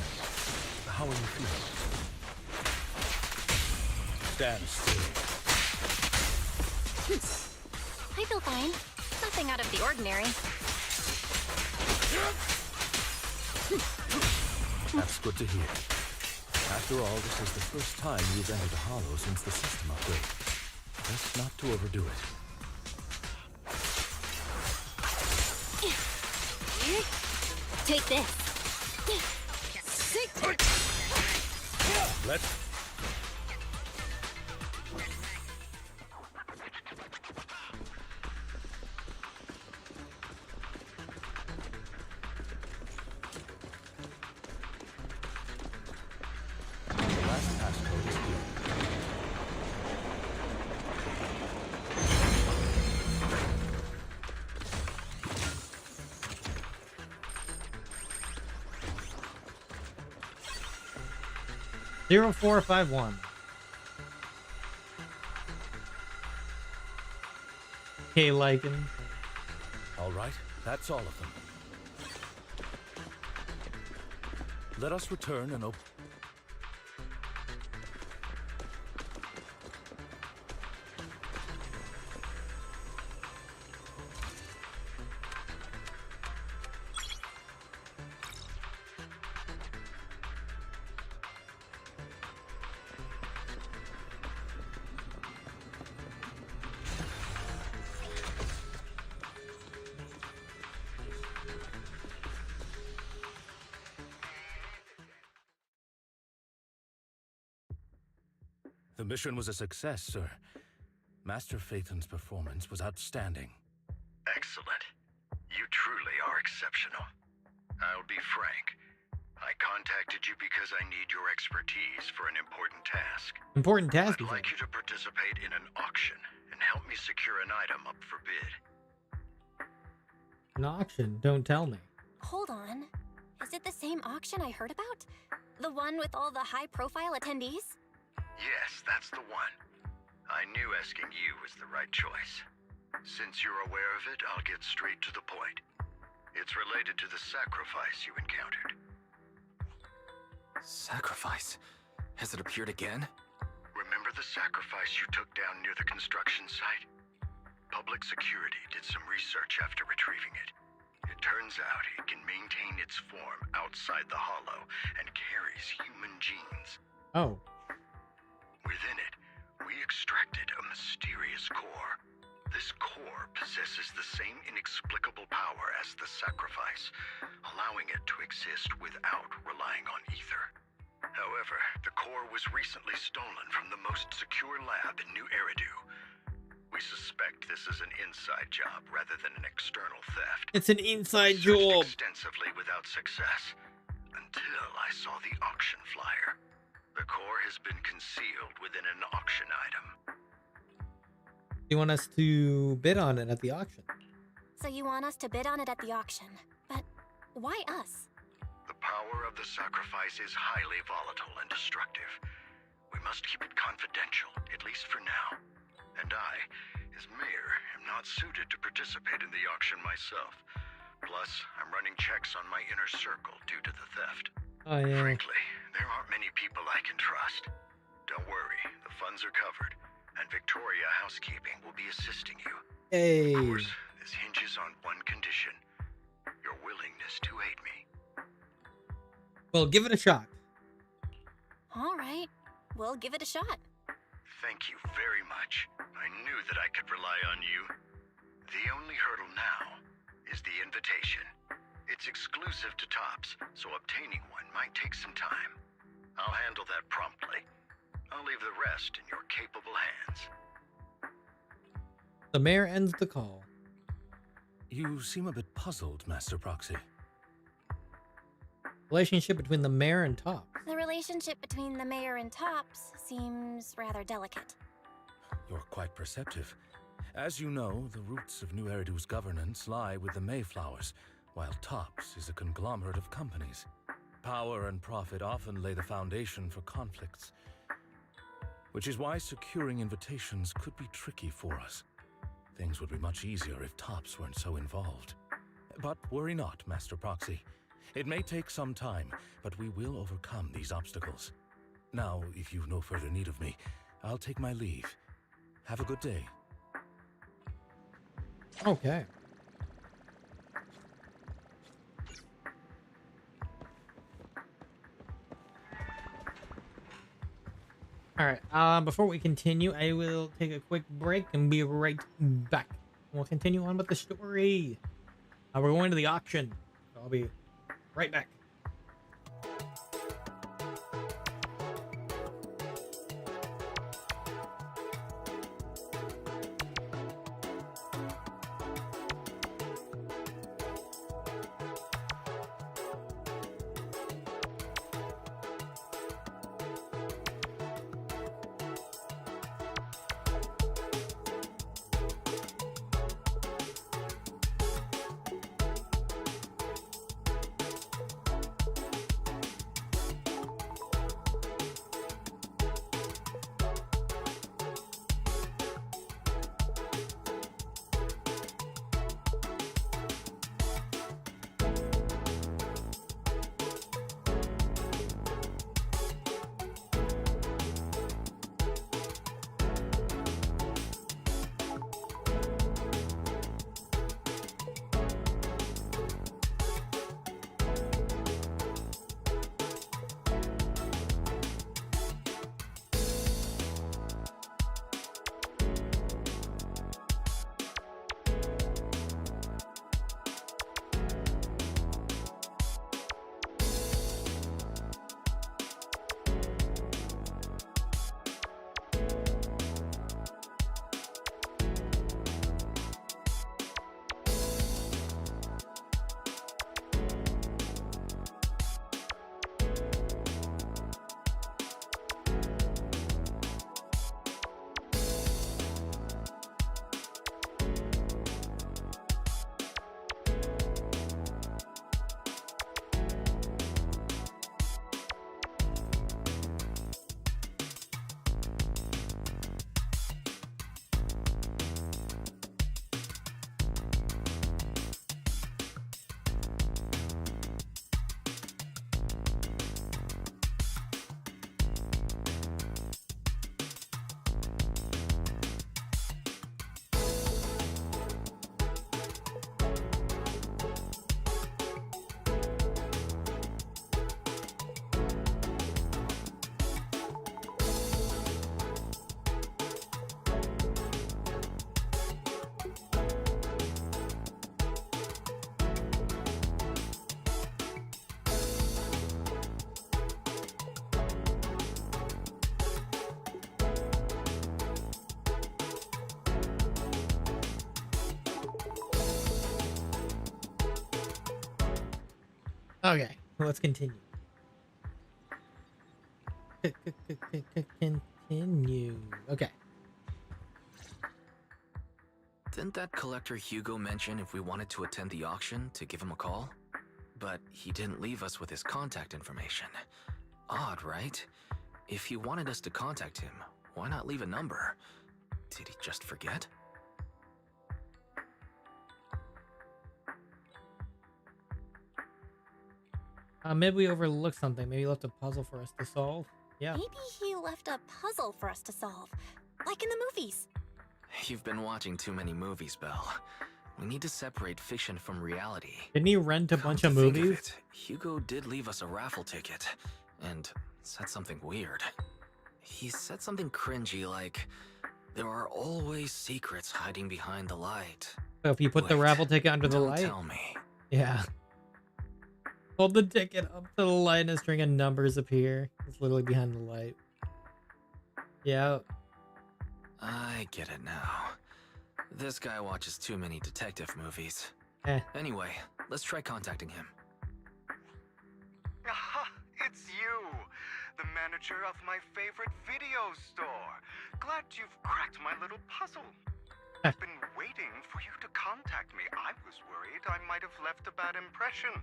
How are you feeling? Stand still. I feel fine. Nothing out of the ordinary. That's good to hear. After all, this is the first time you've entered a hollow since the system upgrade. Best not to overdo it. Take this. Let's... The last passcode is here. Zero 451. Okay, Lycan. All right, that's all of them. Let us return and open... The mission was a success, sir. Master Phaethon's performance was outstanding. Excellent. You truly are exceptional. I'll be frank. I contacted you because I need your expertise for an important task. Important task. I'd like you to participate in an auction and help me secure an item up for bid. An auction? Don't tell me. Hold on. Is it the same auction I heard about? The one with all the high-profile attendees? Yes, that's the one. I knew asking you was the right choice. Since you're aware of it, I'll get straight to the point. It's related to the sacrifice you encountered. Sacrifice? Has it appeared again? Remember the sacrifice you took down near the construction site? Public security did some research after retrieving it. It turns out it can maintain its form outside the hollow and carries human genes. Oh. Within it, we extracted a mysterious core. This core possesses the same inexplicable power as the sacrifice, allowing it to exist without relying on ether. However, the core was recently stolen from the most secure lab in New Eridu. We suspect this is an inside job rather than an external theft. It's an inside Searched job. extensively without success, until I saw the auction flyer. The core has been concealed within an auction item. You want us to bid on it at the auction? So you want us to bid on it at the auction. But why us? The power of the sacrifice is highly volatile and destructive. We must keep it confidential, at least for now. And I, as mayor, am not suited to participate in the auction myself. Plus, I'm running checks on my inner circle due to the theft. Oh, yeah. Frankly, there aren't many people I can trust. Don't worry, the funds are covered, and Victoria Housekeeping will be assisting you. Hey. Of course, this hinges on one condition: your willingness to aid me. Well, give it a shot. All right. We'll give it a shot. Thank you very much. I knew that I could rely on you. The only hurdle now is the invitation. It's exclusive to Tops, so obtaining one might take some time. I'll handle that promptly. I'll leave the rest in your capable hands. The mayor ends the call. You seem a bit puzzled, Master Proxy. Relationship between the mayor and Tops. The relationship between the mayor and Tops seems rather delicate. You're quite perceptive. As you know, the roots of New Eridu's governance lie with the Mayflowers, while Tops is a conglomerate of companies. Power and profit often lay the foundation for conflicts, which is why securing invitations could be tricky for us. Things would be much easier if Tops weren't so involved. But worry not, Master Proxy. It may take some time, but we will overcome these obstacles. Now, if you've no further need of me, I'll take my leave. Have a good day. Okay. All right. Before we continue, I will take a quick break and be right back. We'll continue on with the story. We're going to the auction. So I'll be right back. Okay, let's continue. Continue. Okay. Didn't that collector Hugo mention if we wanted to attend the auction to give him a call? But he didn't leave us with his contact information. Odd, right? If he wanted us to contact him, why not leave a number? Did he just forget? Maybe we overlooked something. Maybe he left a puzzle for us to solve. Yeah. Maybe he left a puzzle for us to solve, like in the movies. You've been watching too many movies, Belle. We need to separate fiction from reality. Didn't he rent a bunch of Come to think movies? it, Hugo did leave us a raffle ticket, and said something weird. He said something cringy like, "There are always secrets hiding behind the light." So if you put the Wait, raffle ticket under the don't light? tell me. Yeah. Hold the ticket up to the light and a string of numbers appear. It's literally behind the light. Yeah. I get it now. This guy watches too many detective movies. Anyway, let's try contacting him. Aha, it's you, the manager of my favorite video store. Glad you've cracked my little puzzle. I've been waiting for you to contact me. I was worried I might have left a bad impression.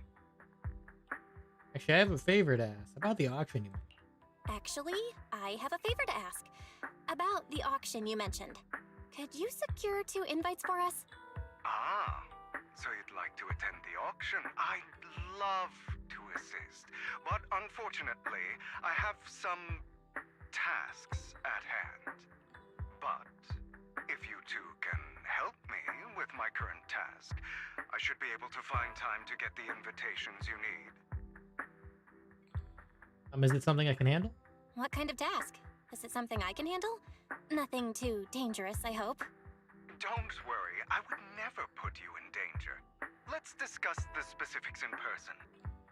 Actually, I have a favor to ask about the auction you mentioned. Actually, I have a favor to ask. About the auction you mentioned. Could you secure 2 invites for us? Ah, so you'd like to attend the auction? I'd love to assist, but unfortunately, I have some tasks at hand. But if you two can help me with my current task. I should be able to find time to get the invitations you need. Is it something I can handle? What kind of task? Is it something I can handle? Nothing too dangerous, I hope. Don't worry, I would never put you in danger. Let's discuss the specifics in person.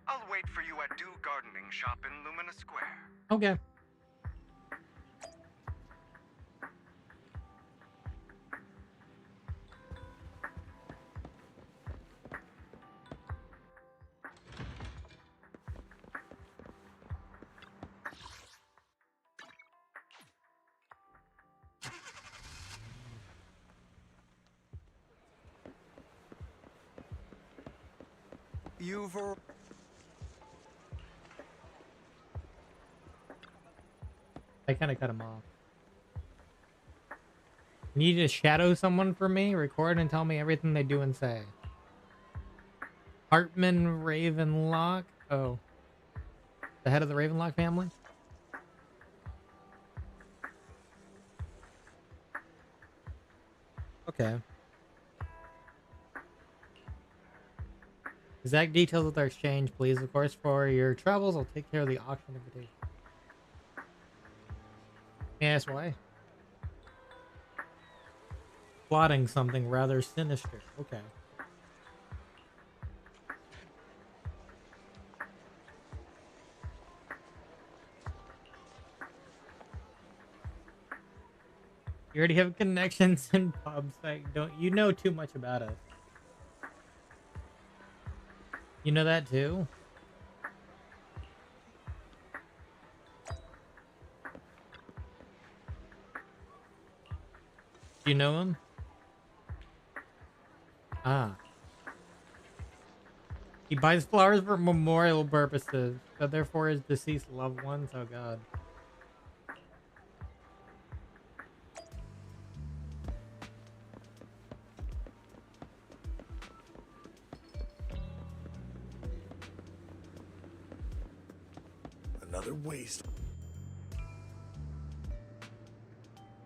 I'll wait for you at Dew Gardening Shop in Lumina Square. Okay. I kind of cut him off. Need to shadow someone for me? Record and tell me everything they do and say. Hartman Ravenlock? Oh. The head of the Ravenlock family? Okay. Exact details of our exchange, please. Of course, for your travels, I'll take care of the auction invitation. Yes, why? Plotting something rather sinister. Okay. You already have connections in pubs. Like, don't you know too much about us? You know that too? Do you know him? Ah. He buys flowers for memorial purposes, so therefore his deceased loved ones. Oh god. Another waste.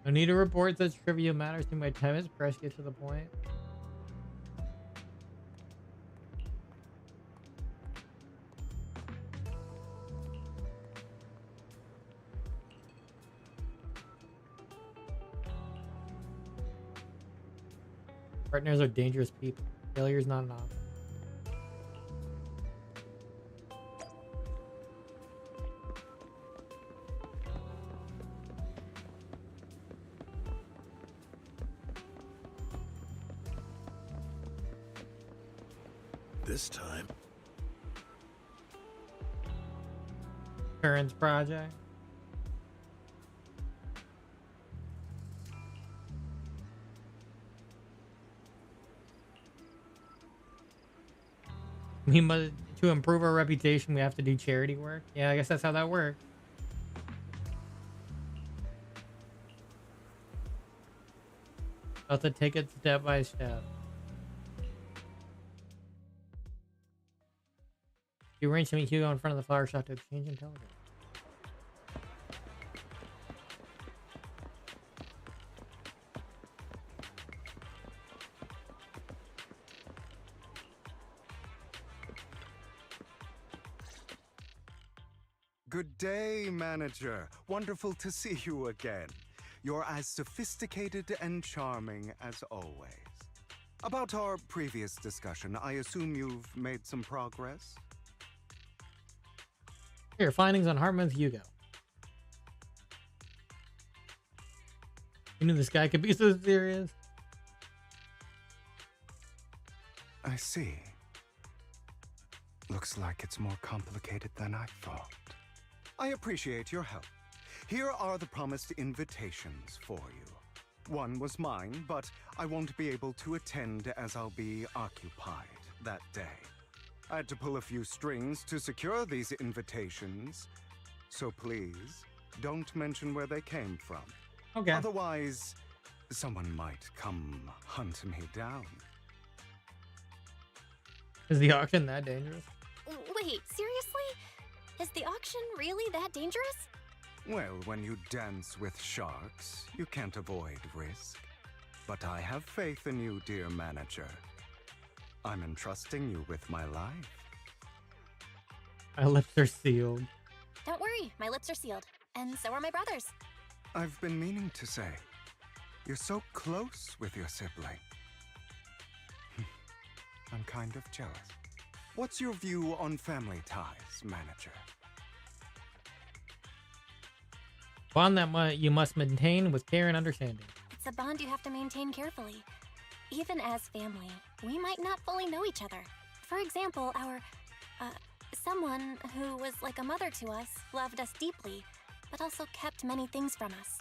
No need to report such trivial matters to my tenants. Press get to the point. Partners are dangerous people. Failure is not an option. This time. Current project. We must, to improve our reputation, we have to do charity work. Yeah, I guess that's how that works. I'll have to take it step by step. You arrange to meet Hugo in front of the flower shop to exchange intelligence. Good day, manager. Wonderful to see you again. You're as sophisticated and charming as always. About our previous discussion, I assume you've made some progress? Here, findings on Hartman's Hugo. You knew this guy could be so serious? I see. Looks like it's more complicated than I thought. I appreciate your help. Here are the promised invitations for you. One was mine, but I won't be able to attend as I'll be occupied that day. I had to pull a few strings to secure these invitations, so please don't mention where they came from. Okay. Otherwise, someone might come hunt me down. Is the auction that dangerous? Wait, seriously? Is the auction really that dangerous? Well, when you dance with sharks, you can't avoid risk. But I have faith in you, dear manager. I'm entrusting you with my life. My lips are sealed. Don't worry, my lips are sealed. And so are my brother's. I've been meaning to say, you're so close with your sibling. I'm kind of jealous. What's your view on family ties, manager? Bond that you must maintain with care and understanding. It's a bond you have to maintain carefully. Even as family, we might not fully know each other. For example, someone who was like a mother to us loved us deeply, but also kept many things from us.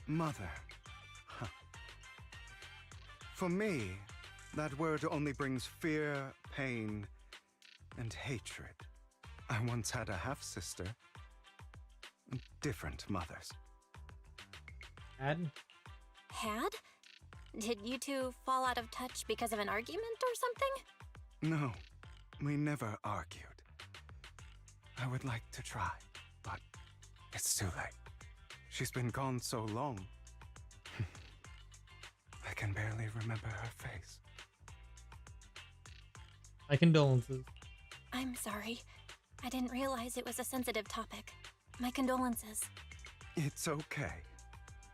Mother. Huh. For me, that word only brings fear, pain, and hatred. I once had a half-sister. Different mothers. Had? Did you two fall out of touch because of an argument or something? No, we never argued. I would like to try, but it's too late. She's been gone so long. I can barely remember her face. My condolences. I'm sorry. I didn't realize it was a sensitive topic. My condolences. It's okay.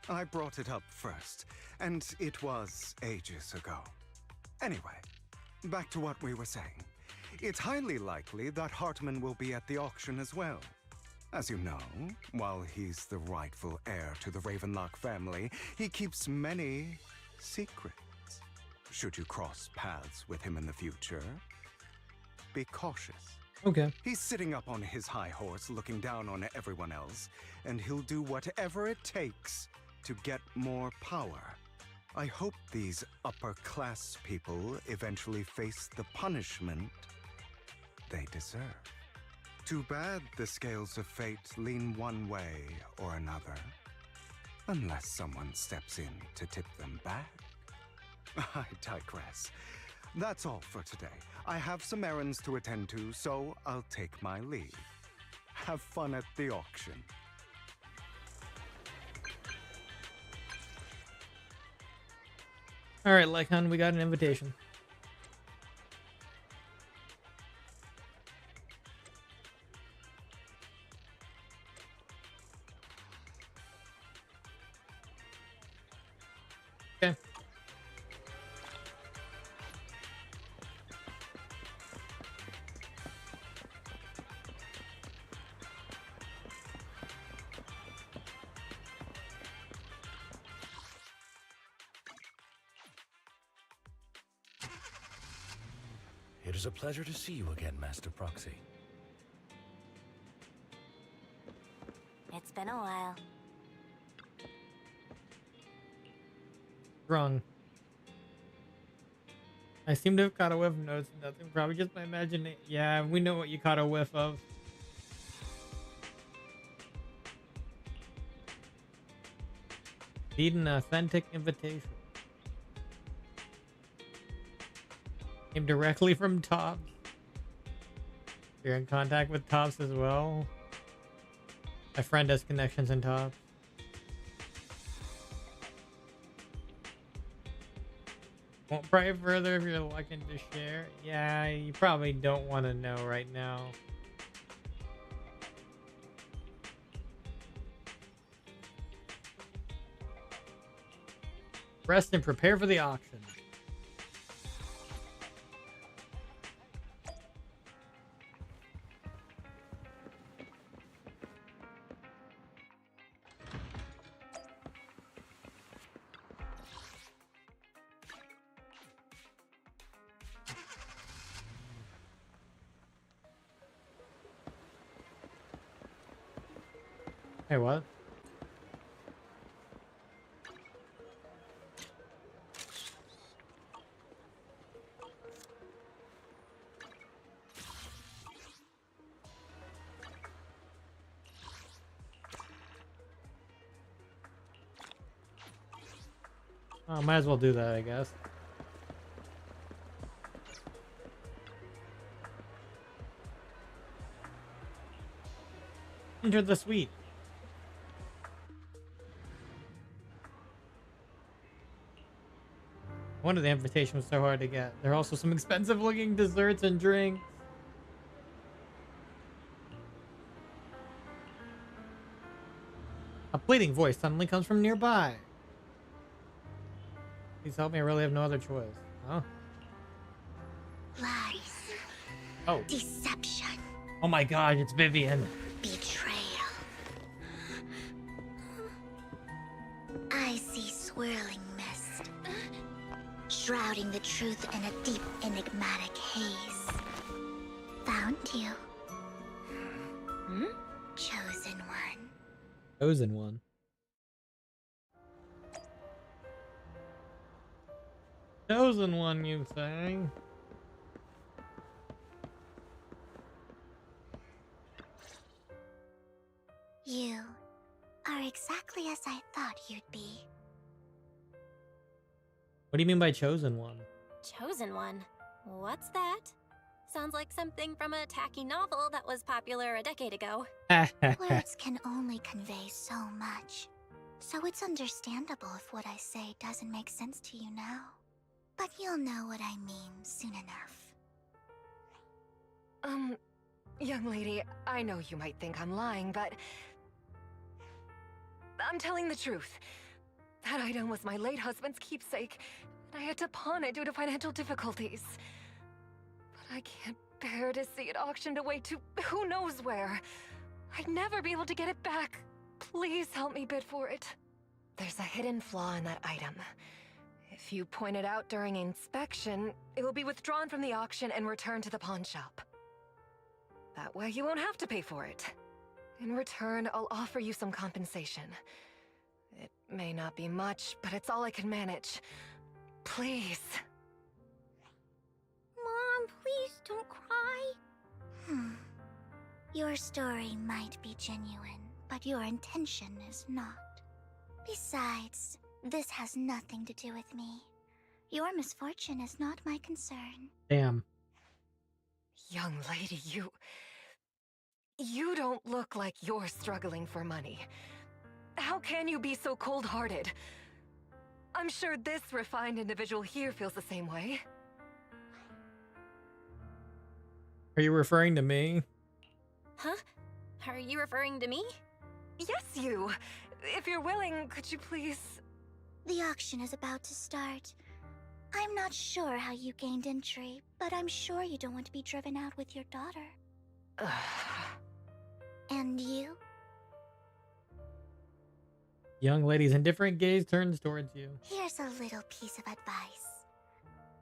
I brought it up first, and it was ages ago. Anyway, back to what we were saying. It's highly likely that Hartman will be at the auction as well. As you know, while he's the rightful heir to the Ravenlock family, he keeps many secrets. Should you cross paths with him in the future, be cautious. Okay. He's sitting up on his high horse looking down on everyone else, and he'll do whatever it takes to get more power. I hope these upper-class people eventually face the punishment they deserve. Too bad the scales of fate lean one way or another, unless someone steps in to tip them back. I digress. That's all for today. I have some errands to attend to, so I'll take my leave. Have fun at the auction. All right, Lycon, we got an invitation. Okay. It is a pleasure to see you again, Master Proxy. It's been a while. Wrong. I seem to have caught a whiff of notes. Nothing. Probably just my imagination. Yeah, we know what you caught a whiff of. Need an authentic invitation. Came directly from Tops. You're in contact with Tops as well. My friend has connections in Tops. Won't pry further if you're looking to share. Yeah, you probably don't want to know right now. Rest and prepare for the auction. Hey, what? Oh, might as well do that, I guess. Enter the suite. One of the invitation was so hard to get. There are also some expensive looking desserts and drinks. A pleading voice suddenly comes from nearby. Please help me, I really have no other choice. Huh? Lies. Oh. Deception. Oh my god, it's Vivian. Betrayal. I see swirling mist, shrouding the truth in a deep, enigmatic haze. Found you. Chosen one. Chosen one. Chosen one, you say? You are exactly as I thought you'd be. What do you mean by chosen one? Chosen one? What's that? Sounds like something from a tacky novel that was popular a decade ago. Words can only convey so much, so it's understandable if what I say doesn't make sense to you now. But you'll know what I mean soon enough. Young lady, I know you might think I'm lying, but I'm telling the truth. That item was my late husband's keepsake, and I had to pawn it due to financial difficulties. But I can't bear to see it auctioned away to who knows where. I'd never be able to get it back. Please help me bid for it. There's a hidden flaw in that item. If you point it out during inspection, it will be withdrawn from the auction and returned to the pawn shop. That way you won't have to pay for it. In return, I'll offer you some compensation. It may not be much, but it's all I can manage. Please. Mom, please don't cry. Your story might be genuine, but your intention is not. Besides, this has nothing to do with me. Your misfortune is not my concern. Damn. Young lady, you don't look like you're struggling for money. How can you be so cold-hearted? I'm sure this refined individual here feels the same way. Are you referring to me? Huh? Are you referring to me? Yes, you. If you're willing, could you please... The auction is about to start. I'm not sure how you gained entry, but I'm sure you don't want to be driven out with your daughter. And you? Young lady's indifferent gaze turns towards you. Here's a little piece of advice.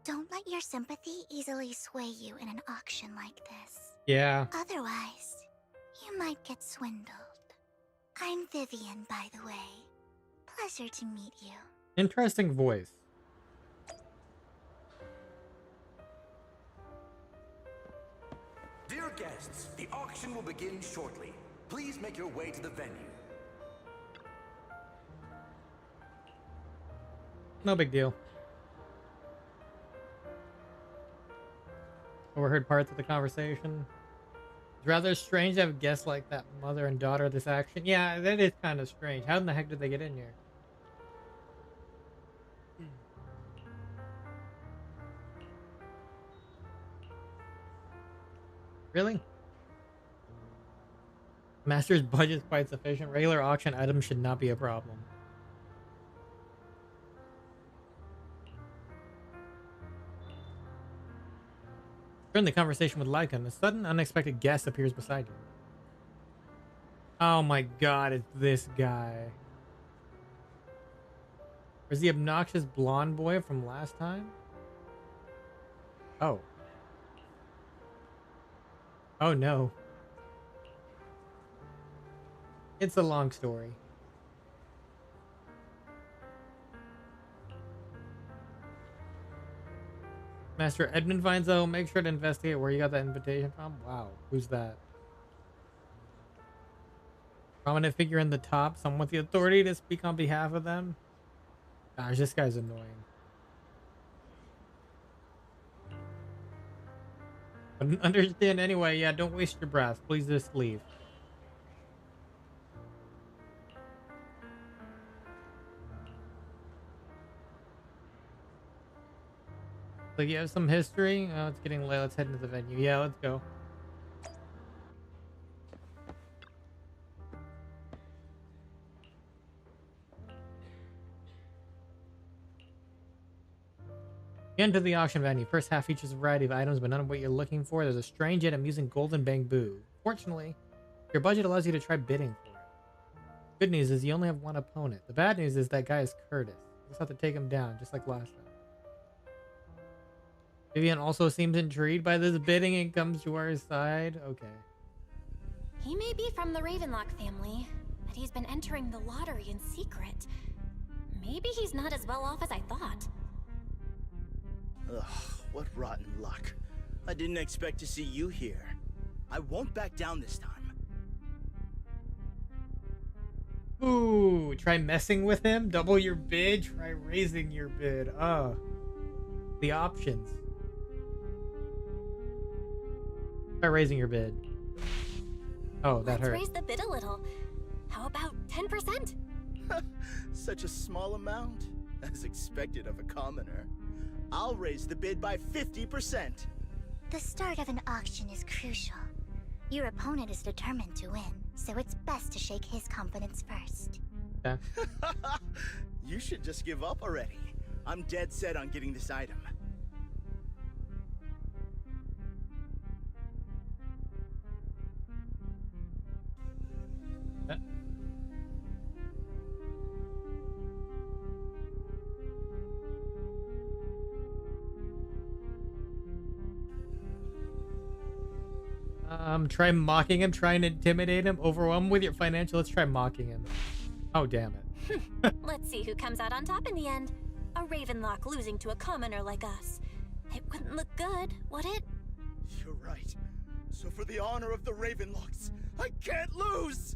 Don't let your sympathy easily sway you in an auction like this. Yeah. Otherwise, you might get swindled. I'm Vivian, by the way. Pleasure to meet you. Interesting voice. Dear guests, the auction will begin shortly. Please make your way to the venue. No big deal. Overheard parts of the conversation. It's rather strange to have guests like that, mother and daughter, this action. Yeah, that is kind of strange. How in the heck did they get in here? Really? Master's budget is quite sufficient. Regular auction items should not be a problem. During the conversation with Lycan, a sudden unexpected guest appears beside you. Oh my god, it's this guy. Where's the obnoxious blonde boy from last time? Oh. Oh no. It's a long story. Master Edmund finds out. Make sure to investigate where you got that invitation from. Wow, who's that? Prominent figure in the top. Someone with the authority to speak on behalf of them. Gosh, this guy's annoying. But understand anyway. Yeah, don't waste your breath. Please just leave. Like you have some history. Oh, it's getting late. Let's head into the venue. Yeah, let's go. You enter the auction venue. First half features a variety of items, but none of what you're looking for. There's a strange yet amusing golden bamboo. Fortunately, your budget allows you to try bidding for it. Good news is you only have one opponent. The bad news is that guy is Curtis. You just have to take him down, just like last time. Vivian also seems intrigued by this bidding and comes to our side. Okay. He may be from the Ravenlock family, but he's been entering the lottery in secret. Maybe he's not as well off as I thought. Ugh, what rotten luck. I didn't expect to see you here. I won't back down this time. Ooh, try messing with him? Double your bid? Try raising your bid. The options. Try raising your bid. Oh, that hurt. Let's raise the bid a little. How about 10%? Such a small amount, as expected of a commoner. I'll raise the bid by 50%. The start of an auction is crucial. Your opponent is determined to win, so it's best to shake his confidence first. Yeah. You should just give up already. I'm dead set on getting this item. Try mocking him, trying to intimidate him, overwhelm him with your financial. Let's try mocking him. Oh, damn it. Let's see who comes out on top in the end. A Ravenlock losing to a commoner like us. It wouldn't look good, would it? You're right. So for the honor of the Ravenlocks, I can't lose!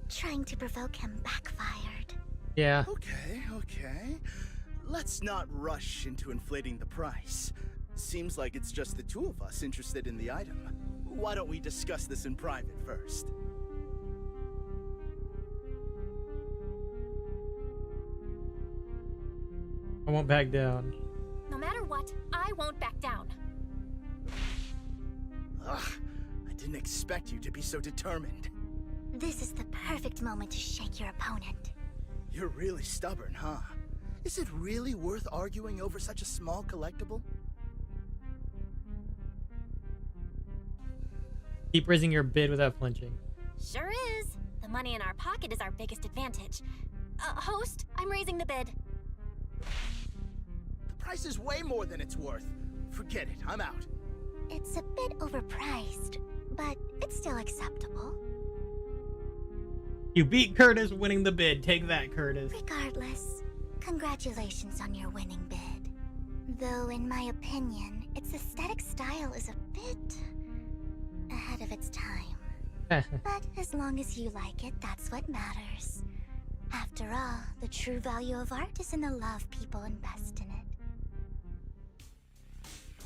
Trying to provoke him backfired. Yeah. Okay. Let's not rush into inflating the price. Seems like it's just the two of us interested in the item. Why don't we discuss this in private first? I won't back down. No matter what, I won't back down. Ugh, I didn't expect you to be so determined. This is the perfect moment to shake your opponent. You're really stubborn, huh? Is it really worth arguing over such a small collectible? Keep raising your bid without flinching. Sure is. The money in our pocket is our biggest advantage. Host, I'm raising the bid. The price is way more than it's worth. Forget it, I'm out. It's a bit overpriced, but it's still acceptable. You beat Curtis winning the bid. Take that, Curtis. Regardless, congratulations on your winning bid. Though, in my opinion, its aesthetic style is a bit ahead of its time. But as long as you like it, that's what matters. After all, the true value of art is in the love people invest in it.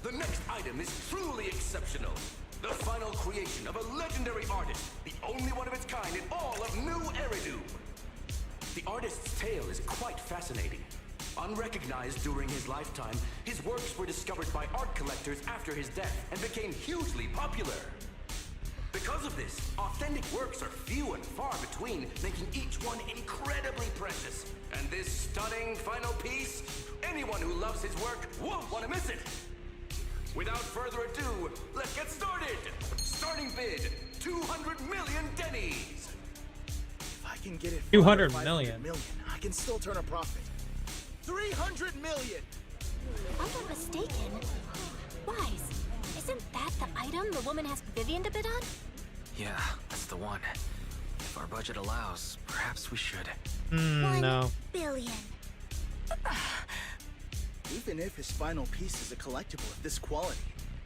The next item is truly exceptional. The final creation of a legendary artist, the only one of its kind in all of New Eridu. The artist's tale is quite fascinating. Unrecognized during his lifetime, his works were discovered by art collectors after his death and became hugely popular. Because of this, authentic works are few and far between, making each one incredibly precious. And this stunning final piece, anyone who loves his work won't want to miss it. Without further ado, let's get started! Starting bid, 200 million dennies! If I can get it 200 for million. I can still turn a profit. 300 million! If I'm not mistaken, Wise, isn't that the item the woman asked Vivian to bid on? Yeah, that's the one. If our budget allows, perhaps we should. No. 1 billion. Even if his final piece is a collectible of this quality,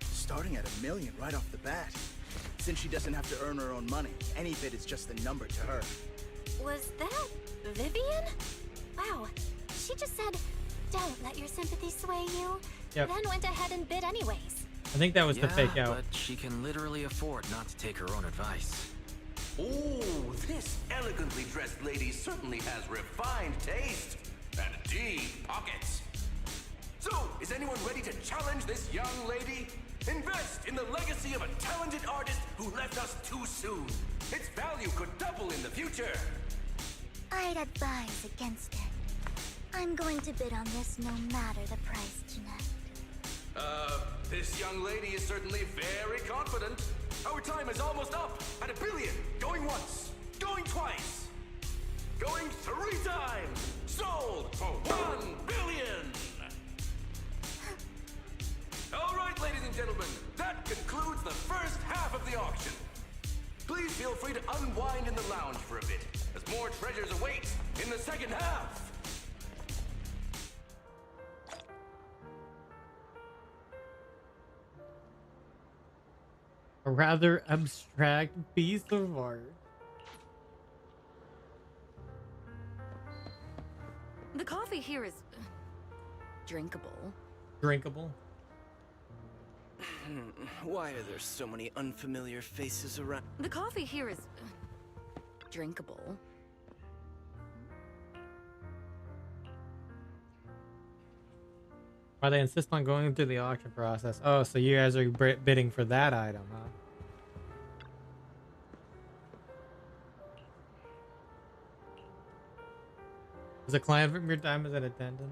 starting at $1 million right off the bat. Since she doesn't have to earn her own money, any bid is just a number to her. Was that Vivian? Wow, she just said, "Don't let your sympathy sway you," Yep. then went ahead and bid anyways. I think that was the fake out. But she can literally afford not to take her own advice. Oh, this elegantly dressed lady certainly has refined taste and deep pockets. So, is anyone ready to challenge this young lady? Invest in the legacy of a talented artist who left us too soon. Its value could double in the future. I'd advise against it. I'm going to bid on this no matter the price tonight. This young lady is certainly very confident. Our time is almost up at 1 billion. Going once, going twice, going 3 times. Sold for 1 billion. All right, ladies and gentlemen, that concludes the first half of the auction. Please feel free to unwind in the lounge for a bit, as more treasures await in the second half. A rather abstract piece of art. The coffee here is drinkable. Drinkable. Why are there so many unfamiliar faces around? The coffee here is drinkable. Why they insist on going through the auction process? Oh, so you guys are bidding for that item, huh? Is a client from your time as an attendant?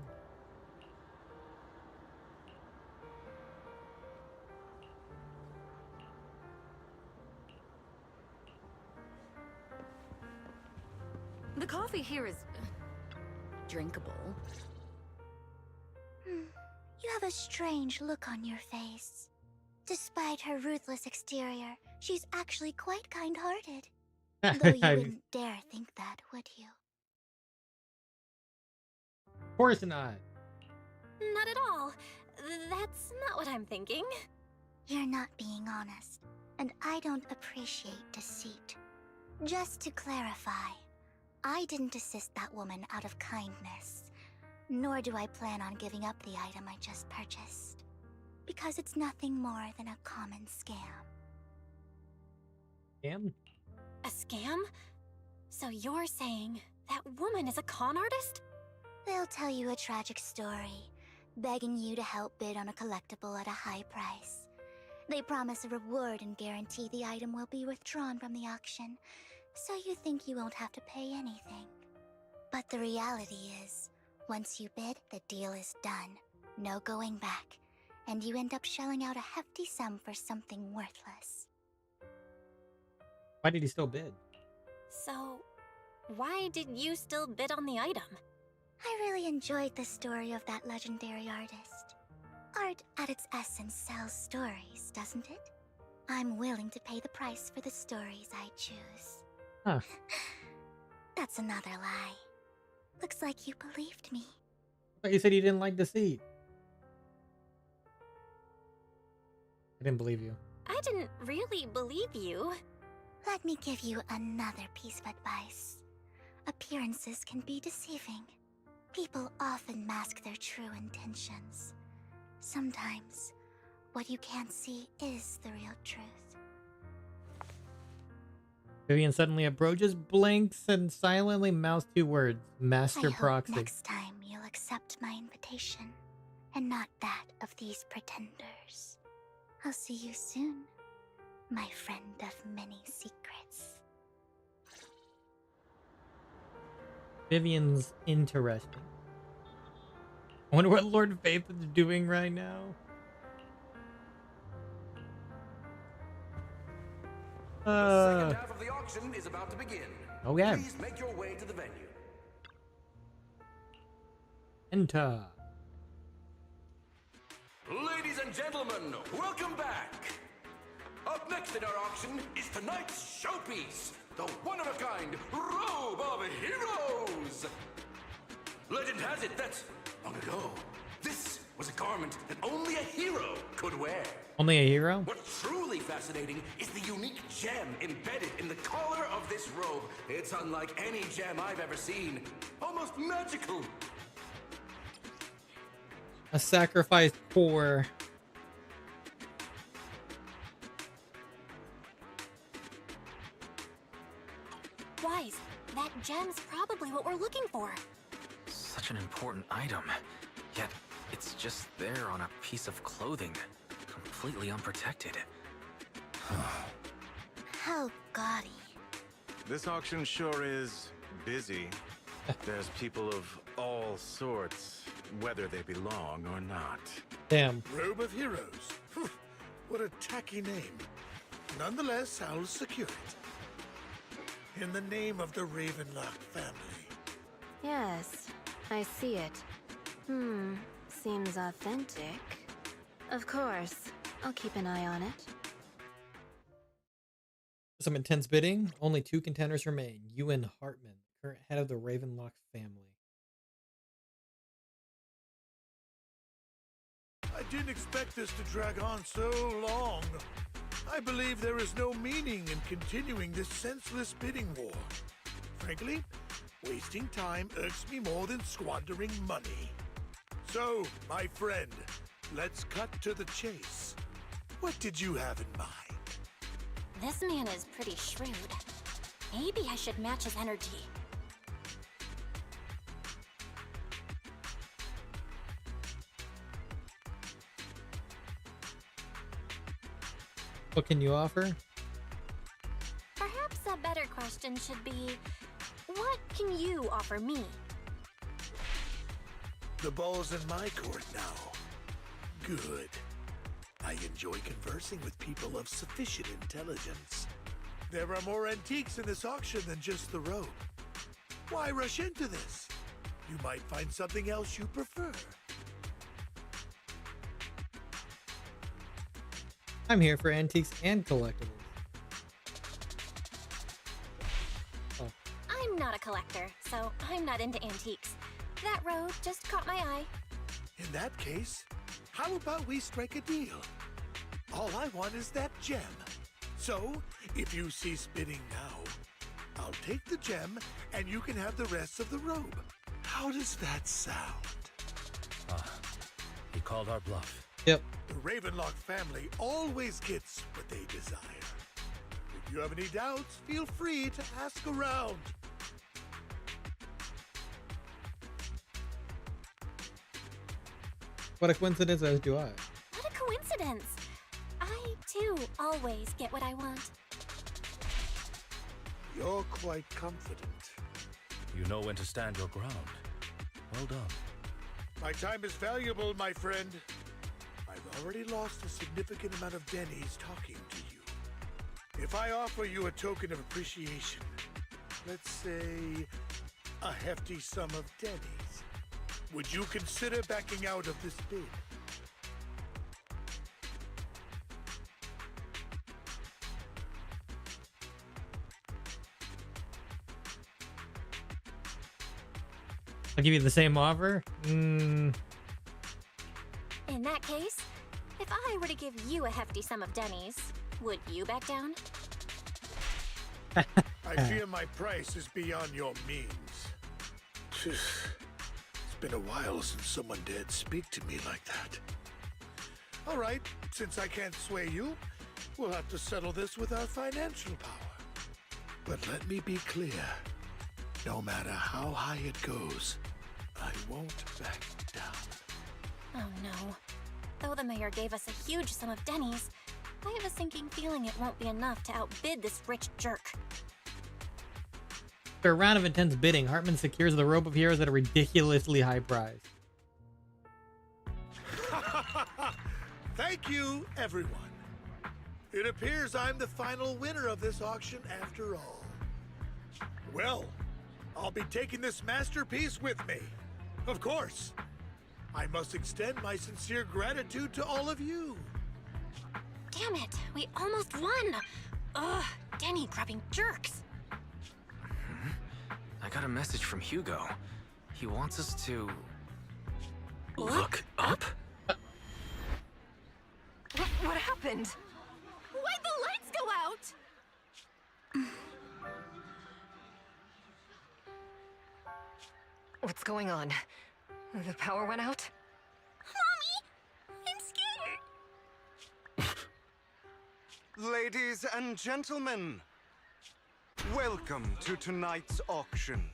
The coffee here is drinkable. You have a strange look on your face. Despite her ruthless exterior, she's actually quite kind-hearted. Though you wouldn't dare think that, would you? Of course not. Not at all. That's not what I'm thinking. You're not being honest, and I don't appreciate deceit. Just to clarify, I didn't assist that woman out of kindness. Nor do I plan on giving up the item I just purchased. Because it's nothing more than a common scam. Scam? A scam? So you're saying that woman is a con artist? They'll tell you a tragic story, begging you to help bid on a collectible at a high price. They promise a reward and guarantee the item will be withdrawn from the auction, so you think you won't have to pay anything. But the reality is, once you bid, the deal is done. No going back. And you end up shelling out a hefty sum for something worthless. Why did he still bid? So, why did you still bid on the item? I really enjoyed the story of that legendary artist. Art at its essence sells stories, doesn't it? I'm willing to pay the price for the stories I choose. Huh. That's another lie. Looks like you believed me. But you said you didn't like deceit. I didn't believe you. I didn't really believe you. Let me give you another piece of advice. Appearances can be deceiving. People often mask their true intentions. Sometimes, what you can't see is the real truth. Vivian suddenly approaches, blinks, and silently mouths 2 words. Master I hope Proxy. next time you'll accept my invitation, and not that of these pretenders. I'll see you soon, my friend of many secrets. Vivian's interesting. I wonder what Lord Faith is doing right now. The second half of the auction is about to begin. Oh yeah. Please make your way to the venue. Enter. Ladies and gentlemen, welcome back. Up next in our auction is tonight's showpiece, the one-of-a-kind Robe of Heroes. Legend has it that, long ago, this was a garment that only a hero could wear. Only a hero? What's truly fascinating is the unique gem embedded in the collar of this robe. It's unlike any gem I've ever seen. Almost magical. A sacrificed core. Wise, that gem's probably what we're looking for. Such an important item, yet It's just there on a piece of clothing, completely unprotected. How gaudy. This auction sure is busy. There's people of all sorts, whether they belong or not. Damn. Robe of Heroes. What a tacky name. Nonetheless, I'll secure it. In the name of the Ravenlock family. Yes, I see it. Seems authentic. Of course, I'll keep an eye on it. Some intense bidding. Only 2 contenders remain. Ewan Hartman, current head of the Ravenlock family. I didn't expect this to drag on so long. I believe there is no meaning in continuing this senseless bidding war. Frankly, wasting time irks me more than squandering money. So, my friend, let's cut to the chase. What did you have in mind? This man is pretty shrewd. Maybe I should match his energy. What can you offer? Perhaps a better question should be, what can you offer me? The ball's in my court now. Good. I enjoy conversing with people of sufficient intelligence. There are more antiques in this auction than just the robe. Why rush into this? You might find something else you prefer. I'm here for antiques and collectibles. Oh. I'm not a collector, so I'm not into antiques. That robe just caught my eye. In that case, how about we strike a deal? All I want is that gem. So, if you cease bidding now, I'll take the gem and you can have the rest of the robe. How does that sound? He called our bluff. Yep. The Ravenlock family always gets what they desire. If you have any doubts, feel free to ask around. What a coincidence, as do I. What a coincidence! I, too, always get what I want. You're quite confident. You know when to stand your ground. Well done. My time is valuable, my friend. I've already lost a significant amount of Denny's talking to you. If I offer you a token of appreciation, let's say a hefty sum of Denny's, would you consider backing out of this bid? I'll give you the same offer. In that case, if I were to give you a hefty sum of Denny's, would you back down? I fear my price is beyond your means. It's been a while since someone dared speak to me like that. All right, since I can't sway you, we'll have to settle this with our financial power. But let me be clear. No matter how high it goes, I won't back down. Oh no. Though the mayor gave us a huge sum of Denny's, I have a sinking feeling it won't be enough to outbid this rich jerk. After a round of intense bidding, Hartman secures the Robe of Heroes at a ridiculously high price. Thank you, everyone. It appears I'm the final winner of this auction after all. Well, I'll be taking this masterpiece with me. Of course. I must extend my sincere gratitude to all of you. Damn it, we almost won! Ugh, Denny grabbing jerks. I got a message from Hugo. He wants us to... Look up? What happened? Why'd the lights go out? What's going on? The power went out? Mommy! I'm scared! Ladies and gentlemen, welcome to tonight's auction.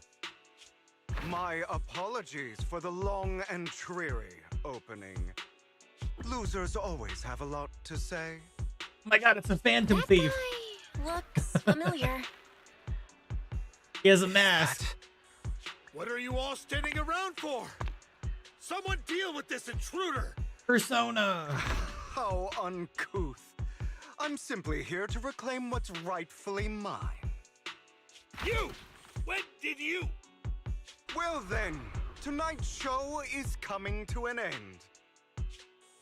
My apologies for the long and dreary, opening. Losers always have a lot to say. Oh my god, it's a phantom thief. Looks familiar. He has a mask. What are you all standing around for? Someone deal with this intruder! Persona! How uncouth. I'm simply here to reclaim what's rightfully mine. You! When did you? Well then, tonight's show is coming to an end.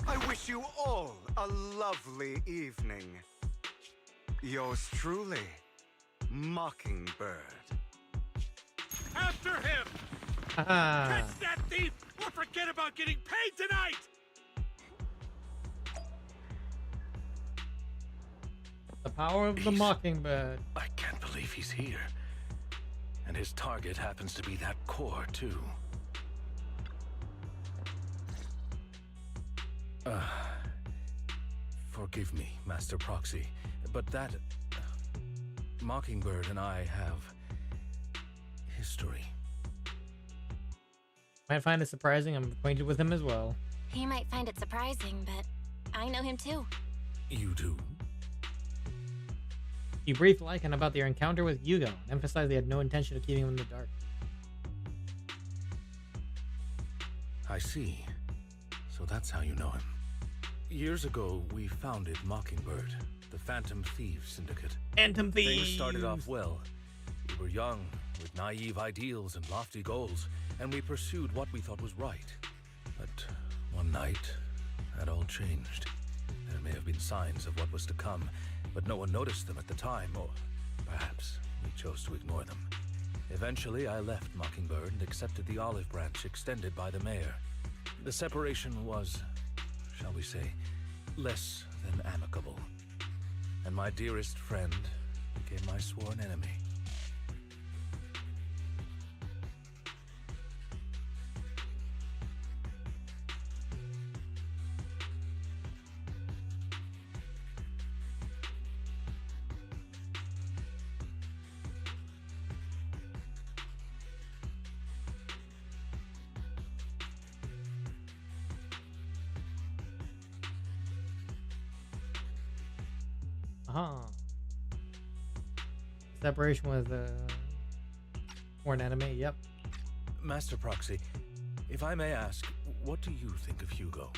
I wish you all a lovely evening. Yours truly, Mockingbird. After him! Catch that thief or forget about getting paid tonight! The power of the Mockingbird. I can't believe he's here. And his target happens to be that core, too. Forgive me, Master Proxy, but that... Mockingbird and I have... history. Might find it surprising I'm acquainted with him as well. He might find it surprising, but I know him too. You do? He briefed Lycan about their encounter with Hugo and emphasized they had no intention of keeping him in the dark. I see. So that's how you know him. Years ago, we founded Mockingbird, the Phantom Thieves Syndicate. Phantom Thieves! Things started off well. We were young, with naive ideals and lofty goals, and we pursued what we thought was right. But one night, that all changed. There may have been signs of what was to come, but no one noticed them at the time, or perhaps we chose to ignore them. Eventually, I left Mockingbird and accepted the olive branch extended by the mayor. The separation was, shall we say, less than amicable. And my dearest friend became my sworn enemy. Separation was an enemy, yep. Master Proxy, if I may ask, what do you think of Hugo?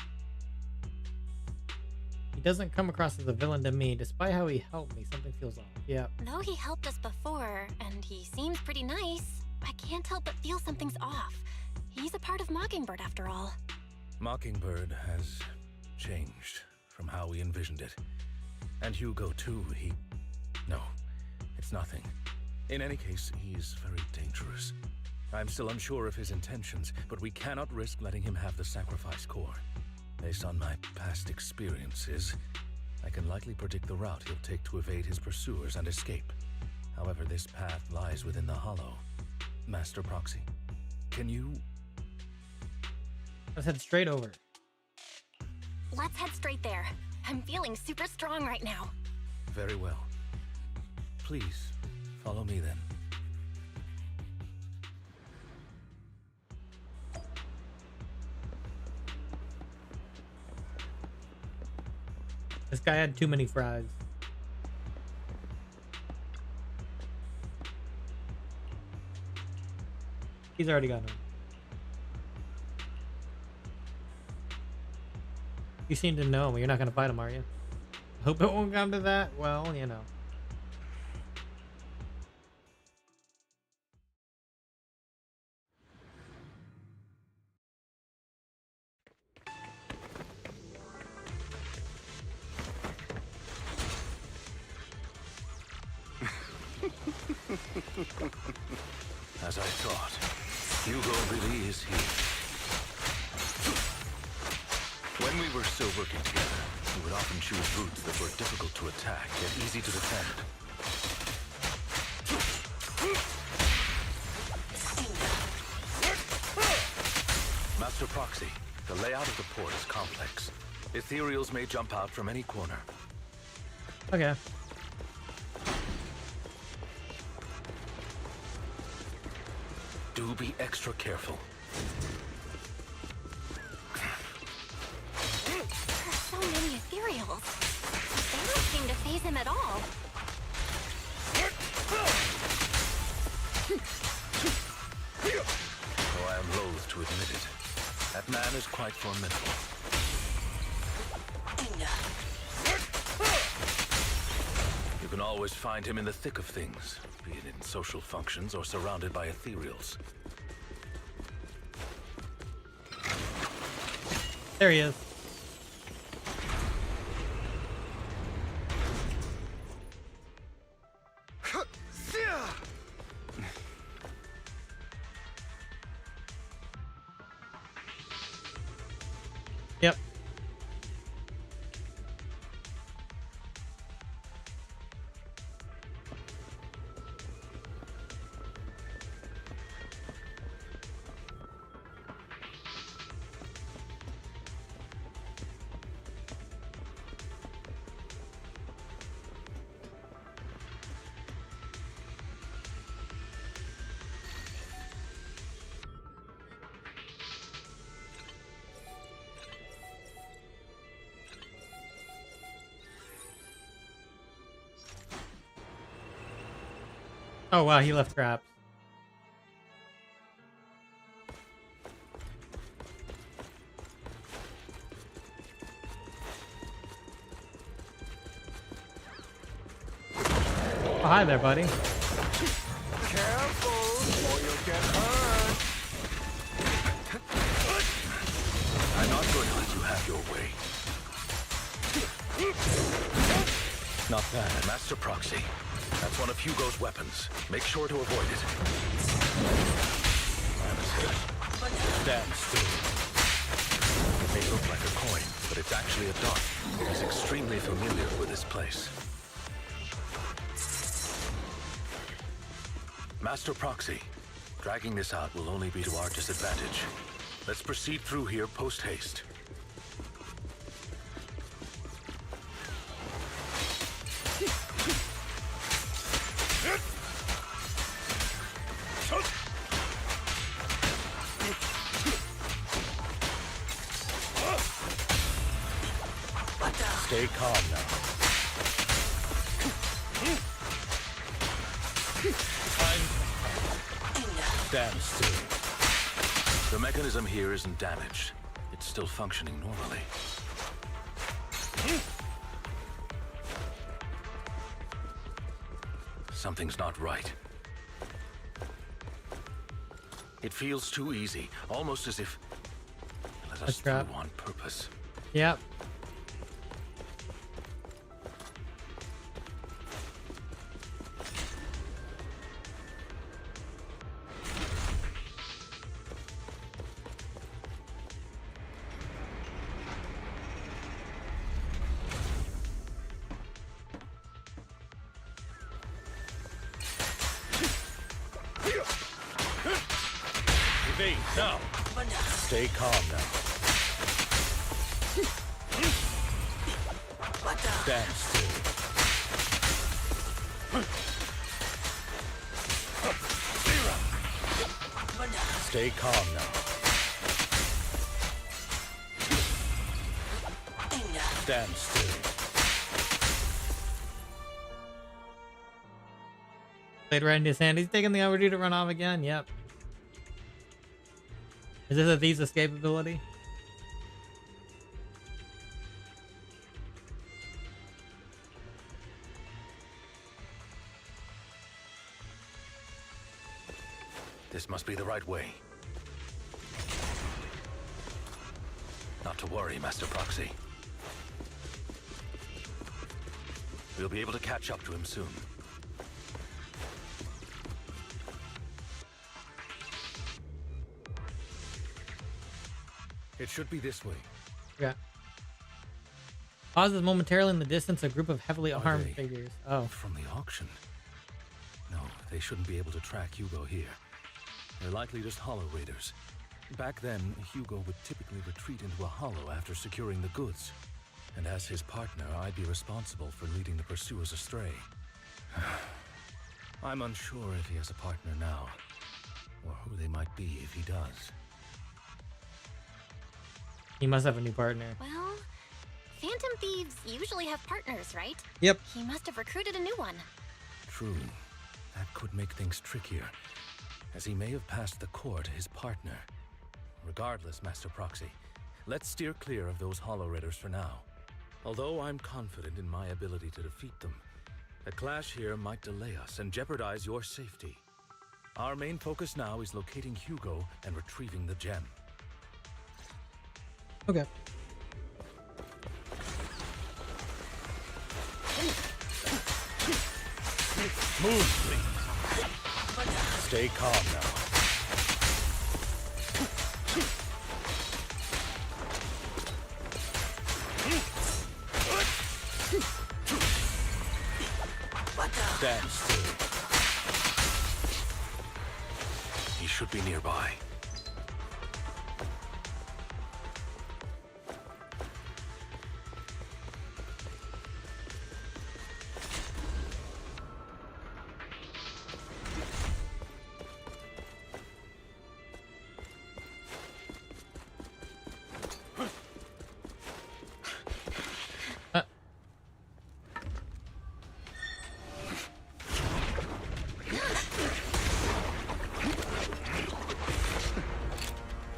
He doesn't come across as a villain to me. Despite how he helped me, something feels off. Yeah. Though he helped us before, and he seems pretty nice, I can't help but feel something's off. He's a part of Mockingbird after all. Mockingbird has changed from how we envisioned it. And Hugo too, No, it's nothing. In any case, he is very dangerous. I'm still unsure of his intentions, but we cannot risk letting him have the sacrifice core. Based on my past experiences, I can likely predict the route he'll take to evade his pursuers and escape. However, this path lies within the Hollow. Master Proxy, can you... Let's head straight over. Let's head straight there. I'm feeling super strong right now. Very well. Please, follow me then. This guy had too many fries. He's already got him. You seem to know him. You're not going to fight him, are you? Hope it won't come to that. Well, you know. As I thought, Hugo really is here. When we were still working together, we would often choose routes that were difficult to attack yet easy to defend. Master Proxy, the layout of the port is complex. Ethereals may jump out from any corner. Okay. Do be extra careful. recognize him at all. Though I am loath to admit it, that man is quite formidable. You can always find him in the thick of things, be it in social functions or surrounded by ethereals. There he is. Yep. Oh wow, he left traps. Oh, hi there, buddy. Careful, or you'll get hurt. I'm not going to let you have your way. Not bad, Master Proxy. That's one of Hugo's weapons. Make sure to avoid it. Stand still. It may look like a coin, but it's actually a dot. He's extremely familiar with this place. Master Proxy, dragging this out will only be to our disadvantage. Let's proceed through here post-haste. Stay calm now. Stand still. The mechanism here isn't damaged. It's still functioning normally. Something's not right. It feels too easy, almost as if it let us through on purpose. Yep. Now, stay calm now. Stand still. Stay calm now. Stand still. Played right in his hand. He's taking the overdue to run off again. Yep. Is this a Thieves escape ability? This must be the right way. Not to worry, Master Proxy. We'll be able to catch up to him soon. It should be this way. Yeah. Pauses momentarily in the distance a group of heavily armed figures. Oh. From the auction? No, they shouldn't be able to track Hugo here. They're likely just hollow raiders. Back then, Hugo would typically retreat into a hollow after securing the goods. And as his partner, I'd be responsible for leading the pursuers astray. I'm unsure if he has a partner now, or who they might be if he does. He must have a new partner. Well, Phantom thieves usually have partners, right? Yep. He must have recruited a new one. True. That could make things trickier, as he may have passed the core to his partner. Regardless, Master Proxy, let's steer clear of those Hollow Raiders for now. Although I'm confident in my ability to defeat them, a clash here might delay us and jeopardize your safety. Our main focus now is locating Hugo and retrieving the gem. Okay. Move, please. Stay calm now. Stand still. He should be nearby.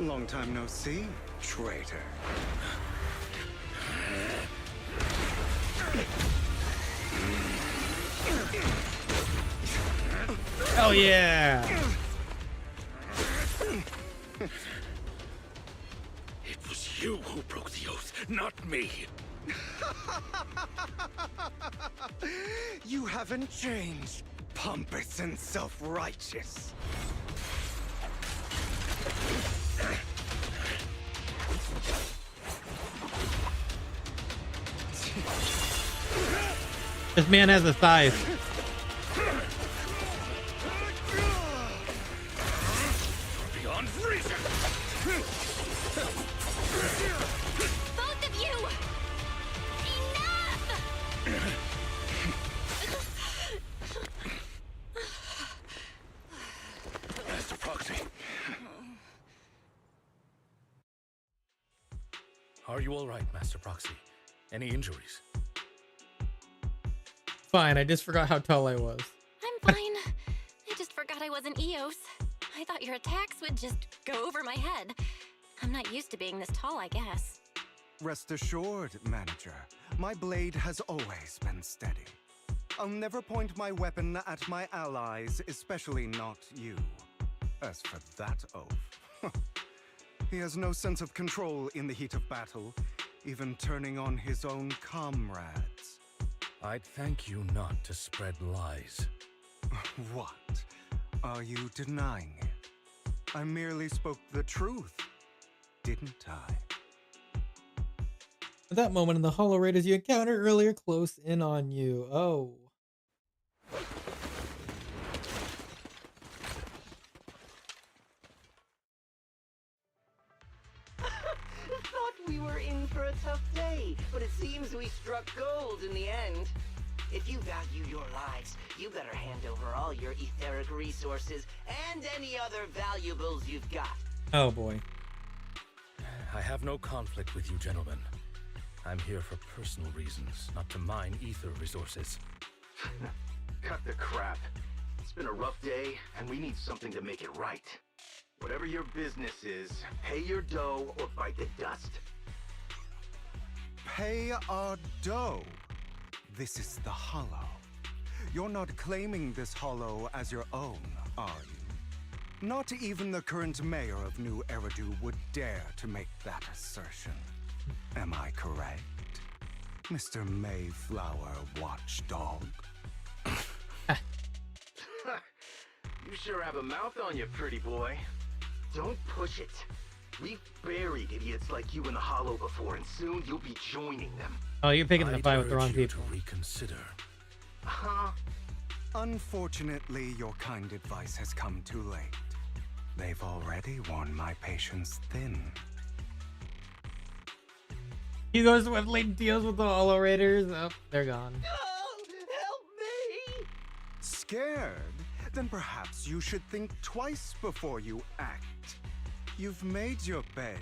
Long time no see, traitor. Oh yeah! It was you who broke the oath, not me. You haven't changed, pompous and self-righteous. This man has a scythe. Beyond reason. Both of you! Enough! Master Proxy. Are you all right, Master Proxy? Any injuries? Fine, I just forgot how tall I was. I'm fine. I just forgot I wasn't Eos. I thought your attacks would just go over my head. I'm not used to being this tall, I guess. Rest assured, manager, my blade has always been steady. I'll never point my weapon at my allies, especially not you. As for that oath, he has no sense of control in the heat of battle, even turning on his own comrades. I'd thank you not to spread lies. What? Are you denying it? I merely spoke the truth, didn't I? At that moment in the Hollow Raiders you encountered earlier close in on you. Oh. Thought we were in for a tough day, but it seems we struck gold in the end. If you value your lives, you better hand over all your etheric resources and any other valuables you've got. Oh boy. I have no conflict with you, gentlemen. I'm here for personal reasons, not to mine ether resources. Cut the crap. It's been a rough day, and we need something to make it right. Whatever your business is, pay your dough or bite the dust. Pay our dough? This is the Hollow. You're not claiming this Hollow as your own, are you? Not even the current mayor of New Eridu would dare to make that assertion. Am I correct, Mr. Mayflower Watchdog? You sure have a mouth on you, pretty boy. Don't push it. We've buried idiots like you in the Hollow before, and soon you'll be joining them. Oh, you're picking the fight with the wrong people. To reconsider. Huh? Unfortunately, your kind advice has come too late. They've already worn my patience thin. He goes swiftly, deals with the Hollow Raiders. Oh, they're gone. Oh, help me! Scared? Then perhaps you should think twice before you act. You've made your bed.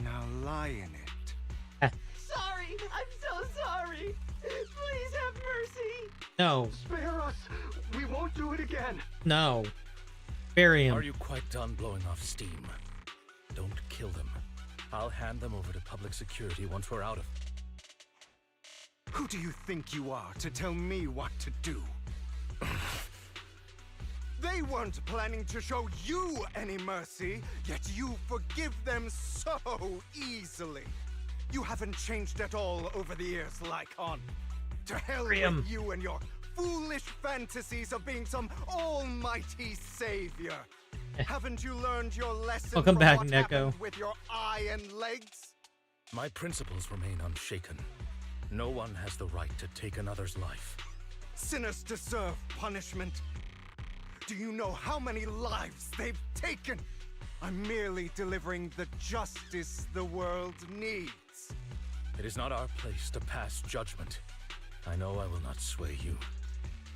Now lie in it. Sorry, No. Spare us! We won't do it again! No. Bury him. Are you quite done blowing off steam? Don't kill them. I'll hand them over to public security once we're out of... Who do you think you are to tell me what to do? They weren't planning to show you any mercy, yet you forgive them so easily. You haven't changed at all over the years, Lycon. To hell with you and your foolish fantasies of being some almighty savior. Haven't you learned your lesson Welcome from back, what Neko. happened with your eye and legs? My principles remain unshaken. No one has the right to take another's life. Sinners deserve punishment. Do you know how many lives they've taken? I'm merely delivering the justice the world needs. It is not our place to pass judgment. I know I will not sway you.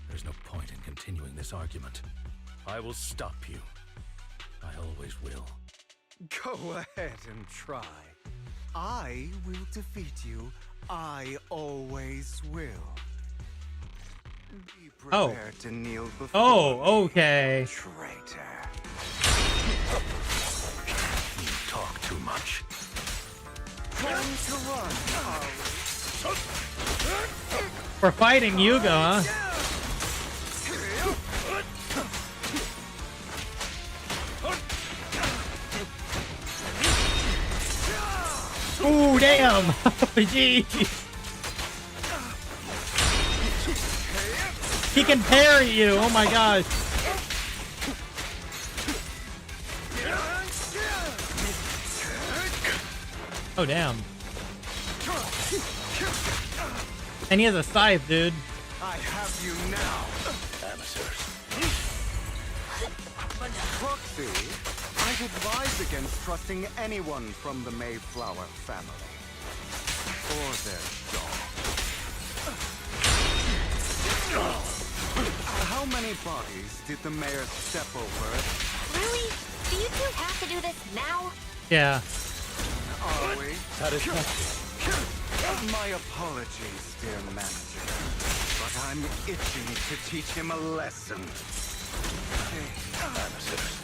There's no point in continuing this argument. I will stop you. I always will. Go ahead and try. I will defeat you. I always will. Be prepared to kneel before Oh, okay. traitor. You talk too much. Time to run, are we? We're fighting Yugo, huh? Ooh, damn! Jeez. He can parry you! Oh my gosh! Oh damn! And he has a scythe, dude. I have you now. Amateurs. Proxy, I'd advise against trusting anyone from the Mayflower family. Or their dog. How many bodies did the mayor step over? Really? Do you two have to do this now? Yeah. Are we? Satisfaction. My apologies, dear manager. But I'm itching to teach him a lesson. Amateurs.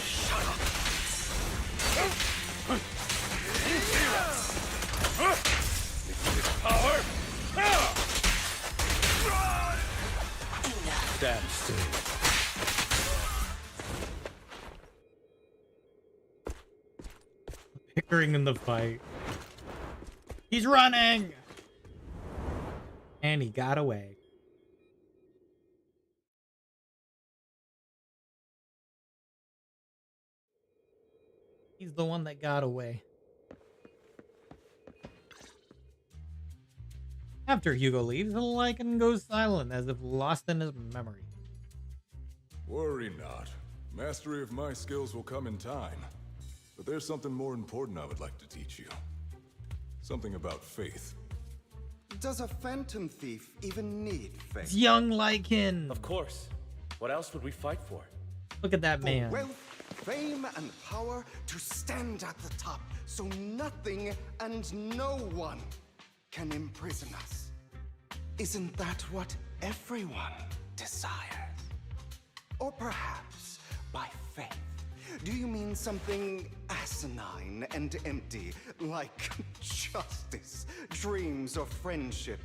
Shut up. Power. Stand still. Pickering in the fight. He's running! And he got away. He's the one that got away. After Hugo leaves, the Lycan goes silent as if lost in his memory. Worry not. Mastery of my skills will come in time. But there's something more important I would like to teach you. Something about faith. Does a phantom thief even need faith? It's young Lycan. Of course. What else would we fight for? Look at that For man. wealth, fame, and power to stand at the top so nothing and no one can imprison us. Isn't that what everyone desires? Or perhaps by faith, do you mean something asinine and empty, like justice, dreams, or friendship?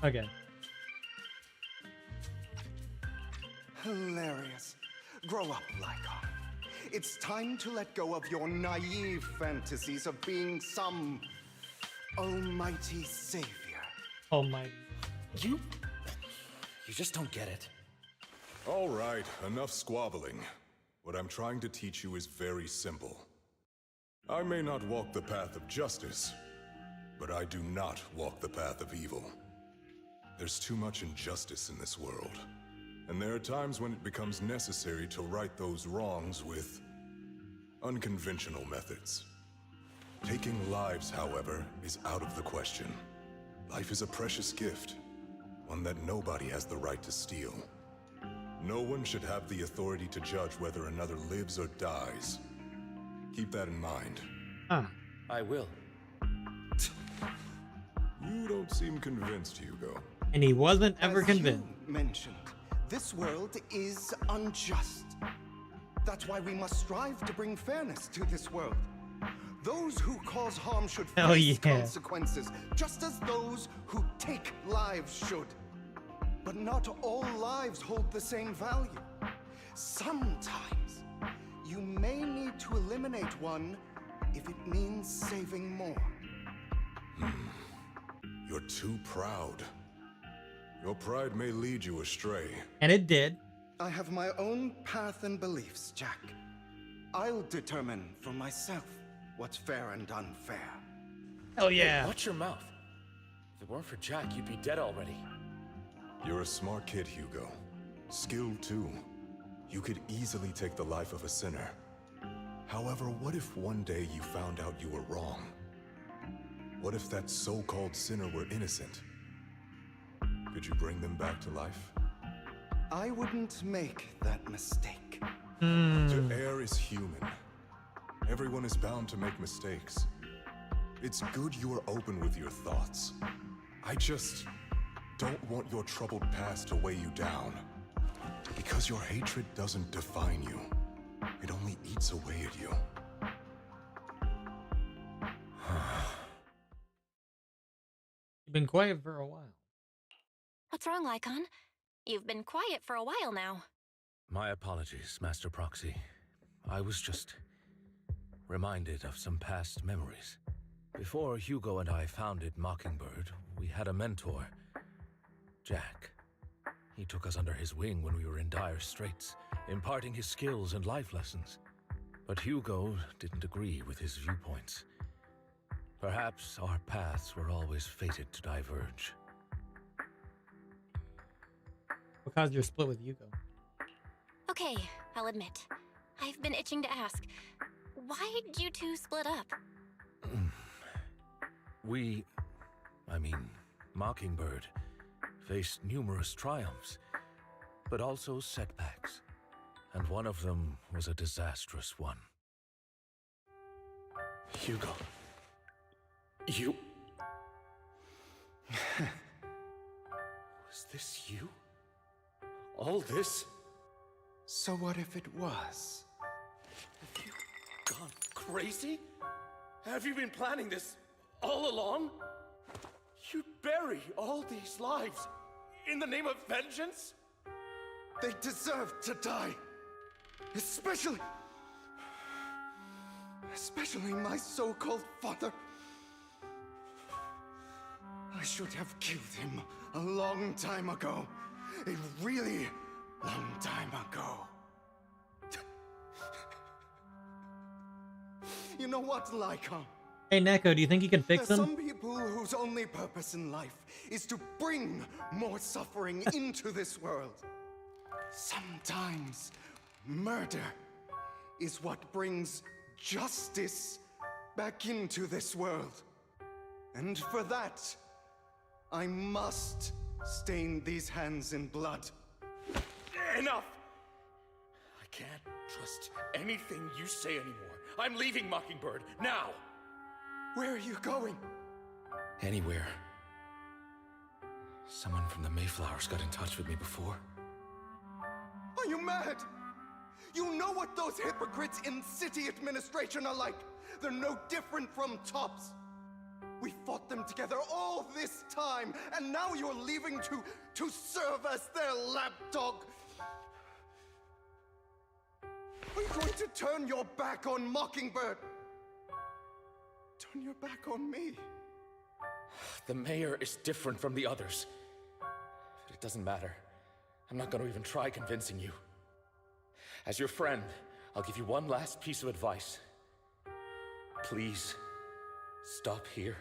Okay. Hilarious. Grow up, Lycon. It's time to let go of your naive fantasies of being some almighty savior. Almighty. You just don't get it. All right, enough squabbling. What I'm trying to teach you is very simple. I may not walk the path of justice, But I do not walk the path of evil. There's too much injustice in this world. And there are times when it becomes necessary to right those wrongs with unconventional methods. Taking lives, however, is out of the question. Life is a precious gift, one that nobody has the right to steal. No one should have the authority to judge whether another lives or dies. Keep that in mind. I will. You don't seem convinced, Hugo. And he wasn't ever As convinced. you mentioned, this world is unjust. That's why we must strive to bring fairness to this world. Those who cause harm should face consequences, just as those who take lives should. But not all lives hold the same value. Sometimes, you may need to eliminate one if it means saving more. You're too proud. Your pride may lead you astray. And it did. I have my own path and beliefs, Jack. I'll determine for myself what's fair and unfair. Hell yeah. Hey, watch your mouth. If it weren't for Jack, you'd be dead already. You're a smart kid, Hugo. Skilled too. You could easily take the life of a sinner. However, what if one day you found out you were wrong? What if that so-called sinner were innocent? Could you bring them back to life? I wouldn't make that mistake. To err is human. Everyone is bound to make mistakes. It's good you are open with your thoughts. I just don't want your troubled past to weigh you down. Because your hatred doesn't define you. It only eats away at you. You've been quiet for a while. What's wrong, Lycon? You've been quiet for a while now. My apologies, Master Proxy. I was just reminded of some past memories. Before Hugo and I founded Mockingbird, we had a mentor, Jack. He took us under his wing when we were in dire straits, imparting his skills and life lessons. But Hugo didn't agree with his viewpoints. Perhaps our paths were always fated to diverge. What caused your split with Hugo? Okay, I'll admit. I've been itching to ask. Why did you two split up? Mockingbird, faced numerous triumphs, but also setbacks. And one of them was a disastrous one. Hugo. You... Was this you? All this? So what if it was? Have you gone crazy? Have you been planning this all along? You'd bury all these lives in the name of vengeance? They deserve to die. Especially my so-called father. I should have killed him a long time ago. A really long time ago. You know what, Lycon? Hey, Neko, do you think you can fix There's him? some people whose only purpose in life is to bring more suffering into this world. Sometimes murder is what brings justice back into this world. And for that, I must stain these hands in blood. Enough! I can't trust anything you say anymore. I'm leaving Mockingbird, now! Where are you going? Anywhere. Someone from the Mayflowers got in touch with me before. Are you mad? You know what those hypocrites in city administration are like. They're no different from tops. We fought them together all this time, and now you're leaving to serve as their lapdog. Are you going to turn your back on Mockingbird? Turn your back on me? The mayor is different from the others. But it doesn't matter. I'm not going to even try convincing you. As your friend, I'll give you one last piece of advice. Please, stop here.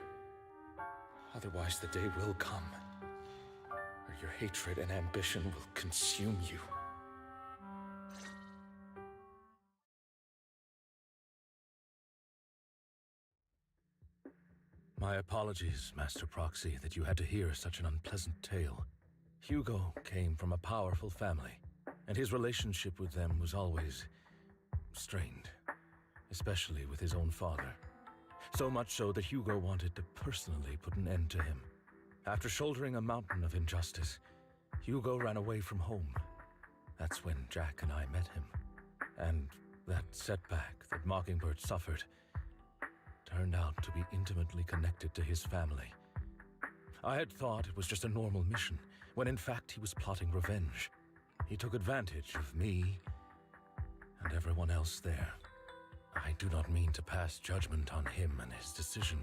Otherwise, the day will come where your hatred and ambition will consume you. My apologies, Master Proxy, that you had to hear such an unpleasant tale. Hugo came from a powerful family, and his relationship with them was always strained, especially with his own father. So much so that Hugo wanted to personally put an end to him. After shouldering a mountain of injustice, Hugo ran away from home. That's when Jack and I met him. And that setback that Mockingbird suffered turned out to be intimately connected to his family. I had thought it was just a normal mission, when in fact he was plotting revenge. He took advantage of me and everyone else there. I do not mean to pass judgment on him and his decision,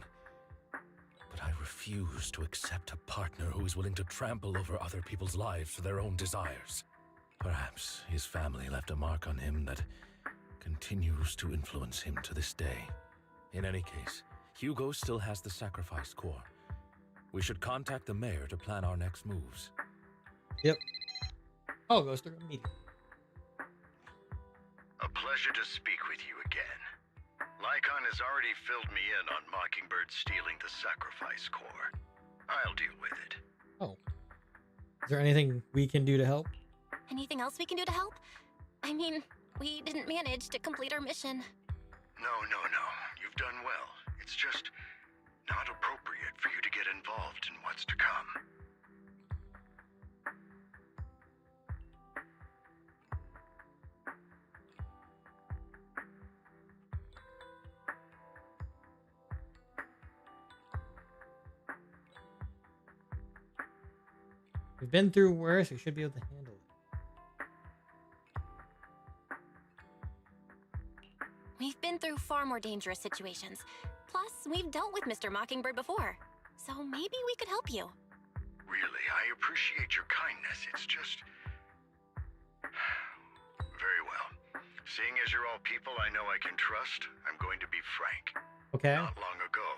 but I refuse to accept a partner who is willing to trample over other people's lives for their own desires. Perhaps his family left a mark on him that continues to influence him to this day. In any case, Hugo still has the sacrifice core. We should contact the mayor to plan our next moves. Yep. Oh, goes through a meeting. A pleasure to speak with you again. Lycon has already filled me in on Mockingbird stealing the sacrifice core. I'll deal with it. Oh. Is there anything we can do to help? Anything else we can do to help? I mean, we didn't manage to complete our mission. No. You've done well. It's just not appropriate for you to get involved in what's to come. We've been through worse. We should be able to handle it. We've been through far more dangerous situations. Plus, we've dealt with Mr. Mockingbird before. So maybe we could help you. Really, I appreciate your kindness. It's just... Very well. Seeing as you're all people I know I can trust, I'm going to be frank. Okay. Not long ago,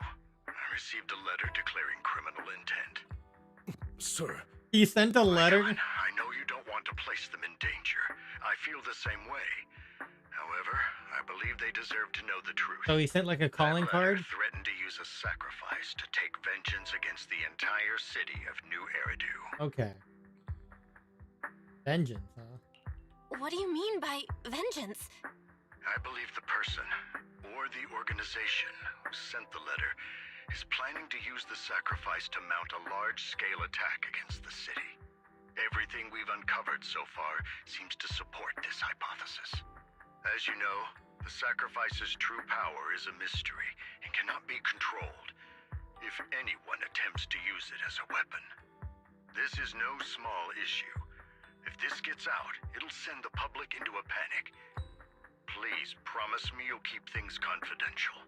I received a letter declaring criminal intent. Sir. He sent a letter? I know you don't want to place them in danger. I feel the same way. However, I believe they deserve to know the truth. So he sent like a calling card? Threatened to use a sacrifice to take vengeance against the entire city of New Eridu. Okay. Vengeance, huh? What do you mean by vengeance? I believe the person, or the organization, who sent the letter is planning to use the sacrifice to mount a large-scale attack against the city. Everything we've uncovered so far seems to support this hypothesis. As you know, the sacrifice's true power is a mystery and cannot be controlled if anyone attempts to use it as a weapon. This is no small issue. If this gets out, it'll send the public into a panic. Please promise me you'll keep things confidential.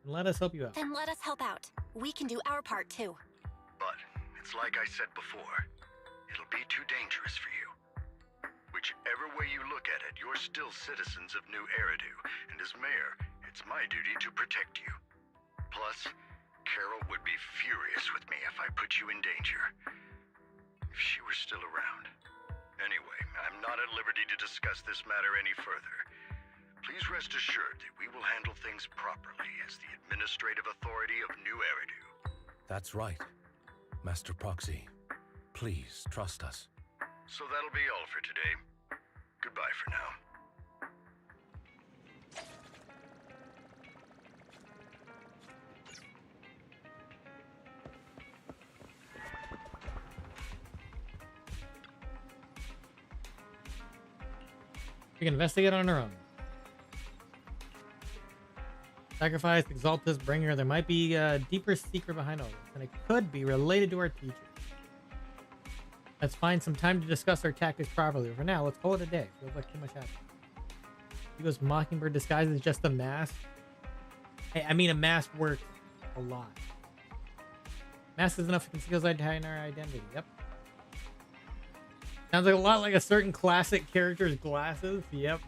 And let us help you out. Then let us help out. We can do our part too. But it's like I said before, it'll be too dangerous for you. Whichever way you look at it, you're still citizens of New Eridu, and as mayor, it's my duty to protect you. Plus, Carol would be furious with me if I put you in danger. If she were still around. Anyway, I'm not at liberty to discuss this matter any further. Please rest assured that we will handle things properly as the administrative authority of New Eridu. That's right, Master Proxy. Please trust us. So that'll be all for today. Goodbye for now. We can investigate on our own. Sacrifice, Exaltus, Bringer. There might be a deeper secret behind all this, and it could be related to our teacher. Let's find some time to discuss our tactics properly. For now, let's call it a day. Feels like too much happening. Hugo's Mockingbird disguise is just a mask. Hey, I mean, a mask works a lot. Mask is enough to conceal our entire identity. Yep. Sounds like a lot like a certain classic character's glasses. Yep.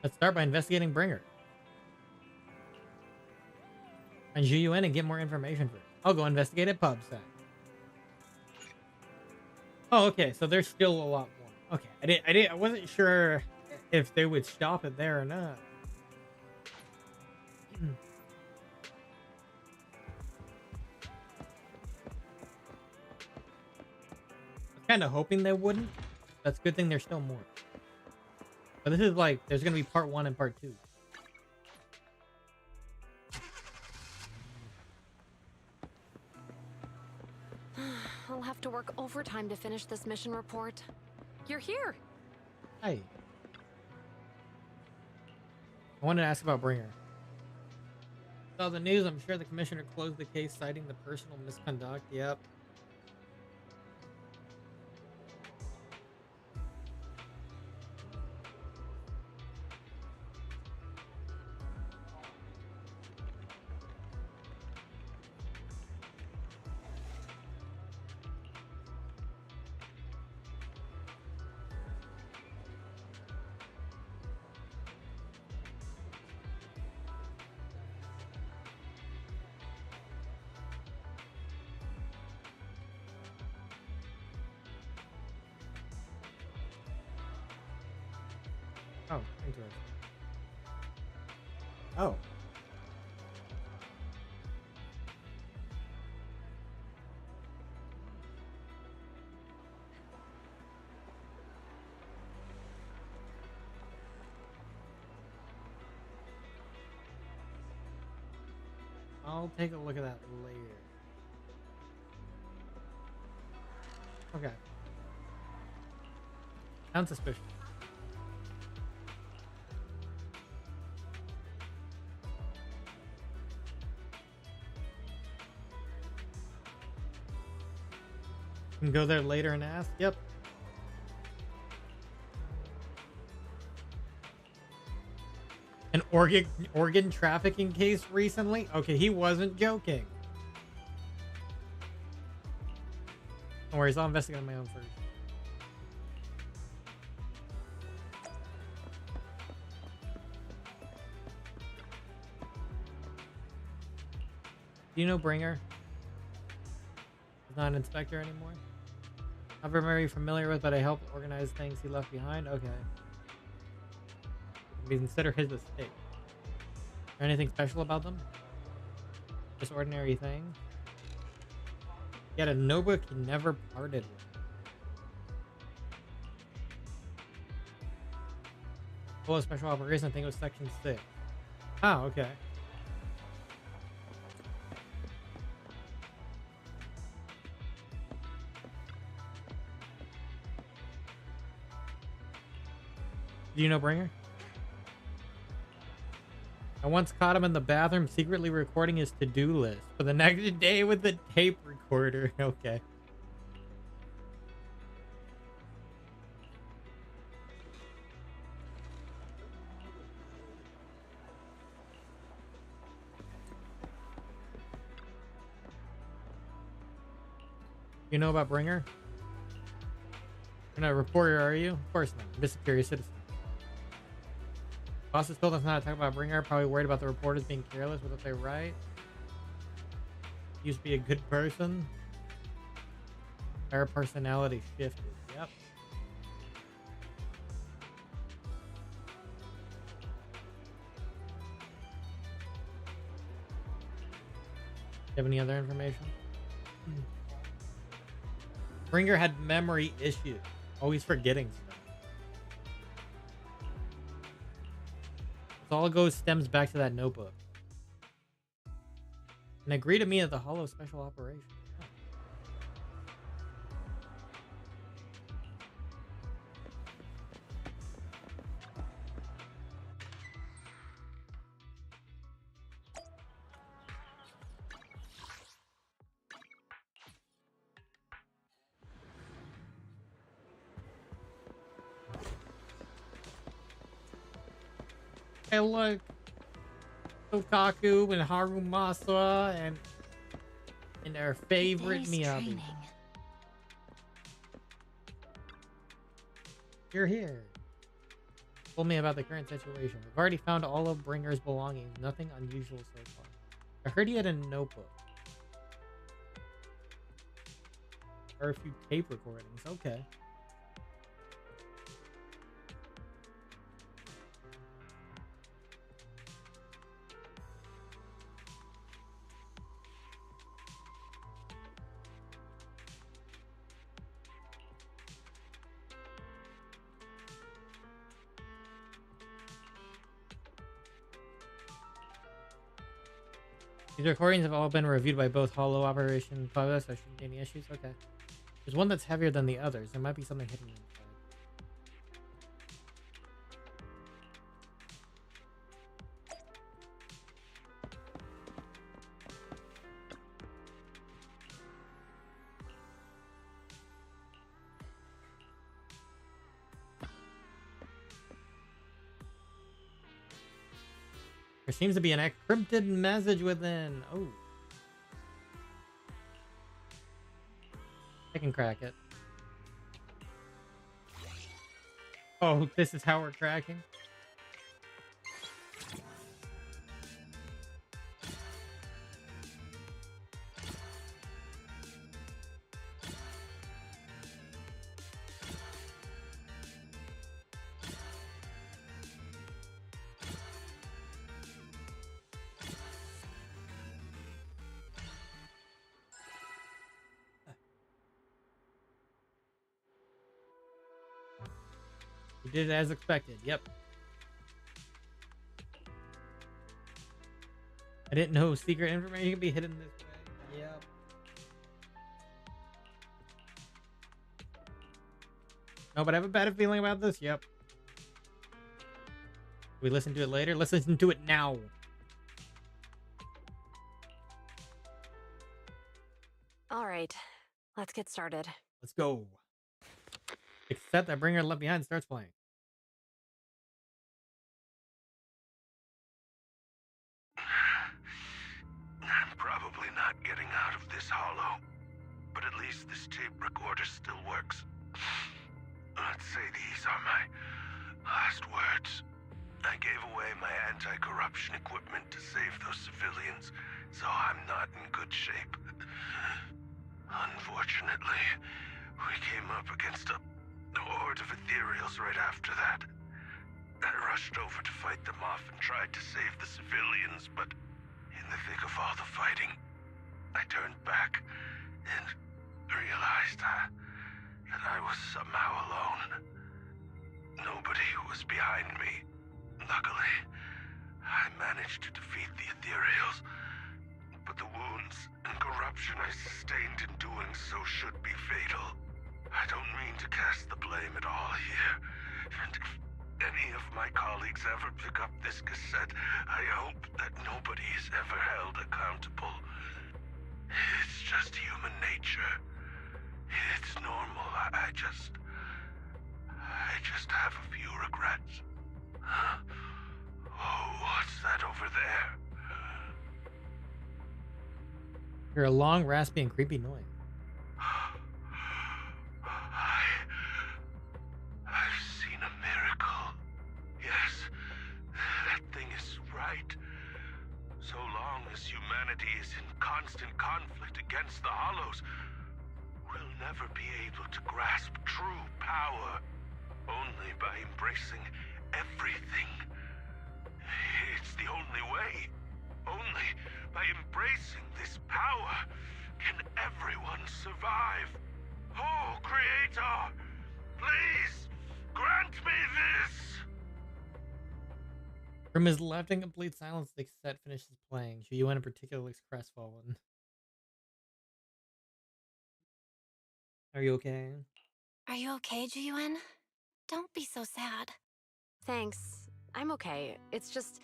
Let's start by investigating Bringer. And Zhu you in and get more information for it. I'll go investigate at pub set. Oh, okay. So there's still a lot more. Okay, I wasn't sure if they would stop it there or not. I was kind of hoping they wouldn't. That's a good thing there's still more. But this is like, there's going to be part 1 and part 2. I'll have to work overtime to finish this mission report. You're here. Hi. I wanted to ask about Bringer. Saw the news. I'm sure the commissioner closed the case citing the personal misconduct. Yep. Oh, interesting. Oh. I'll take a look at that later. Okay. Sounds suspicious. Can go there later and ask. Yep. An organ trafficking case recently? Okay, he wasn't joking. Don't worry, I'll investigate on my own first. Do you know Bringer? He's not an inspector anymore. I'm very familiar with, but I helped organize things he left behind. Okay. We consider his estate. Is there anything special about them? Just ordinary things? He had a notebook he never parted with. Full of special operations, I think it was section 6. Oh, okay. Do you know Bringer? I once caught him in the bathroom secretly recording his to-do list for the next day with the tape recorder. Okay. You know about Bringer? You're not a reporter, are you? Of course not. I'm just a curious citizen. Bosses told us not to talk about Bringer. Probably worried about the reporters being careless with what they write. Used to be a good person. Her personality shifted. Yep. You have any other information? Bringer had memory issues. Always forgetting stuff. All stems back to that notebook. And agree to me at the Hollow Special Operation. Hey, look. Tokaku and Harumasa and our favorite Today's Miyabi. training. You're here. Told me about the current situation. We've already found all of Bringer's belongings. Nothing unusual so far. I heard he had a notebook. Or a few tape recordings. Okay. These recordings have all been reviewed by both Hollow Operation Public, so I shouldn't be any issues. Okay. There's one that's heavier than the others. There might be something hidden inside. There seems to be an encrypted message within. Oh. I can crack it. Oh, this is how we're cracking? You did it as expected. Yep. I didn't know secret information could be hidden this way. Yep. No, but I have a bad feeling about this. Yep. We listen to it later. Let's listen to it now. All right, let's get started. Let's go. Except that Bringer Left Behind starts playing. I'm probably not getting out of this hollow, but at least this tape recorder still works. Let's say these are my last words. I gave away my anti-corruption equipment to save those civilians, so I'm not in good shape. Unfortunately, we came up against a horde of ethereals right after that. I rushed over to fight them off and tried to save the civilians, but in the thick of all the fighting, I turned back and realized that I was somehow alone. Nobody was behind me. Luckily, I managed to defeat the ethereals, but the wounds and corruption I sustained in doing so should be fatal. I don't mean to cast the blame at all here, and if any of my colleagues ever pick up this cassette, I hope that nobody is ever held accountable. It's just human nature. It's normal. I just have a few regrets. Oh, what's that over there? You're a long, raspy, and creepy noise. I've seen a miracle. Yes, that thing is right. So long as humanity is in constant conflict against the Hollows, we'll never be able to grasp true power. Only by embracing everything. It's the only way. Only by embracing this power can everyone survive. Oh, Creator, please grant me this. From his left in complete silence, the cassette finishes playing. Juyuan in particular looks crestfallen. Are you okay? Are you okay, Juyuan? Don't be so sad. Thanks. I'm okay. It's just,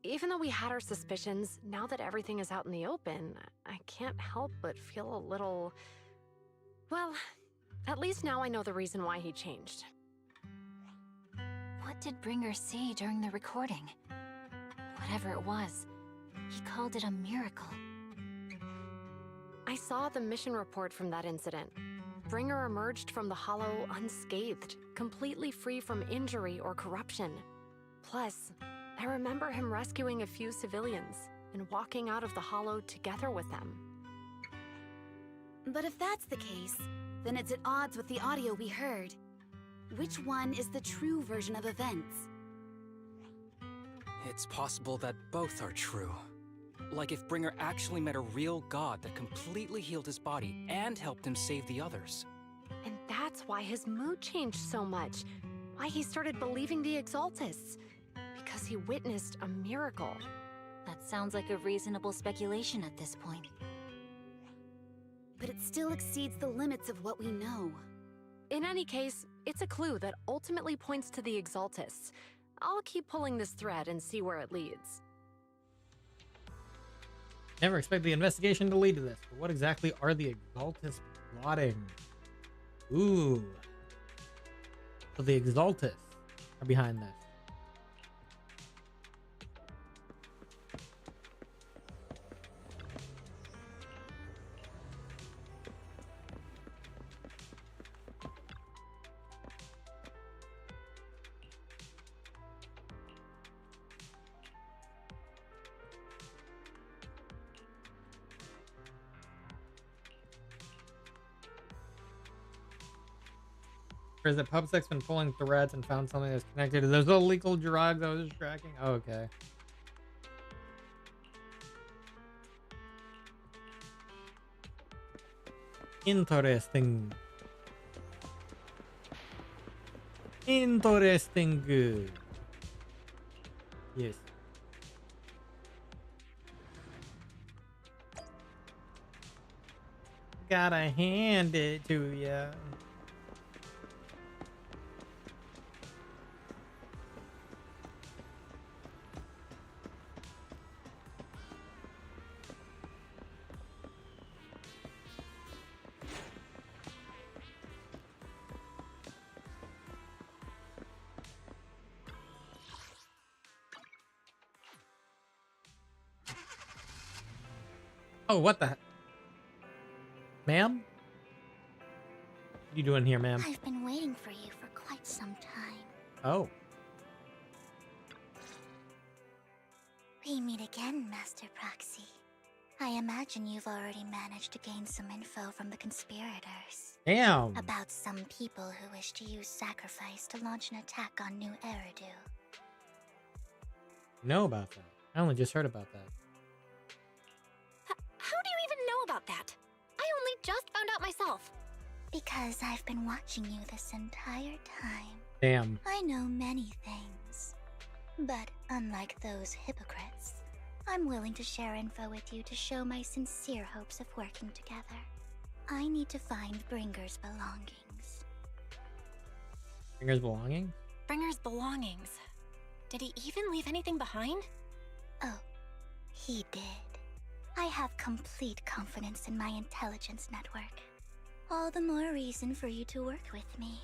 even though we had our suspicions, now that everything is out in the open, I can't help but feel a little... Well, at least now I know the reason why he changed. What What did Bringer see during the recording? Whatever it was, he called it a miracle. I saw the mission report from that incident. Bringer emerged from the Hollow unscathed, completely free from injury or corruption. Plus, I remember him rescuing a few civilians and walking out of the Hollow together with them. But if that's the case, then it's at odds with the audio we heard. Which one is the true version of events? It's possible that both are true. Like if Bringer actually met a real god that completely healed his body and helped him save the others. And that's why his mood changed so much. Why he started believing the Exaltists. Because he witnessed a miracle. That sounds like a reasonable speculation at this point. But it still exceeds the limits of what we know. In any case, it's a clue that ultimately points to the Exaltists. I'll keep pulling this thread and see where it leads. Never expect the investigation to lead to this. But what exactly are the Exaltists plotting? Ooh. So the Exaltists are behind this. Or is it PubSec's been pulling threads and found something that's connected to those illegal drugs I was tracking? Oh, okay. Interesting. Interesting. Yes. Gotta hand it to ya. Oh, what the? Ma'am? What you doing here, ma'am? I've been waiting for you for quite some time. Oh. We meet again, Master Proxy. I imagine you've already managed to gain some info from the conspirators. Damn. About some people who wish to use sacrifice to launch an attack on New Eridu. Know about that? I only just heard about that. How do you even know about that? I only just found out myself. Because I've been watching you this entire time. Damn. I know many things. But unlike those hypocrites, I'm willing to share info with you to show my sincere hopes of working together. I need to find Bringer's belongings. Bringer's belongings? Bringer's belongings. Did he even leave anything behind? Oh, he did. I have complete confidence in my intelligence network. All the more reason for you to work with me.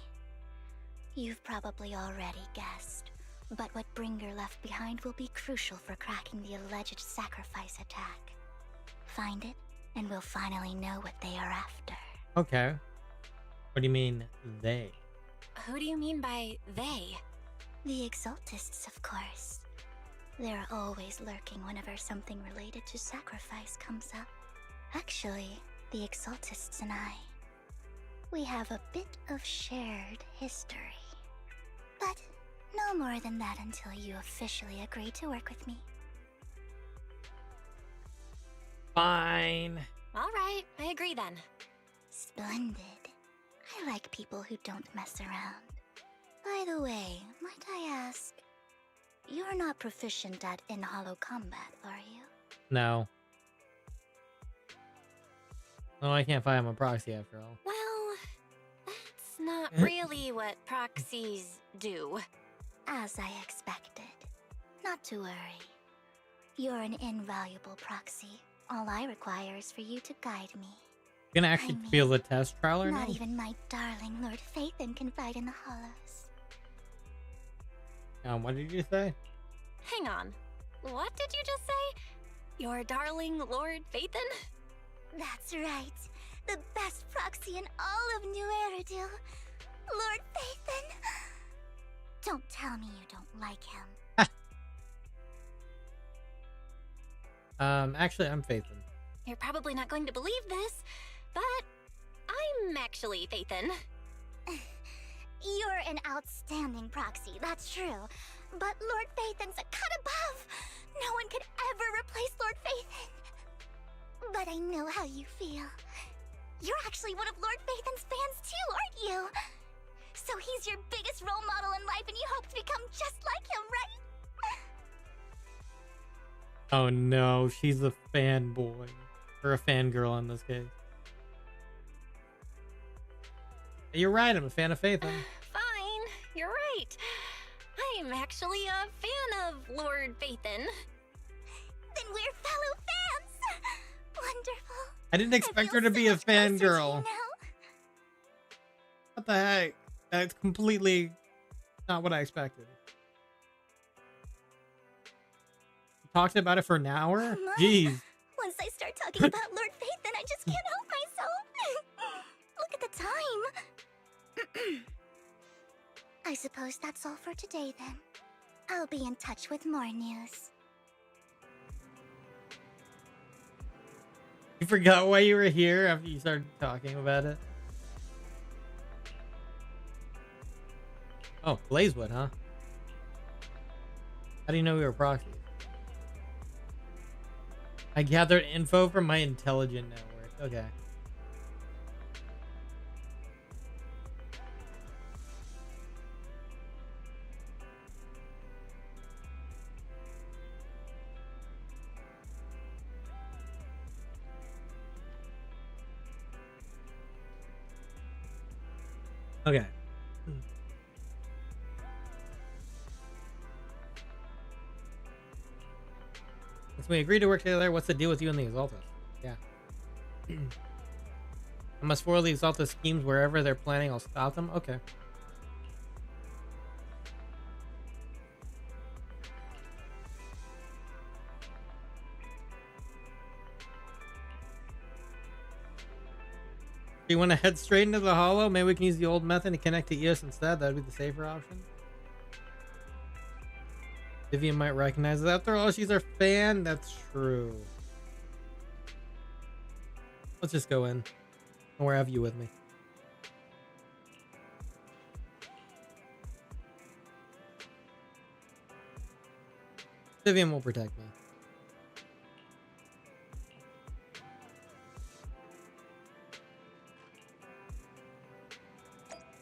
You've probably already guessed, but what Bringer left behind will be crucial for cracking the alleged sacrifice attack. Find it, and we'll finally know what they are after. Okay. What do you mean, they? Who do you mean by they? The Exaltists, of course. They're always lurking whenever something related to sacrifice comes up. Actually, the Exaltists and I, we have a bit of shared history. But no more than that until you officially agree to work with me. Fine. All right, I agree then. Splendid. I like people who don't mess around. By the way, might I ask, you're not proficient at in-hollow combat, are you? No. Oh, I can't find him a proxy after all. Well, that's not really what proxies do. As I expected. Not to worry. You're an invaluable proxy. All I require is for you to guide me. You gonna actually feel the test trial or Not no? even my darling Lord Phaethon can fight in the hollows. What did you say? Hang on. What did you just say? Your darling Lord Phaethon? That's right. The best proxy in all of New Eridu. Lord Phaethon. Don't tell me you don't like him. Actually, I'm Phaethon. You're probably not going to believe this, but I'm actually Phaethon. You're an outstanding proxy, that's true. But Lord Phaethon's a cut above. No one could ever replace Lord Phaethon. But I know how you feel. You're actually one of Lord Phaethon's fans too, aren't you? So he's your biggest role model in life and you hope to become just like him, right? Oh no, she's a fanboy. Or a fangirl in this case. You're right, I'm a fan of Phaethon. Fine, you're right. I'm actually a fan of Lord Phaethon. Then we're fellow fans. Wonderful. I didn't expect her to be a fangirl. What the heck? That's completely not what I expected. You talked about it for an hour? Jeez. Once I start talking about Lord Phaethon, I just can't help myself. Look at the time. I suppose that's all for today then. I'll be in touch with more news. You forgot why you were here after you started talking about it? Oh, Blazewood, huh? How do you know we were proxies? I gathered info from my intelligent network. Okay. Okay. Since we agreed to work together, what's the deal with you and the Exaltus? Yeah. I must foil the Exaltus schemes wherever they're planning. I'll stop them. Okay. Do you want to head straight into the hollow? Maybe we can use the old method to connect to EOS instead. That would be the safer option. Vivian might recognize it. After all, she's our fan. That's true. Let's just go in. Or have you with me. Vivian will protect me.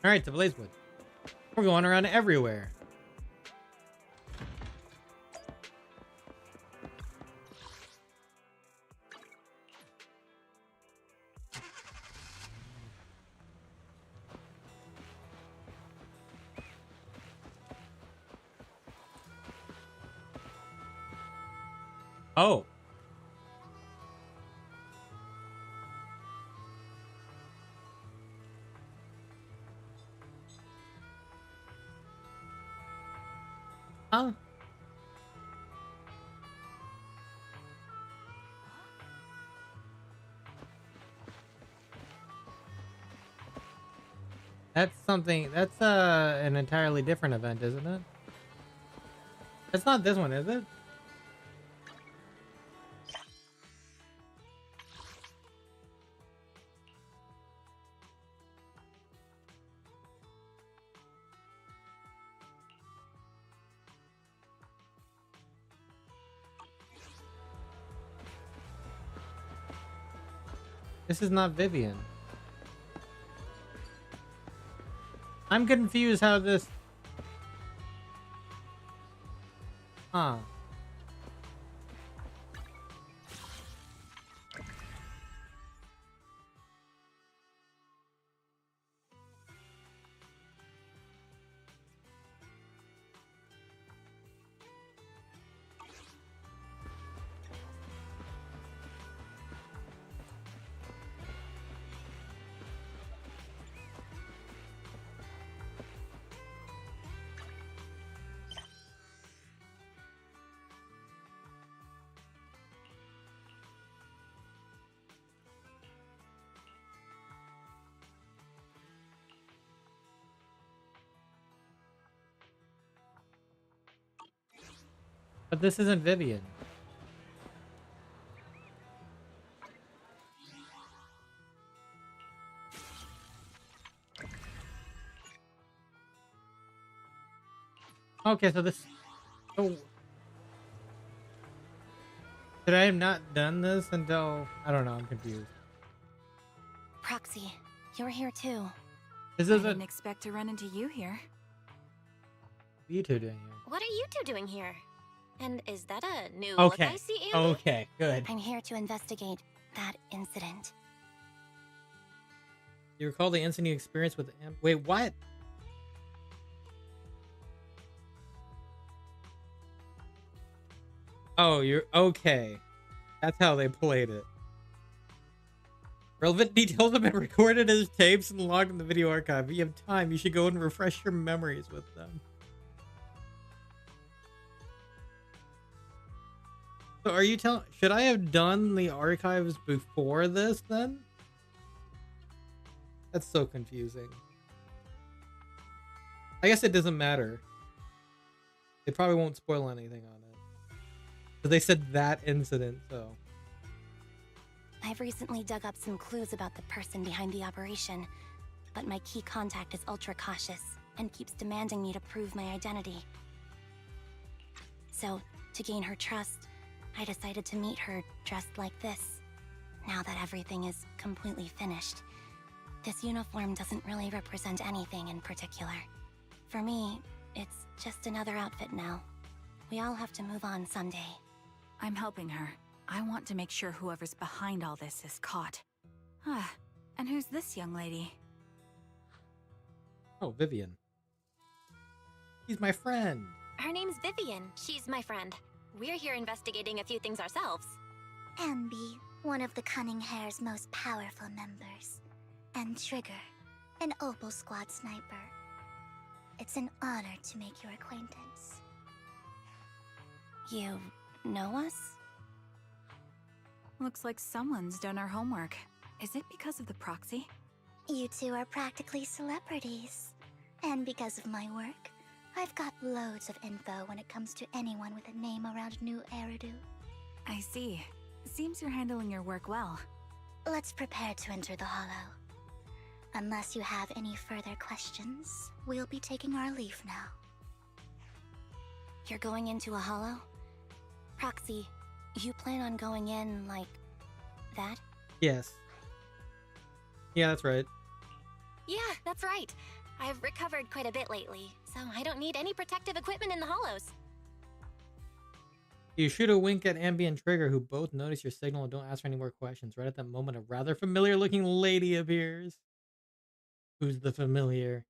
Alright, to Blazewood. We're going around everywhere. Oh. Huh? That's something, that's an entirely different event, isn't it? It's not this one, is it? This is not Vivian. I'm confused how this... Huh. But this isn't Vivian. Okay, so this... Oh. Should I have not done this until... I don't know, I'm confused. Proxy, you're here too. This I is didn't expect to run into you here. What are you two doing here? What are you two doing here? And is that a new look I see, Anby? Okay, good. I'm here to investigate that incident. You recall the incident you experienced with... Wait, what? Oh, you're... Okay. That's how they played it. Relevant details have been recorded as tapes and logged in the video archive. If you have time, you should go and refresh your memories with them. So are you telling... Should I have done the archives before this, then? That's so confusing. I guess it doesn't matter. They probably won't spoil anything on it. But they said that incident, so... I've recently dug up some clues about the person behind the operation, but my key contact is ultra cautious and keeps demanding me to prove my identity. So, to gain her trust, I decided to meet her dressed like this. Now that everything is completely finished, this uniform doesn't really represent anything in particular. For me, it's just another outfit now. We all have to move on someday. I'm helping her. I want to make sure whoever's behind all this is caught. Ah, and who's this young lady? Oh, Vivian. He's my friend. Her name's Vivian. She's my friend. We're here investigating a few things ourselves. Anby, one of the Cunning Hair's most powerful members. And Trigger, an Opal Squad sniper. It's an honor to make your acquaintance. You know us? Looks like someone's done our homework. Is it because of the proxy? You two are practically celebrities. And because of my work, I've got loads of info when it comes to anyone with a name around New Eridu. I see. Seems you're handling your work well. Let's prepare to enter the Hollow. Unless you have any further questions, we'll be taking our leave now. You're going into a hollow? Proxy, you plan on going in like that? Yes. Yeah, that's right. Yeah, that's right. I've recovered quite a bit lately, so I don't need any protective equipment in the hollows. You shoot a wink at Anby and Trigger, who both notice your signal and don't ask for any more questions. Right at that moment, a rather familiar-looking lady appears. Who's the familiar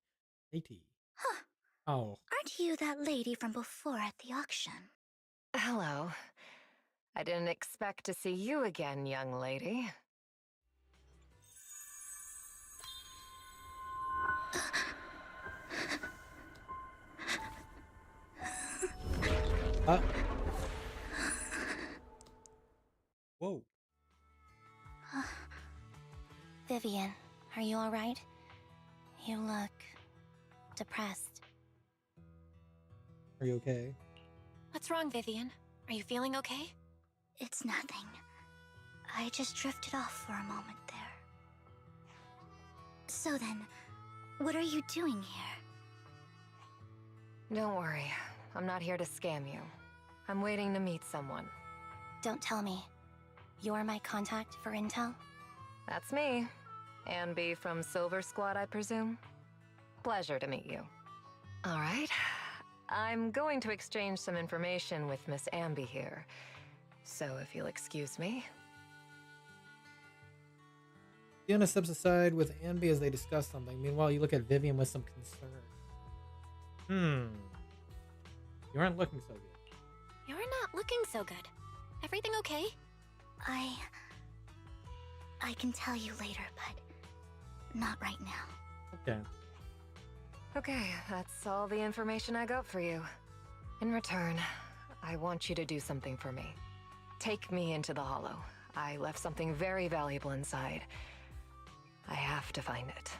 lady? Huh. Oh. Aren't you that lady from before at the auction? Hello. I didn't expect to see you again, young lady. Whoa. Vivian, are you alright? You look depressed. Are you okay? What's wrong, Vivian? Are you feeling okay? It's nothing. I just drifted off for a moment there. So then, what are you doing here? Don't worry. I'm not here to scam you. I'm waiting to meet someone. Don't tell me. You're my contact for intel? That's me. Anby from Silver Squad, I presume? Pleasure to meet you. All right. I'm going to exchange some information with Miss Anby here. So if you'll excuse me. Fiona steps aside with Anby as they discuss something. Meanwhile, you look at Vivian with some concern. You aren't looking so good. You're not looking so good. Everything okay? I can tell you later, but not right now. Okay. Okay, that's all the information I got for you. In return, I want you to do something for me. Take me into the Hollow. I left something very valuable inside. I have to find it.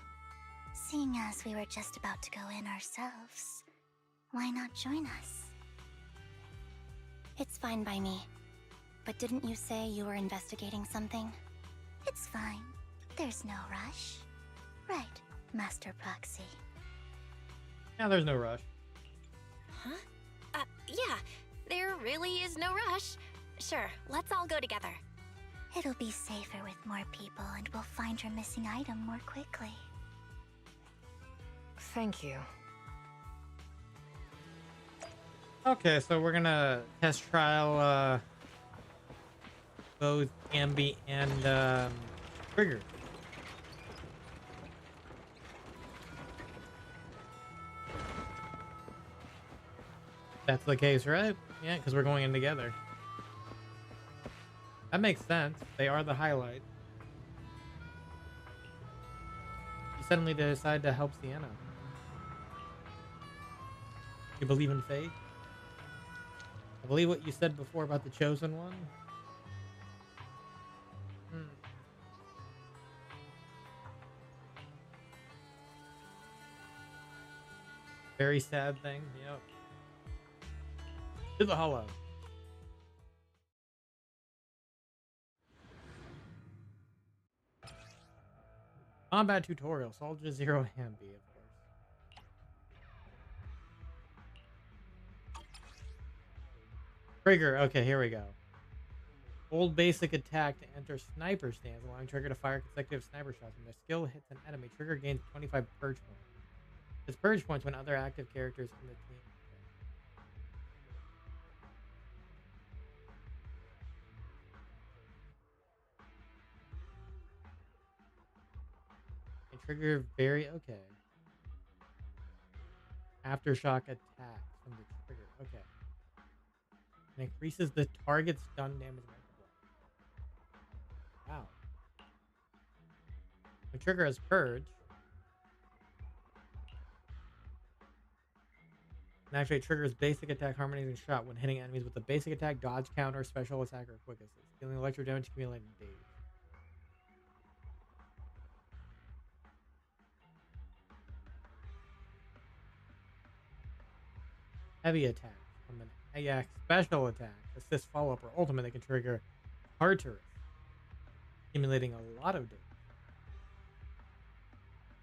Seeing as we were just about to go in ourselves, why not join us? It's fine by me. But didn't you say you were investigating something? It's fine. There's no rush. Right, Master Proxy. Yeah, there's no rush. Huh? Yeah, there really is no rush. Sure, let's all go together. It'll be safer with more people, and we'll find your missing item more quickly. Thank you. Okay, so we're gonna test trial both Anby and Trigger. That's the case, right? Yeah, because we're going in together. That makes sense. They are the highlight. You suddenly decide to help Sienna. You believe in fate? I believe what you said before about the chosen one. Very sad thing, yep. To the hollow. Combat tutorial, Soldier Zero Anby, of course. Trigger, okay, here we go. Hold basic attack to enter sniper stance, allowing Trigger to fire consecutive sniper shots. When their skill hits an enemy, Trigger gains 25 purge points. It's purge points when other active characters in the team. And Trigger very okay. Aftershock attack from the trigger. Okay. And increases the target's stun damage multiplier. Wow. The trigger has purge. And actually triggers basic attack, harmonizing shot when hitting enemies with a basic attack, dodge counter, special attack, or quick assist, dealing electro damage accumulating days. Heavy attack from an AX special attack, assist follow-up, or ultimate that can trigger Tartarus, accumulating a lot of days.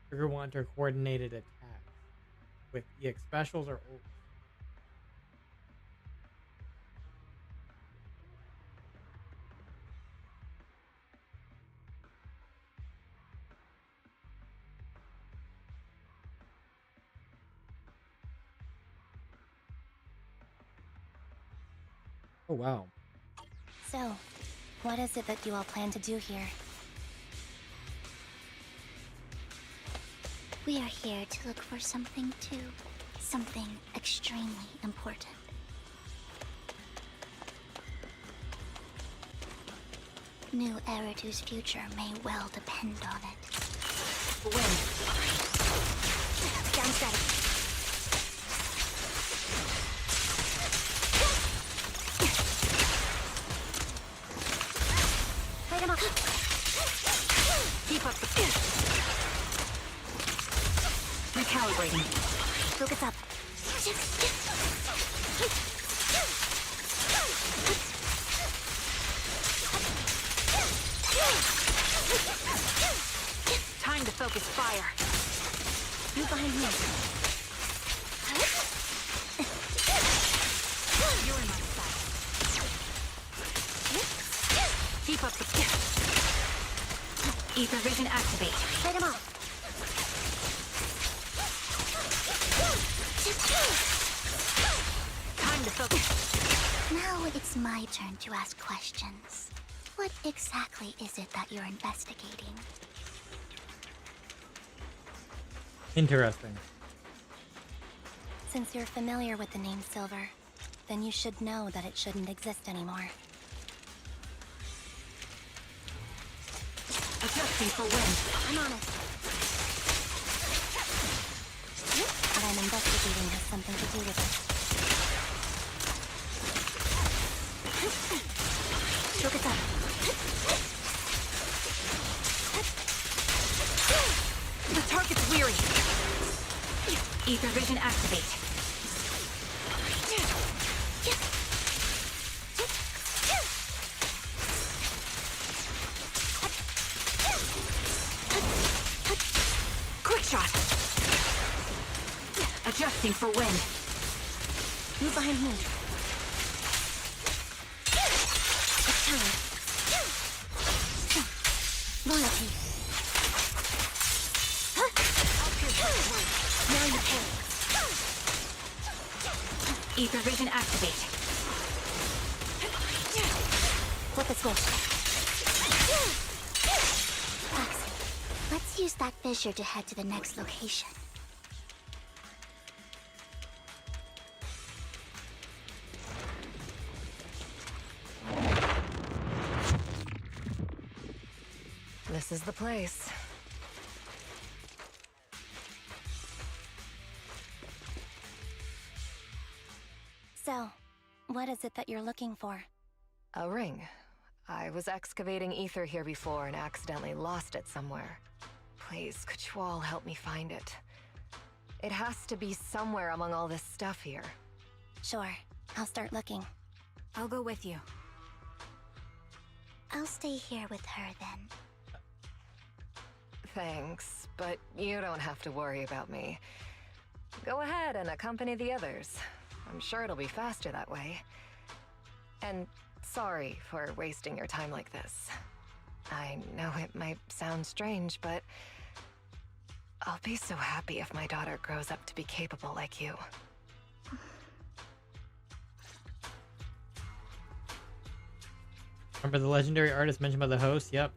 Trigger 1 to coordinated attacks with EX specials or ults. Oh, wow. So, what is it that you all plan to do here? We are here to look for something too. Something extremely important. New Eridu's future may well depend on it. Win. Down strategy. Light him up. Keep up the recalibrating. Focus up. Time to focus fire. You behind me. You're in my sight. Keep up the ether vision activate. Light him up. Time to focus. Now it's my turn to ask questions. What exactly is it that you're investigating? Interesting. Since you're familiar with the name Silver, then you should know that it shouldn't exist anymore. Adjusting for wind. I'm on it. What I'm investigating has something to do with it. Focus up. The target's weary. Ether vision activate. shot. Adjusting for wind. Move behind me. It's time. Loyalty. Now you pay. Ether vision activate. Flip a switch. Foxy, let's use that fissure to head to the next location. This is the place. So, what is it that you're looking for? A ring. I was excavating ether here before and accidentally lost it somewhere. Please, could you all help me find it? It has to be somewhere among all this stuff here. Sure, I'll start looking. I'll go with you. I'll stay here with her then. Thanks, but you don't have to worry about me. Go ahead and accompany the others. I'm sure it'll be faster that way. And sorry for wasting your time like this. I know it might sound strange, but I'll be so happy if my daughter grows up to be capable like you. Remember the legendary artist mentioned by the host? Yep.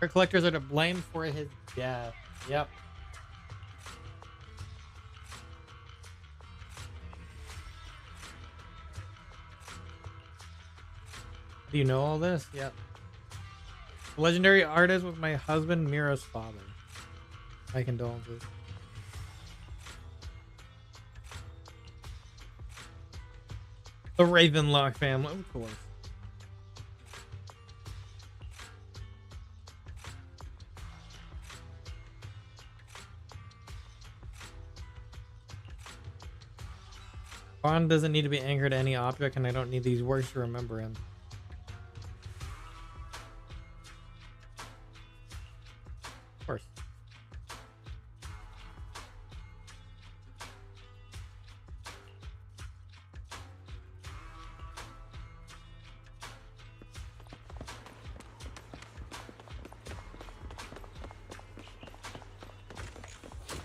Our collectors are to blame for his death. Yep. Do you know all this? Yep. The legendary artist was my husband Mira's father. My condolences. The Ravenlock family, of course. Bond doesn't need to be anchored to any object, and I don't need these words to remember him. Of course.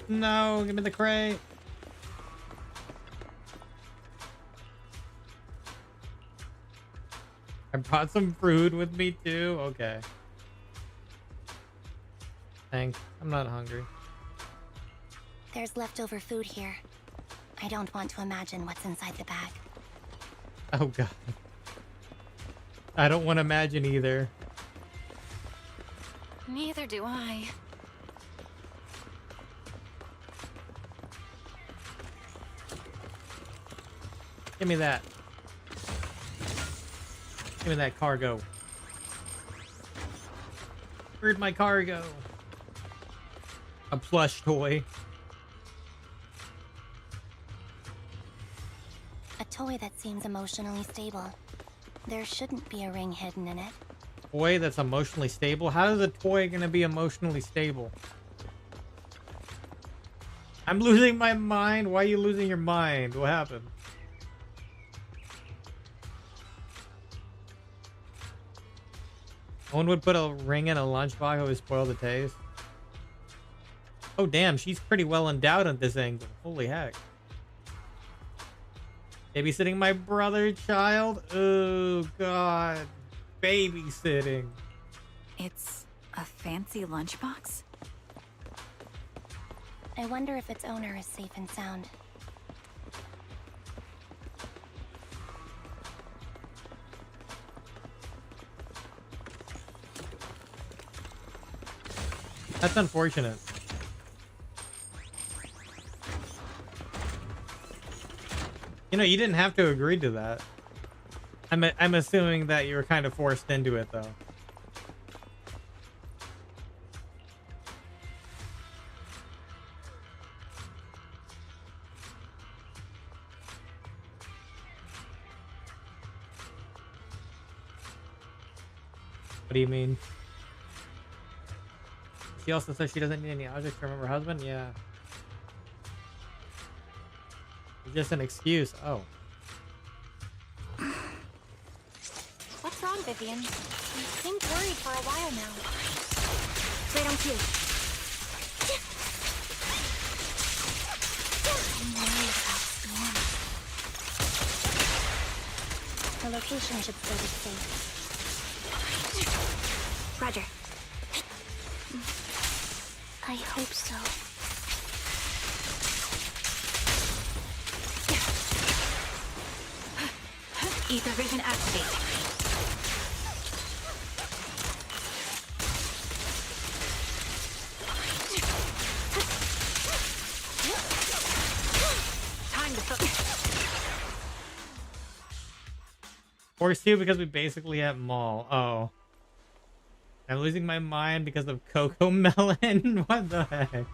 No, give me the crate. I brought some fruit with me too. Okay. Thanks. I'm not hungry. There's leftover food here. I don't want to imagine what's inside the bag. Oh god. I don't want to imagine either. Neither do I. Give me that. Give me that cargo. Where'd my cargo? A plush toy. A toy that seems emotionally stable. There shouldn't be a ring hidden in it. Toy that's emotionally stable? How is a toy gonna be emotionally stable? I'm losing my mind. Why are you losing your mind? What happened? No one would put a ring in a lunchbox. It would spoil the taste. Oh damn, she's pretty well endowed at this angle. Holy heck. Babysitting my brother child? Oh god. Babysitting. It's a fancy lunchbox? I wonder if its owner is safe and sound. That's unfortunate. You know, you didn't have to agree to that. I'm assuming that you were kind of forced into it, though. What do you mean? She also says she doesn't need any objects from her husband? Yeah. It's just an excuse. Oh. What's wrong, Vivian? You seemed worried for a while now. Right on cue. The location should still be safe. Roger. I hope so. Ether vision activate. Time to focus. Force 2 because we basically have Maul. Oh. I'm losing my mind because of Coco Melon. What the heck?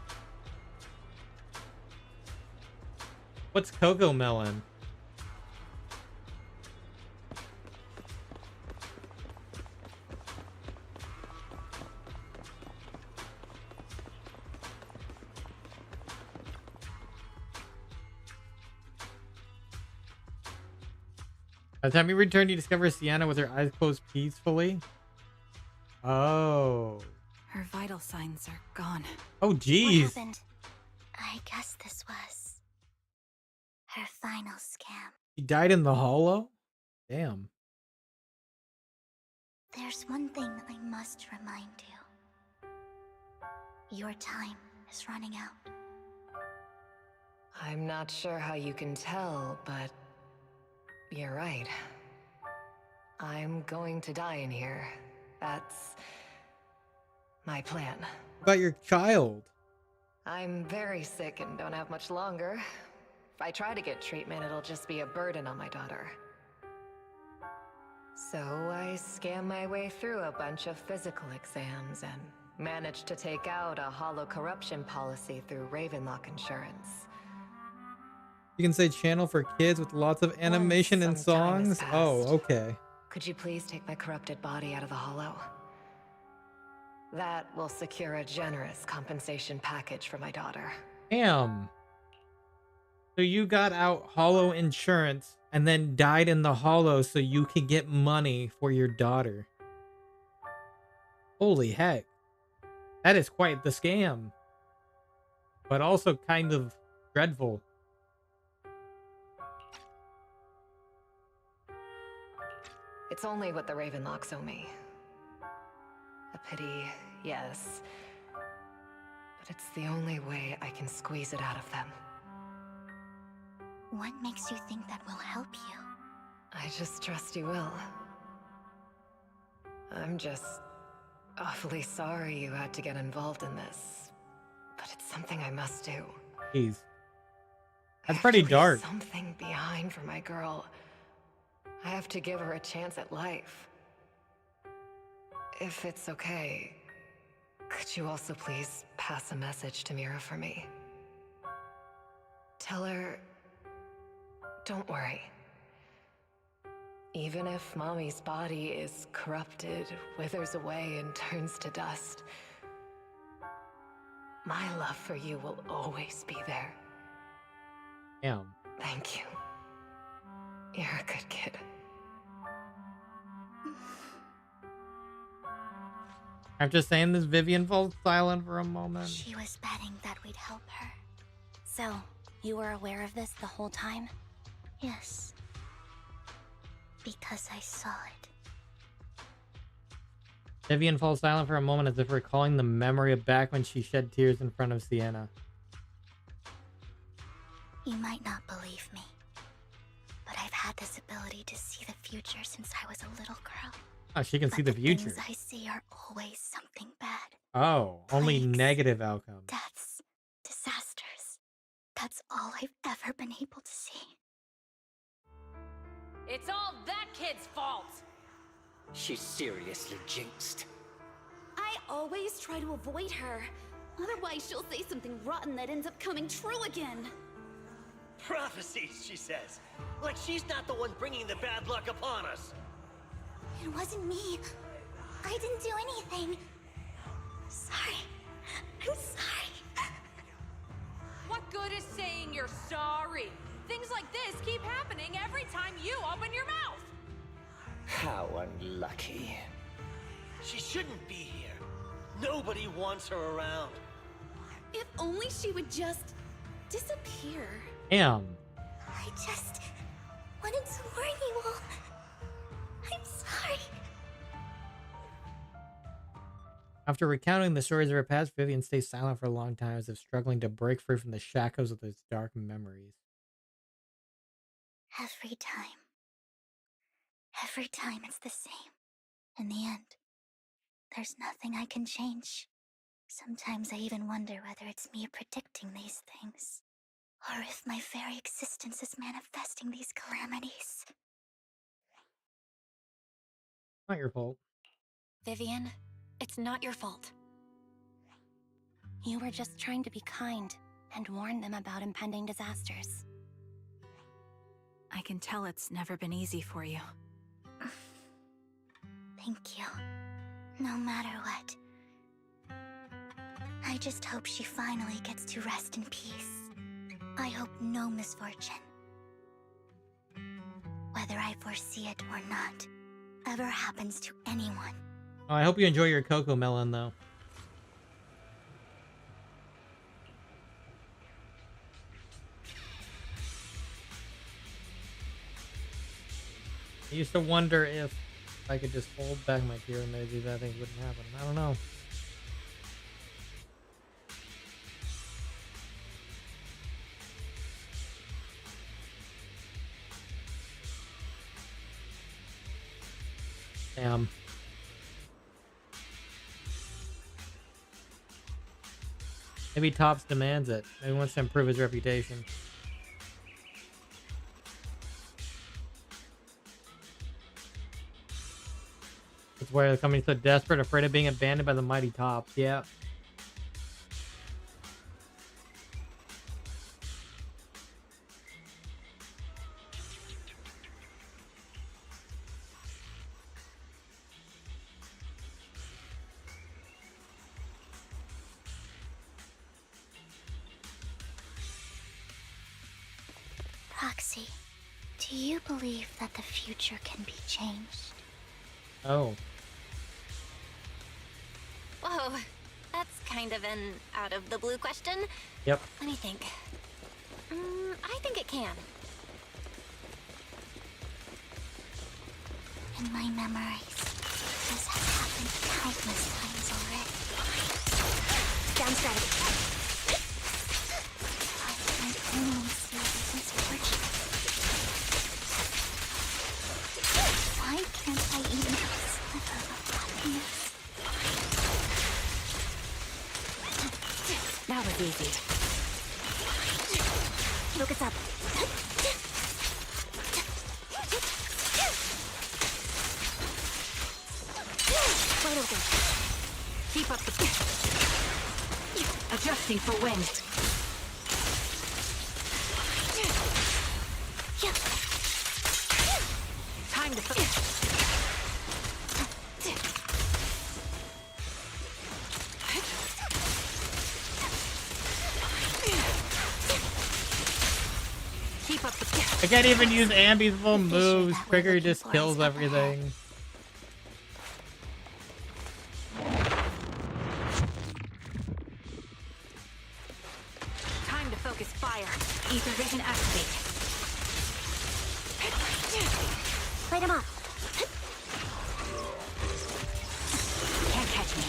What's Coco Melon? By the time you return, you discover Sienna with her eyes closed peacefully. Oh. Her vital signs are gone. Oh, jeez. What happened? I guess this was her final scam. She died in the hollow? Damn. There's one thing I must remind you. Your time is running out. I'm not sure how you can tell, but you're right. I'm going to die in here. That's my plan. What about your child? I'm very sick and don't have much longer. If I try to get treatment, it'll just be a burden on my daughter. So I scam my way through a bunch of physical exams and managed to take out a hollow corruption policy through Ravenlock Insurance. You can say channel for kids with lots of animation and songs? Oh, okay. Could you please take my corrupted body out of the hollow? That will secure a generous compensation package for my daughter. Damn. So you got out hollow insurance and then died in the hollow so you could get money for your daughter. Holy heck. That is quite the scam. But also kind of dreadful. It's only what the Ravenlocks owe me. A pity, yes. But it's the only way I can squeeze it out of them. What makes you think that will help you? I just trust you will. I'm just awfully sorry you had to get involved in this. But it's something I must do. Jeez. That's pretty dark. Something behind for my girl. I have to give her a chance at life. If it's okay, could you also please pass a message to Mira for me? Tell her, don't worry. Even if Mommy's body is corrupted, withers away, and turns to dust, my love for you will always be there. Damn. Thank you. You're a good kid. After saying this, Vivian falls silent for a moment. She was betting that we'd help her. So, you were aware of this the whole time? Yes. Because I saw it. Vivian falls silent for a moment as if recalling the memory of back when she shed tears in front of Sienna. You might not believe me, but I've had this ability to see the future since I was a little girl. Oh, she can see the future. Things I see are always something bad. Oh, only negative outcomes. Deaths, disasters. That's all I've ever been able to see. It's all that kid's fault! She's seriously jinxed. I always try to avoid her. Otherwise, she'll say something rotten that ends up coming true again. Prophecies, she says. Like she's not the one bringing the bad luck upon us. It wasn't me. I didn't do anything. Sorry. I'm sorry. What good is saying you're sorry? Things like this keep happening every time you open your mouth. How unlucky. She shouldn't be here. Nobody wants her around. If only she would just disappear. Damn. I just wanted to warn you all. I'm sorry. After recounting the stories of her past, Vivian stays silent for a long time as if struggling to break free from the shackles of those dark memories. Every time it's the same. In the end, there's nothing I can change. Sometimes I even wonder whether it's me predicting these things, or if my very existence is manifesting these calamities. Not your fault. Vivian, it's not your fault. You were just trying to be kind and warn them about impending disasters. I can tell it's never been easy for you. Thank you. No matter what. I just hope she finally gets to rest in peace. I hope no misfortune, whether I foresee it or not, ever happens to anyone. Oh, I hope you enjoy your cocoa melon, though. I used to wonder if I could just hold back my tear and maybe that thing wouldn't happen. I don't know. Damn. Maybe Topps demands it. Maybe he wants to improve his reputation. That's why the company's so desperate, afraid of being abandoned by the mighty Topps. Yeah. Roxy, do you believe that the future can be changed? Oh. Whoa, that's kind of an out-of-the-blue question. Yep. Let me think. I think it can. In my memories, this has happened countless times already. Down strategy. I can only see this misfortune. Why can't I even have a sliver of happiness? That was easy. Focus up. Wide open. Keep up the... Adjusting for wind. Time to... Keep up the... I can't even use Anby's full moves. Trigger just kills everything. Time to focus fire. Ether vision activate. Light him up. Can't catch me.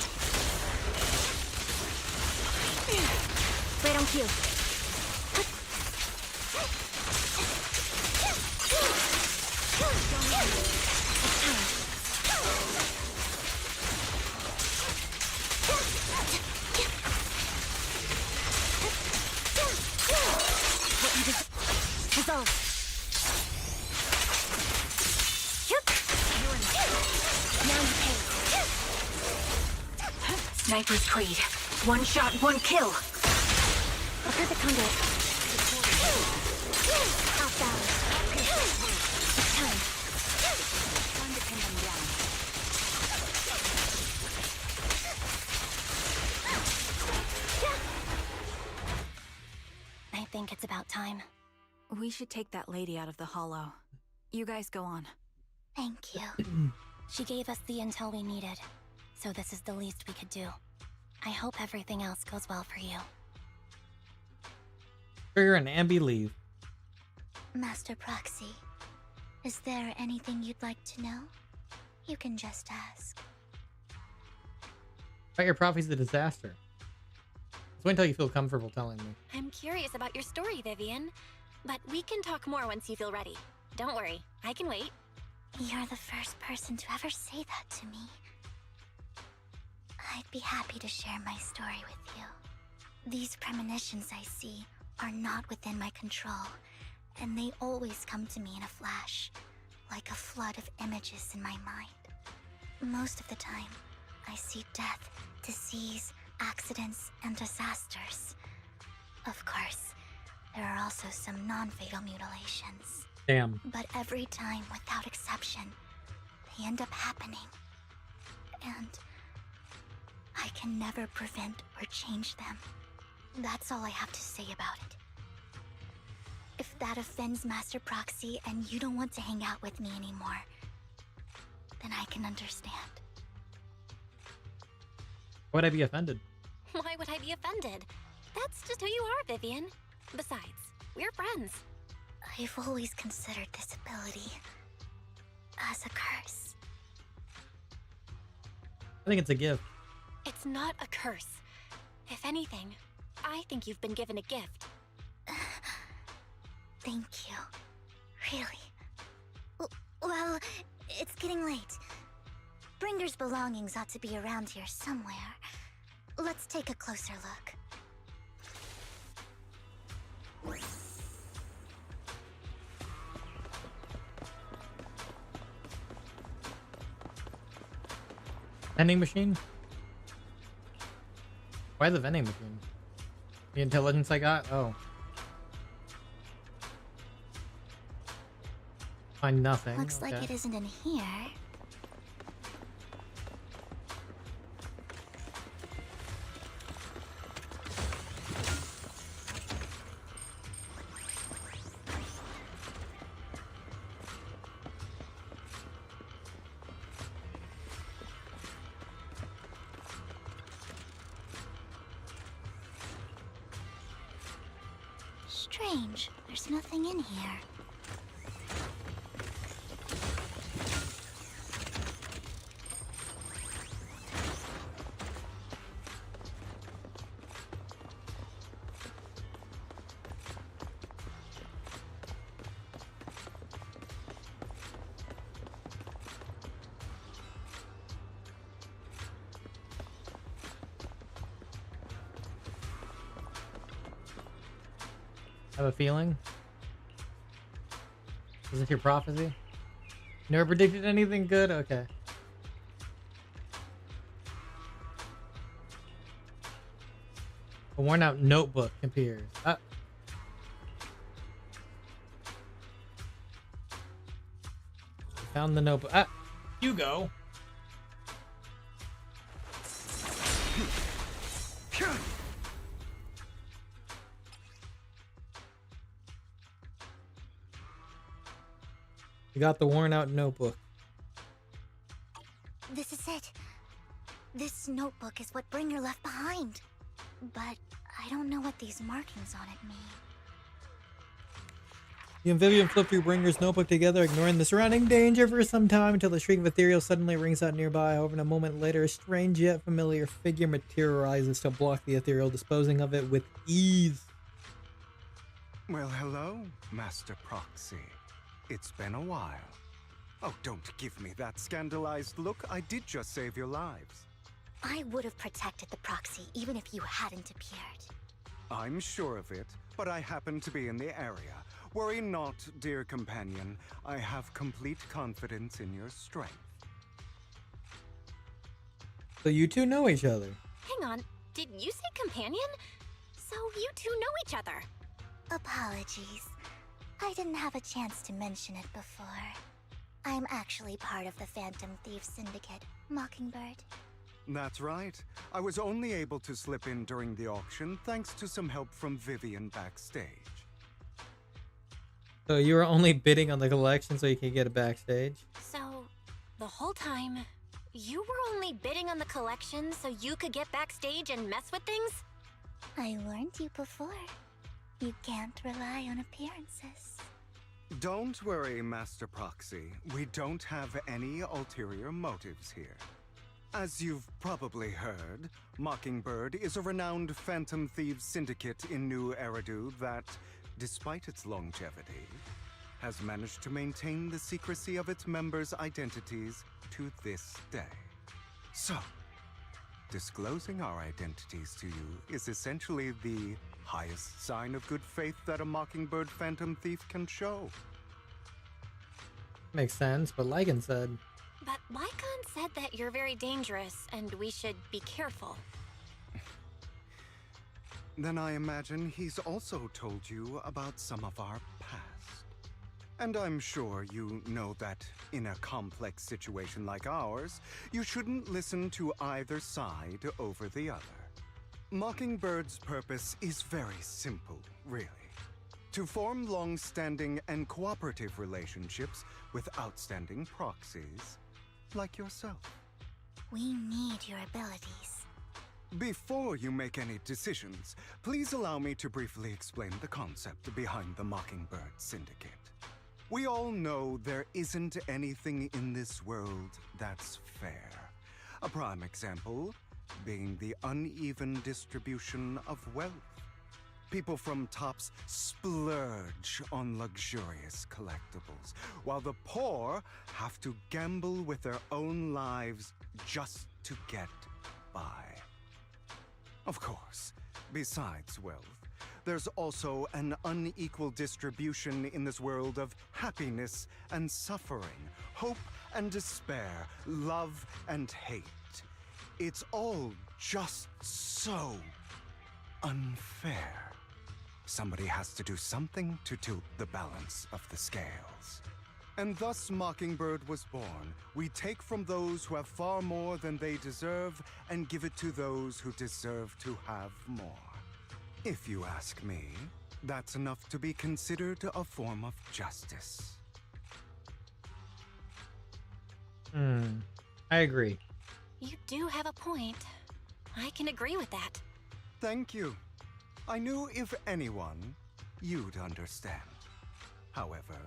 Right on cue. Dissolve. Now you pay. Sniper's Creed. One shot, one kill. A perfect conduit. Half down. It's time. Time to pin them down. We should take that lady out of the hollow. You guys go on. Thank you. She gave us the intel we needed, so this is the least we could do. I hope everything else goes well for you. Trigger and Anby leave. Master Proxy, is there anything you'd like to know? You can just ask. Fight your prophecy's a disaster. Let's wait until you feel comfortable telling me. I'm curious about your story, Vivian. But we can talk more once you feel ready. Don't worry, I can wait. You're the first person to ever say that to me. I'd be happy to share my story with you. These premonitions I see are not within my control, and they always come to me in a flash, like a flood of images in my mind. Most of the time, I see death, disease, accidents, and disasters. Of course, there are also some non-fatal mutilations. Damn. But every time, without exception, they end up happening. And I can never prevent or change them. That's all I have to say about it. If that offends Master Proxy and you don't want to hang out with me anymore, then I can understand. Why'd I be offended? Why would I be offended? That's just who you are, Vivian. Besides, we're friends. I've always considered this ability as a curse. I think it's a gift. It's not a curse. If anything, I think you've been given a gift. Thank you. Really. Well, it's getting late. Bringer's belongings ought to be around here somewhere. Let's take a closer look. Vending machine? Why the vending machine? The intelligence I got? Oh. Find nothing. Looks like it isn't in here. Strange. There's nothing in here. Have a feeling? Is this your prophecy? Never predicted anything good? Okay. A worn out notebook appears. Found the notebook. Hugo. You got the worn out notebook. This is it. This notebook is what Bringer left behind. But I don't know what these markings on it mean. The amphibian flip through Bringer's notebook together, ignoring the surrounding danger for some time until the shriek of ethereal suddenly rings out nearby. However, a moment later, a strange yet familiar figure materializes to block the ethereal, disposing of it with ease. Well, hello, Master Proxy. It's been a while. Oh, don't give me that scandalized look. I did just save your lives. I would have protected the Proxy even if you hadn't appeared. I'm sure of it, but I happen to be in the area. Worry not, dear companion. I have complete confidence in your strength. So you two know each other. Hang on, did you say companion? So you two know each other. Apologies. I didn't have a chance to mention it before. I'm actually part of the Phantom Thief Syndicate, Mockingbird. That's right. I was only able to slip in during the auction thanks to some help from Vivian backstage. So you were only bidding on the collection so you could get it backstage? So, the whole time, you were only bidding on the collection so you could get backstage and mess with things? I warned you before. You can't rely on appearances. Don't worry, Master Proxy. We don't have any ulterior motives here. As you've probably heard, Mockingbird is a renowned phantom thieves syndicate in New Eridu that, despite its longevity, has managed to maintain the secrecy of its members' identities to this day. So, disclosing our identities to you is essentially the highest sign of good faith that a Mockingbird phantom thief can show. Makes sense, but Lycan said... But Lycan said that you're very dangerous and we should be careful. Then I imagine he's also told you about some of our past. And I'm sure you know that in a complex situation like ours, you shouldn't listen to either side over the other. Mockingbird's purpose is very simple, really. To form long-standing and cooperative relationships with outstanding proxies like yourself. We need your abilities. Before you make any decisions, please allow me to briefly explain the concept behind the Mockingbird Syndicate. We all know there isn't anything in this world that's fair. A prime example being the uneven distribution of wealth. People from tops splurge on luxurious collectibles, while the poor have to gamble with their own lives just to get by. Of course, besides wealth, there's also an unequal distribution in this world of happiness and suffering, hope and despair, love and hate. It's all just so unfair. Somebody has to do something to tilt the balance of the scales. And thus Mockingbird was born. We take from those who have far more than they deserve and give it to those who deserve to have more. If you ask me, that's enough to be considered a form of justice. I agree. You do have a point. I can agree with that. Thank you. I knew if anyone, you'd understand. However,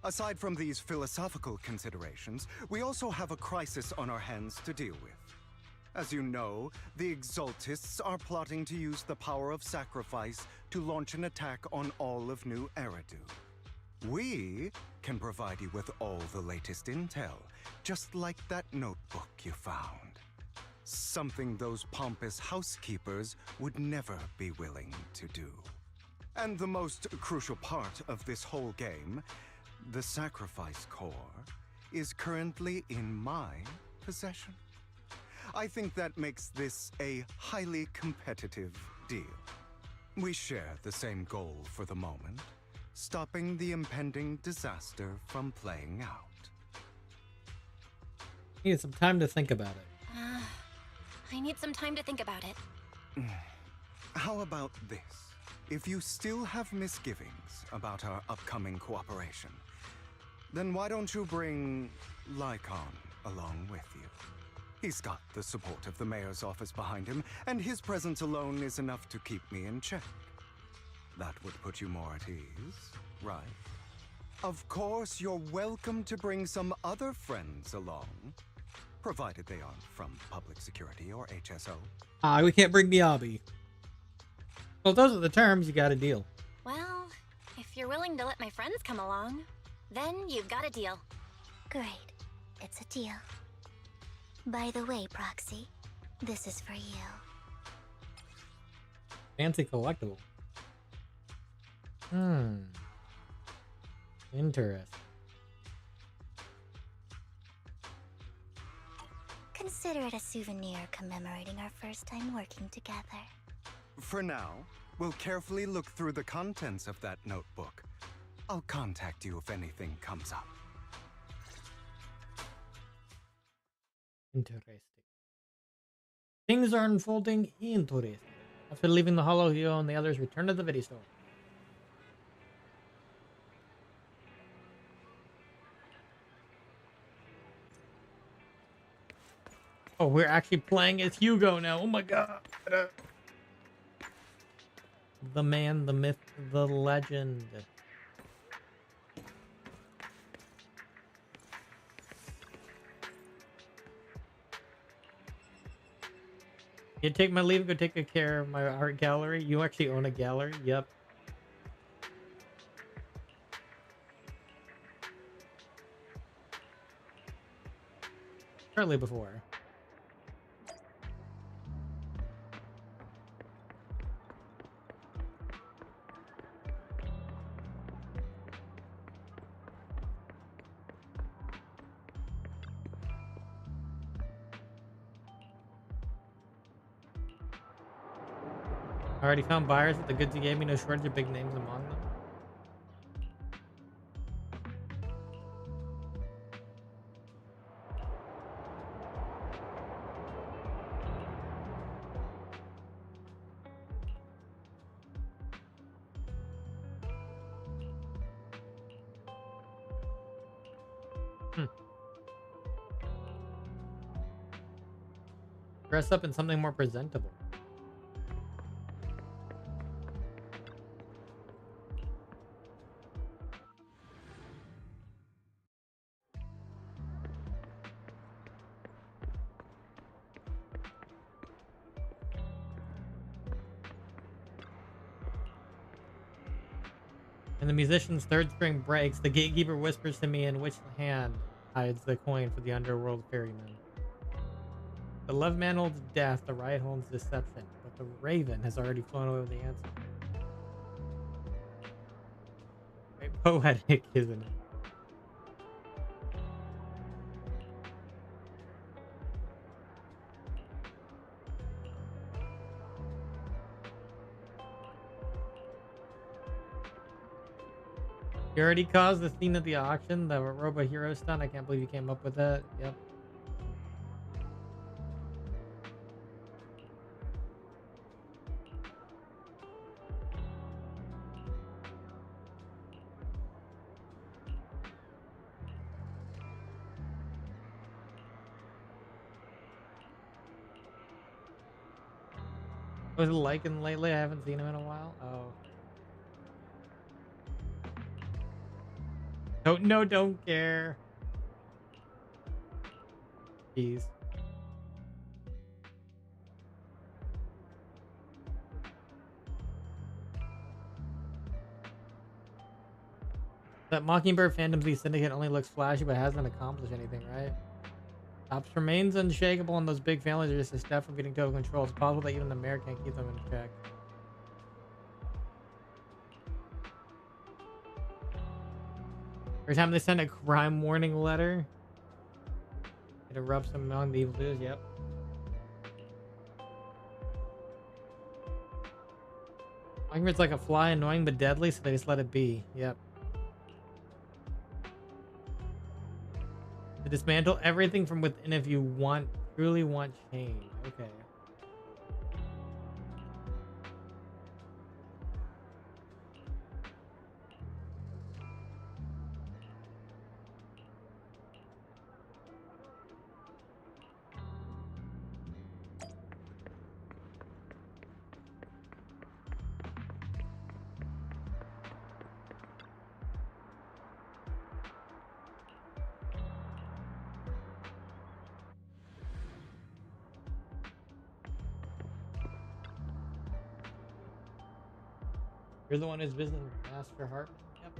aside from these philosophical considerations, we also have a crisis on our hands to deal with. As you know, the Exaltists are plotting to use the power of sacrifice to launch an attack on all of New Eridu. We can provide you with all the latest intel, just like that notebook you found. Something those pompous housekeepers would never be willing to do. And the most crucial part of this whole game, the sacrifice core, is currently in my possession. I think that makes this a highly competitive deal. We share the same goal for the moment, stopping the impending disaster from playing out. Need some time to think about it. I need some time to think about it. How about this? If you still have misgivings about our upcoming cooperation, then why don't you bring Lycan along with you? He's got the support of the mayor's office behind him, and his presence alone is enough to keep me in check. That would put you more at ease, right? Of course, you're welcome to bring some other friends along, provided they aren't from public security or HSO. We can't bring Miyabi. Well, those are the terms. You got a deal. Well, if you're willing to let my friends come along, then you've got a deal. Great. It's a deal. By the way, Proxy, this is for you. Fancy collectible. Interesting. Consider it a souvenir commemorating our first time working together. For now, we'll carefully look through the contents of that notebook. I'll contact you if anything comes up. Interesting. Things are unfolding interesting. After leaving the Hollow, Hio and the others return to the video store. Oh, we're actually playing as Hugo now. Oh my god. The man, the myth, the legend. You take my leave, go take good care of my art gallery. You actually own a gallery? Yep. Shortly before. I already found buyers with the goods you gave me, no shortage of big names among them. Dress up in something more presentable. And the musician's third string breaks. The gatekeeper whispers to me in which hand hides the coin for the underworld ferryman. The love man holds death, the right holds deception, but the raven has already flown away with the answer. Very poetic, isn't it? You already caused the scene at the auction, the Robo Hero stunt. I can't believe you came up with that. Yep. Was it liking lately? I haven't seen him in a while. Oh. Don't care. Jeez. That Mockingbird Phantom Z Syndicate only looks flashy but hasn't accomplished anything, right? Ops remains unshakable and those big families are just a step from getting total control. It's possible that even the mayor can't keep them in check. Every time they send a crime warning letter, it erupts among the evildoers. Yep. Mockingbird's like a fly, annoying but deadly, so they just let it be. Yep. To dismantle everything from within if you truly want change. Okay. You're the one who's visiting Master Hartman? Yep.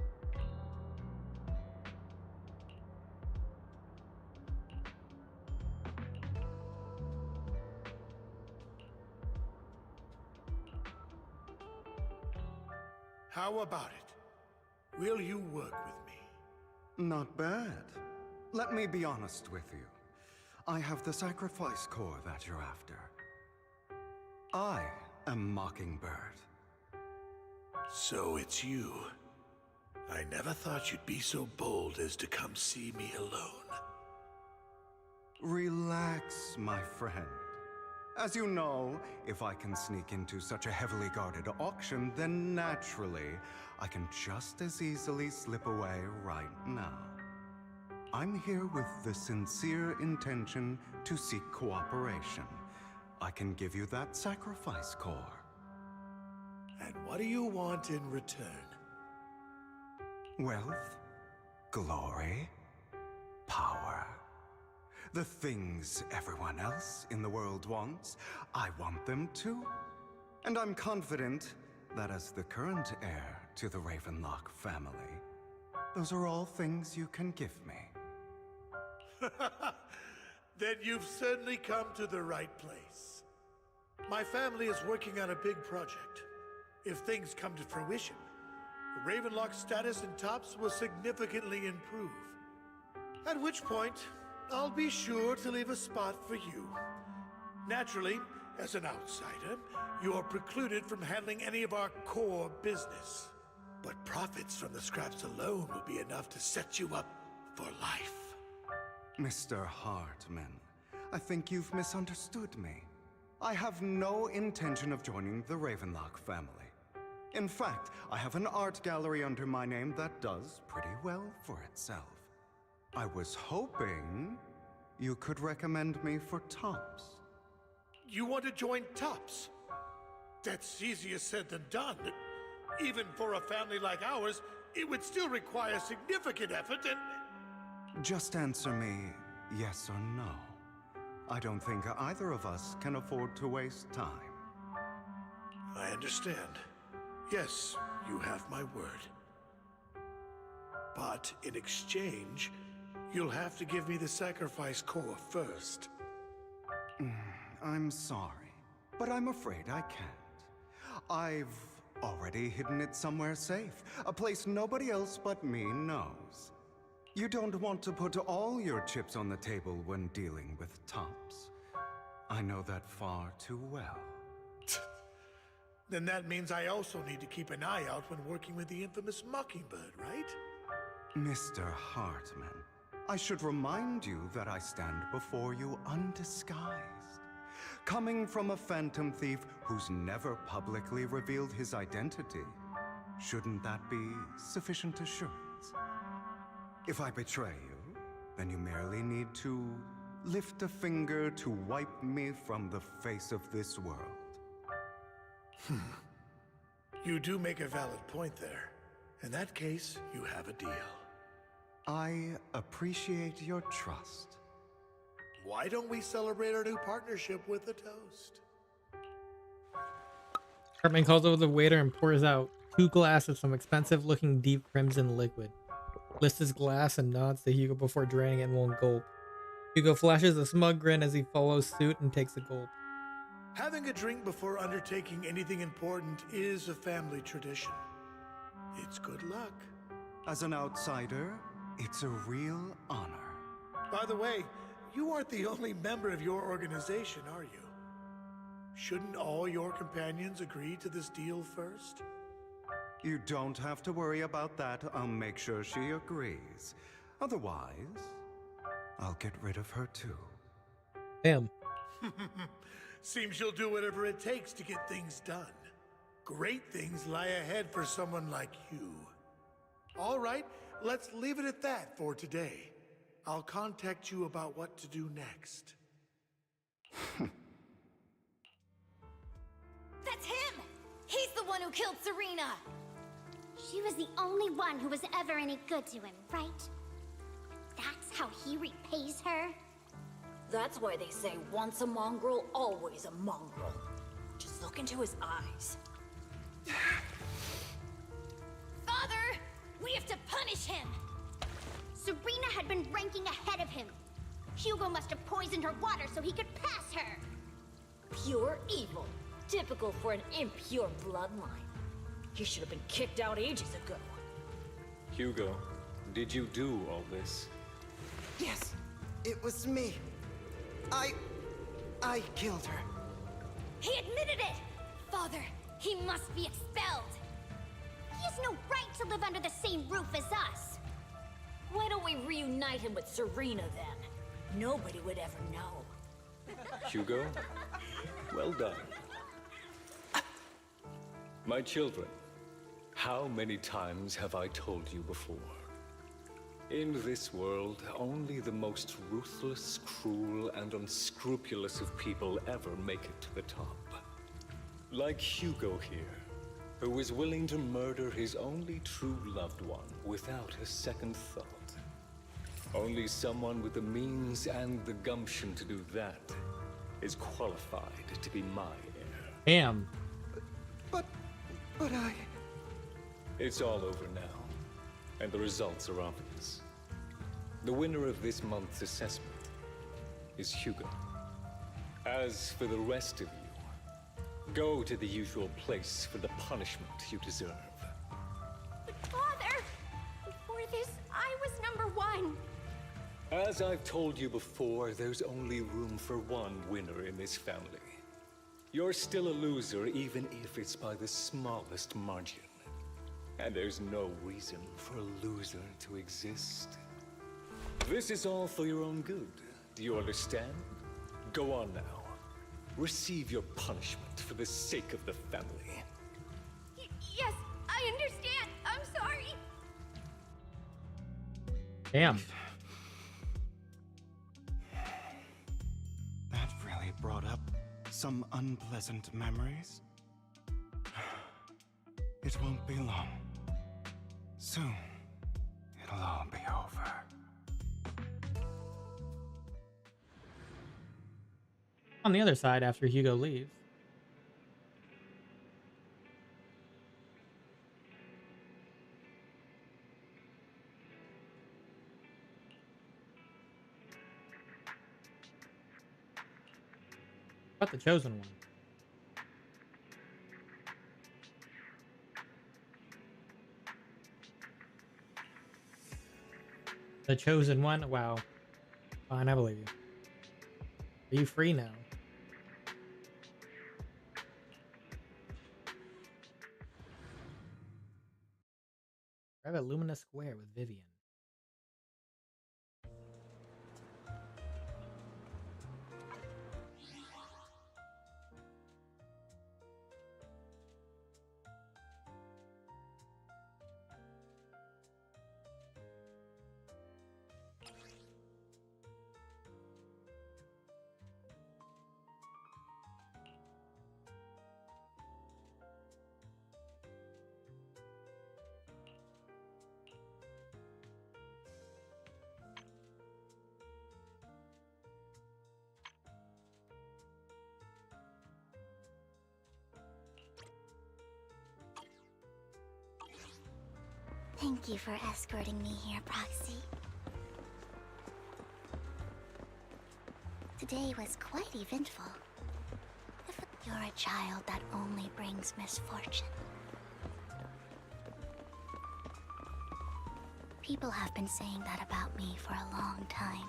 How about it? Will you work with me? Not bad. Let me be honest with you. I have the sacrifice core that you're after. I am Mockingbird. So it's you. I never thought you'd be so bold as to come see me alone. Relax, my friend. As you know, if I can sneak into such a heavily guarded auction, then naturally, I can just as easily slip away right now. I'm here with the sincere intention to seek cooperation. I can give you that sacrifice core. And what do you want in return? Wealth, glory, power. The things everyone else in the world wants, I want them too. And I'm confident that as the current heir to the Ravenlock family, those are all things you can give me. Then you've certainly come to the right place. My family is working on a big project. If things come to fruition, Ravenlock's status in Tops will significantly improve. At which point, I'll be sure to leave a spot for you. Naturally, as an outsider, you are precluded from handling any of our core business. But profits from the scraps alone will be enough to set you up for life. Mr. Hartman, I think you've misunderstood me. I have no intention of joining the Ravenlock family. In fact, I have an art gallery under my name that does pretty well for itself. I was hoping you could recommend me for Tops. You want to join Tops? That's easier said than done. Even for a family like ours, it would still require significant effort and... Just answer me yes or no. I don't think either of us can afford to waste time. I understand. Yes, you have my word. But in exchange, you'll have to give me the sacrifice core first. I'm sorry, but I'm afraid I can't. I've already hidden it somewhere safe, a place nobody else but me knows. You don't want to put all your chips on the table when dealing with Tops. I know that far too well. Then that means I also need to keep an eye out when working with the infamous Mockingbird, right? Mr. Hartman, I should remind you that I stand before you undisguised. Coming from a phantom thief who's never publicly revealed his identity, shouldn't that be sufficient assurance? If I betray you, then you merely need to lift a finger to wipe me from the face of this world. You do make a valid point there. In that case, you have a deal. I appreciate your trust. Why don't we celebrate our new partnership with a toast? Hartman calls over the waiter and pours out 2 glasses of some expensive-looking deep crimson liquid. Lifts his glass and nods to Hugo before draining it in one gulp. Hugo flashes a smug grin as he follows suit and takes a gulp. Having a drink before undertaking anything important is a family tradition. It's good luck. As an outsider, it's a real honor. By the way, you aren't the only member of your organization, are you? Shouldn't all your companions agree to this deal first? You don't have to worry about that. I'll make sure she agrees. Otherwise, I'll get rid of her too. Damn. Seems you'll do whatever it takes to get things done. Great things lie ahead for someone like you. All right, let's leave it at that for today. I'll contact you about what to do next. That's him! He's the one who killed Serena! She was the only one who was ever any good to him, right? That's how he repays her? That's why they say once a mongrel, always a mongrel. Just look into his eyes. Father! We have to punish him! Serena had been ranking ahead of him. Hugo must have poisoned her water so he could pass her. Pure evil. Typical for an impure bloodline. He should have been kicked out ages ago. Hugo, did you do all this? Yes, it was me. I killed her. He admitted it! Father, he must be expelled! He has no right to live under the same roof as us. Why don't we reunite him with Serena then? Nobody would ever know. Hugo, well done. My children, how many times have I told you before? In this world, only the most ruthless, cruel, and unscrupulous of people ever make it to the top. Like Hugo here, who was willing to murder his only true loved one without a second thought. Only someone with the means and the gumption to do that is qualified to be my heir. Damn. But I... It's all over now, and the results are obvious. The winner of this month's assessment is Hugo. As for the rest of you, go to the usual place for the punishment you deserve. But Father, before this, I was #1. As I've told you before, there's only room for one winner in this family. You're still a loser, even if it's by the smallest margin. And there's no reason for a loser to exist. This is all for your own good. Do you understand? Go on now. Receive your punishment for the sake of the family. Yes, I understand. I'm sorry. Damn. That really brought up some unpleasant memories. It won't be long. Soon, it'll all be over. On the other side, after Hugo leaves. What about the chosen one? The chosen one? Wow. Fine, I believe you. Are you free now? Drive at Luminous Square with Vivian. Thank you for escorting me here, Proxy. Today was quite eventful. If you're a child that only brings misfortune. People have been saying that about me for a long time.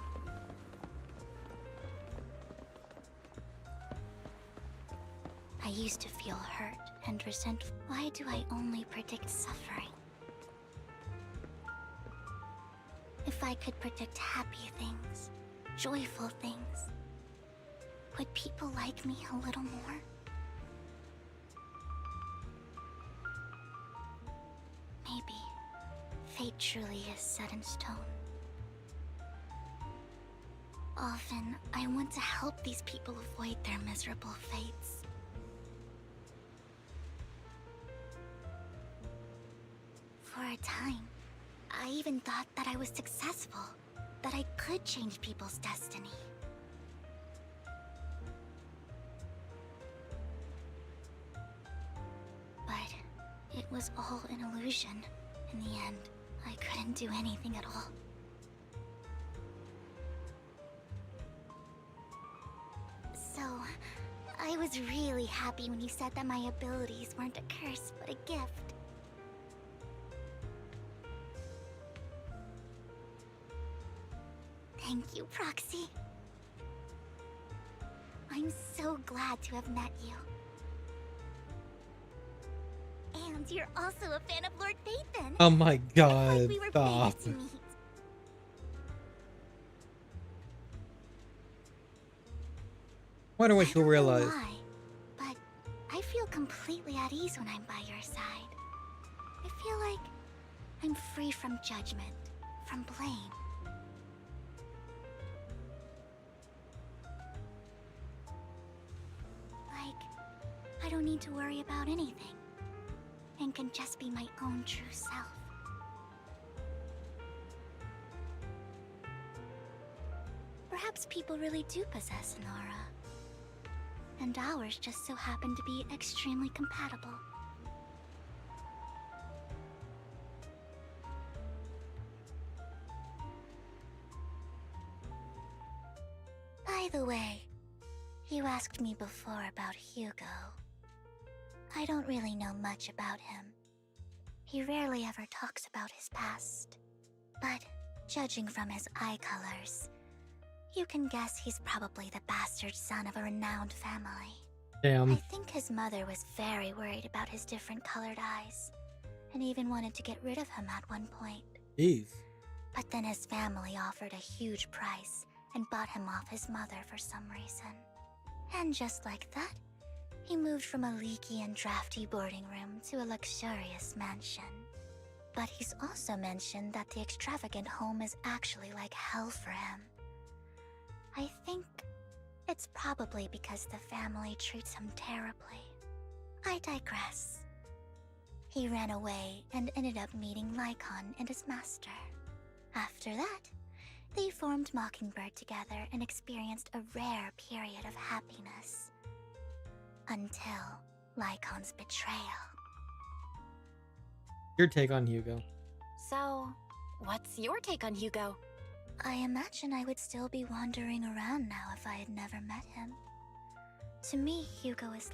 I used to feel hurt and resentful. Why do I only predict suffering? If I could predict happy things, joyful things, would people like me a little more? Maybe fate truly is set in stone. Often, I want to help these people avoid their miserable fates. For a time, I even thought that I was successful, that I could change people's destiny. But it was all an illusion. In the end, I couldn't do anything at all. So, I was really happy when you said that my abilities weren't a curse, but a gift. Thank you, Proxy. I'm so glad to have met you. And you're also a fan of Lord Phaethon. Oh my god, like we were stop. fated to meet. Wonder when she'll realize. Why, but I feel completely at ease when I'm by your side. I feel like I'm free from judgment, from blame. Like, I don't need to worry about anything, and can just be my own true self. Perhaps people really do possess an aura, and ours just so happen to be extremely compatible. By the way, you asked me before about Hugo. I don't really know much about him. He rarely ever talks about his past. But judging from his eye colors, you can guess he's probably the bastard son of a renowned family. Damn. I think his mother was very worried about his different colored eyes, and even wanted to get rid of him at one point. Jeez. But then his family offered a huge price and bought him off his mother for some reason. And just like that, he moved from a leaky and drafty boarding room to a luxurious mansion. But he's also mentioned that the extravagant home is actually like hell for him. I think it's probably because the family treats him terribly. I digress. He ran away and ended up meeting Lycon and his master. After that, they formed Mockingbird together and experienced a rare period of happiness. Until Lycon's betrayal. Your take on Hugo? So, what's your take on Hugo? I imagine I would still be wandering around now if I had never met him. To me, Hugo is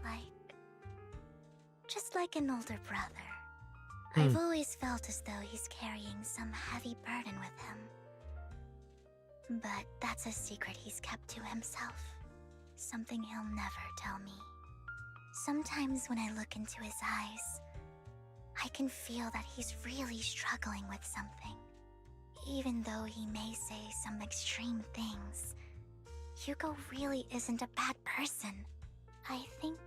just like an older brother. I've always felt as though he's carrying some heavy burden with him. But that's a secret he's kept to himself. Something he'll never tell me. Sometimes when I look into his eyes, I can feel that he's really struggling with something. Even though he may say some extreme things, Hugo really isn't a bad person. I think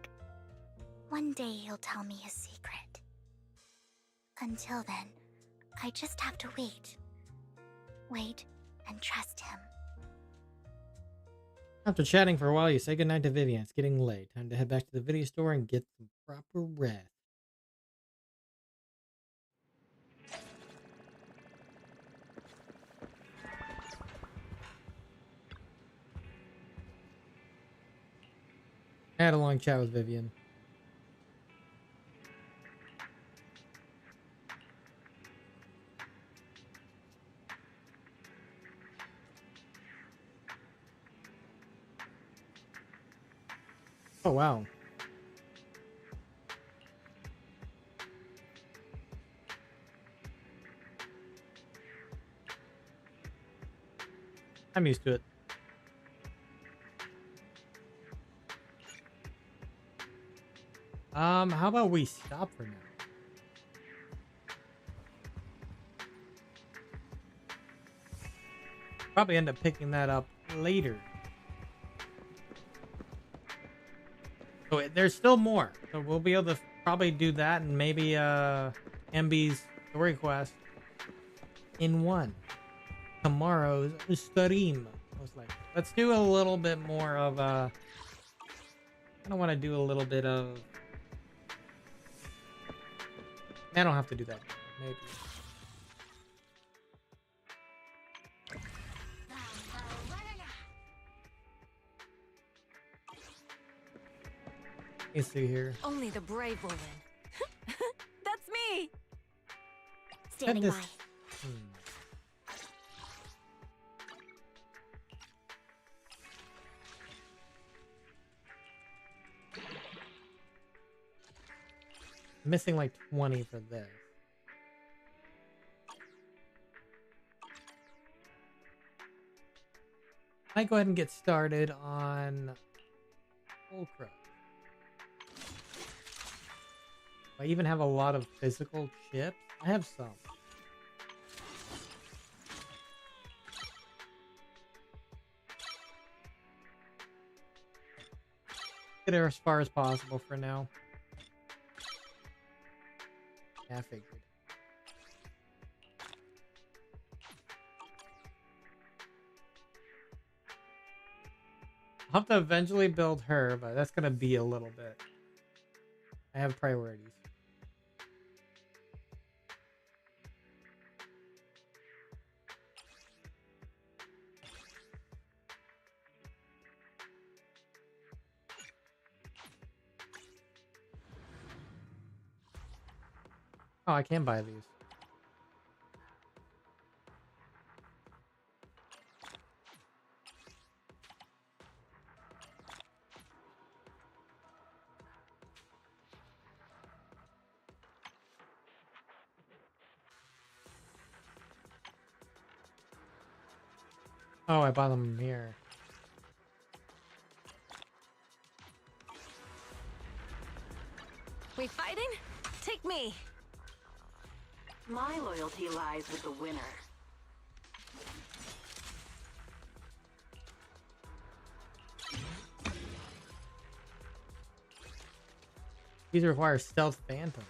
one day he'll tell me his secret. Until then, I just have to wait. Wait and trust him. After chatting for a while, you say goodnight to Vivian. It's getting late. Time to head back to the video store and get some proper rest. I had a long chat with Vivian. Oh, wow. I'm used to it. How about we stop for now? Probably end up picking that up later. So there's still more. So we'll be able to probably do that and maybe Anby's story quest in one. Tomorrow's stream, most likely. Let's do a little bit more of I don't want to do a little bit of I don't have to do that. Maybe. Let's see here. Only the brave will win. That's me! Standing by. Missing like 20 for this. I might go ahead and get started on Ultra. I even have a lot of physical chips. I have some. Get it as far as possible for now. Yeah, I figured. I'll have to eventually build her, but that's gonna be a little bit. I have priorities. Oh, I can buy these. Oh, I bought them here. We fighting? Take me. My loyalty lies with the winner. These require stealth phantom.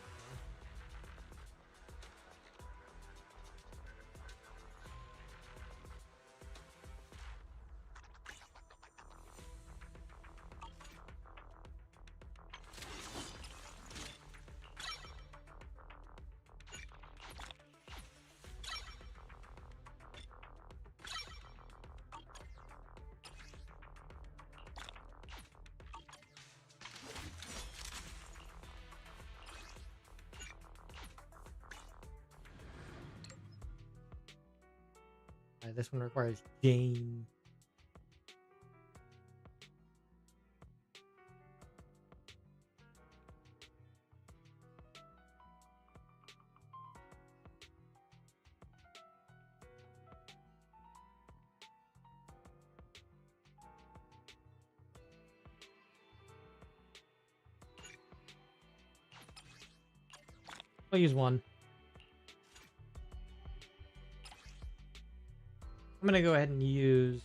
This one requires Jane. I'll use one. I'm gonna go ahead and use.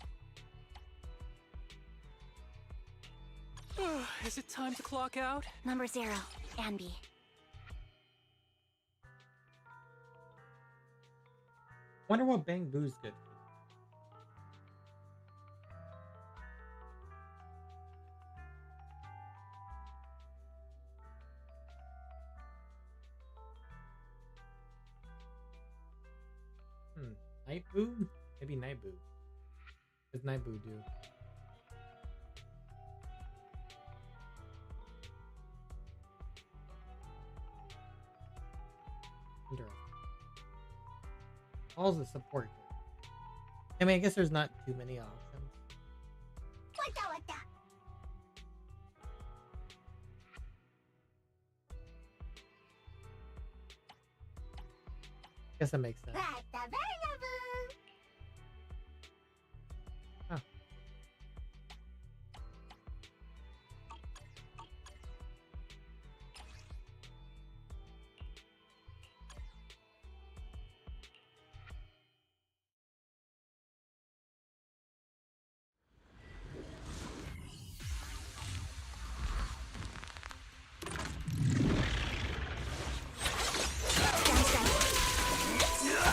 Is it time to clock out? Number 0, Anby. Wonder what Bang Boo's good. Night Boo? Maybe Night Boo. What does Night Boo do? Interesting. All's a support kit. I mean, I guess there's not too many options. Guess that makes sense. Huh.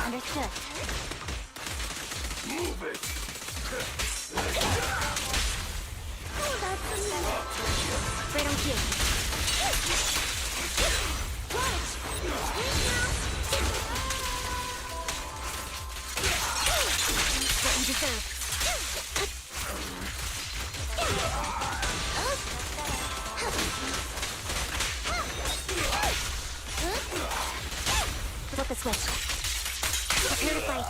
Understood. Move it! Right on cue. What you deserve. Flip the switch. Prepare to fight.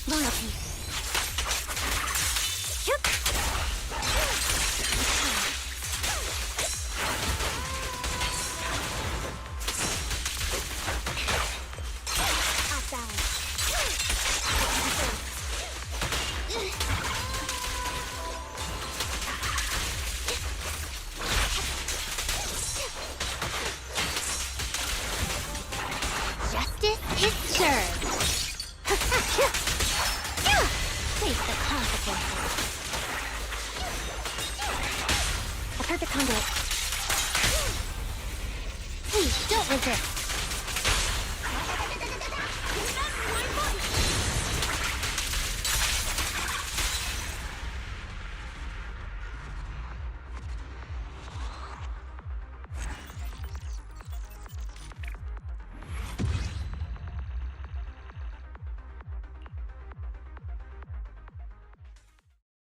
Loyalty. Shoot. Off balance. Justice is served. Face the consequences. A perfect conduit. Okay.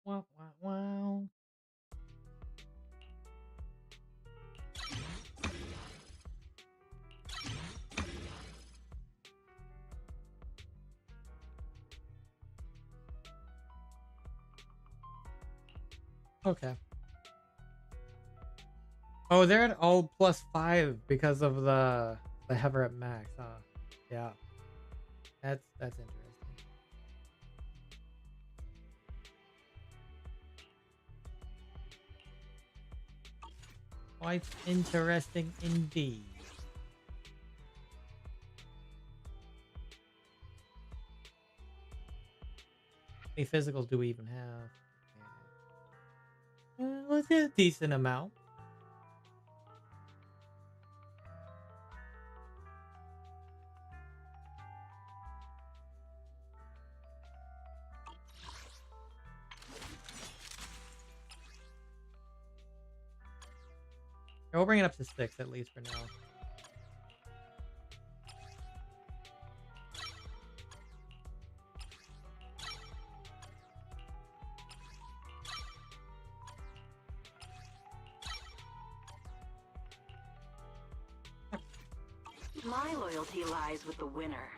Wow, wow, wow. Okay. Oh, they're at all +5 because of the hover at max, huh? Yeah. That's interesting. Quite interesting indeed. How many physicals do we even have? Let's get a decent amount. We'll bring it up to 6 at least for now. My loyalty lies with the winner.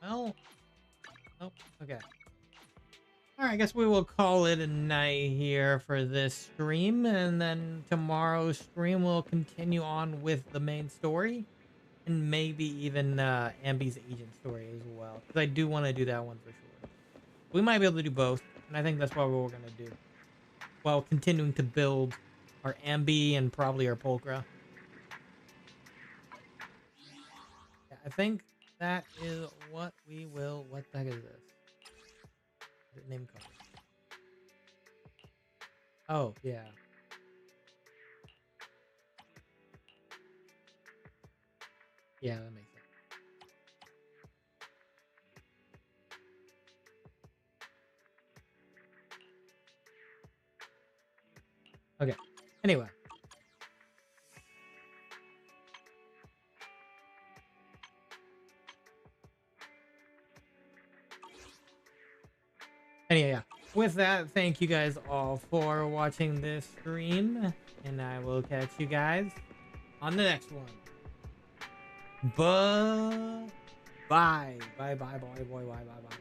Well, nope. Okay. All right, I guess we will call it a night here for this stream, and then tomorrow's stream will continue on with the main story, and maybe even Anby's agent story as well, because I do want to do that one for sure. We might be able to do both, and I think that's what we're gonna do, while continuing to build our Anby and probably our Pulchra. Yeah, I think that is what we will. What the heck is this? Name card. Oh, yeah. Yeah, that makes sense. Okay. Anyway. Anyway, yeah. With that, thank you guys all for watching this stream, and I will catch you guys on the next one. Bye. Bye. Bye. Bye. Bye. Bye. Bye. Bye. Bye.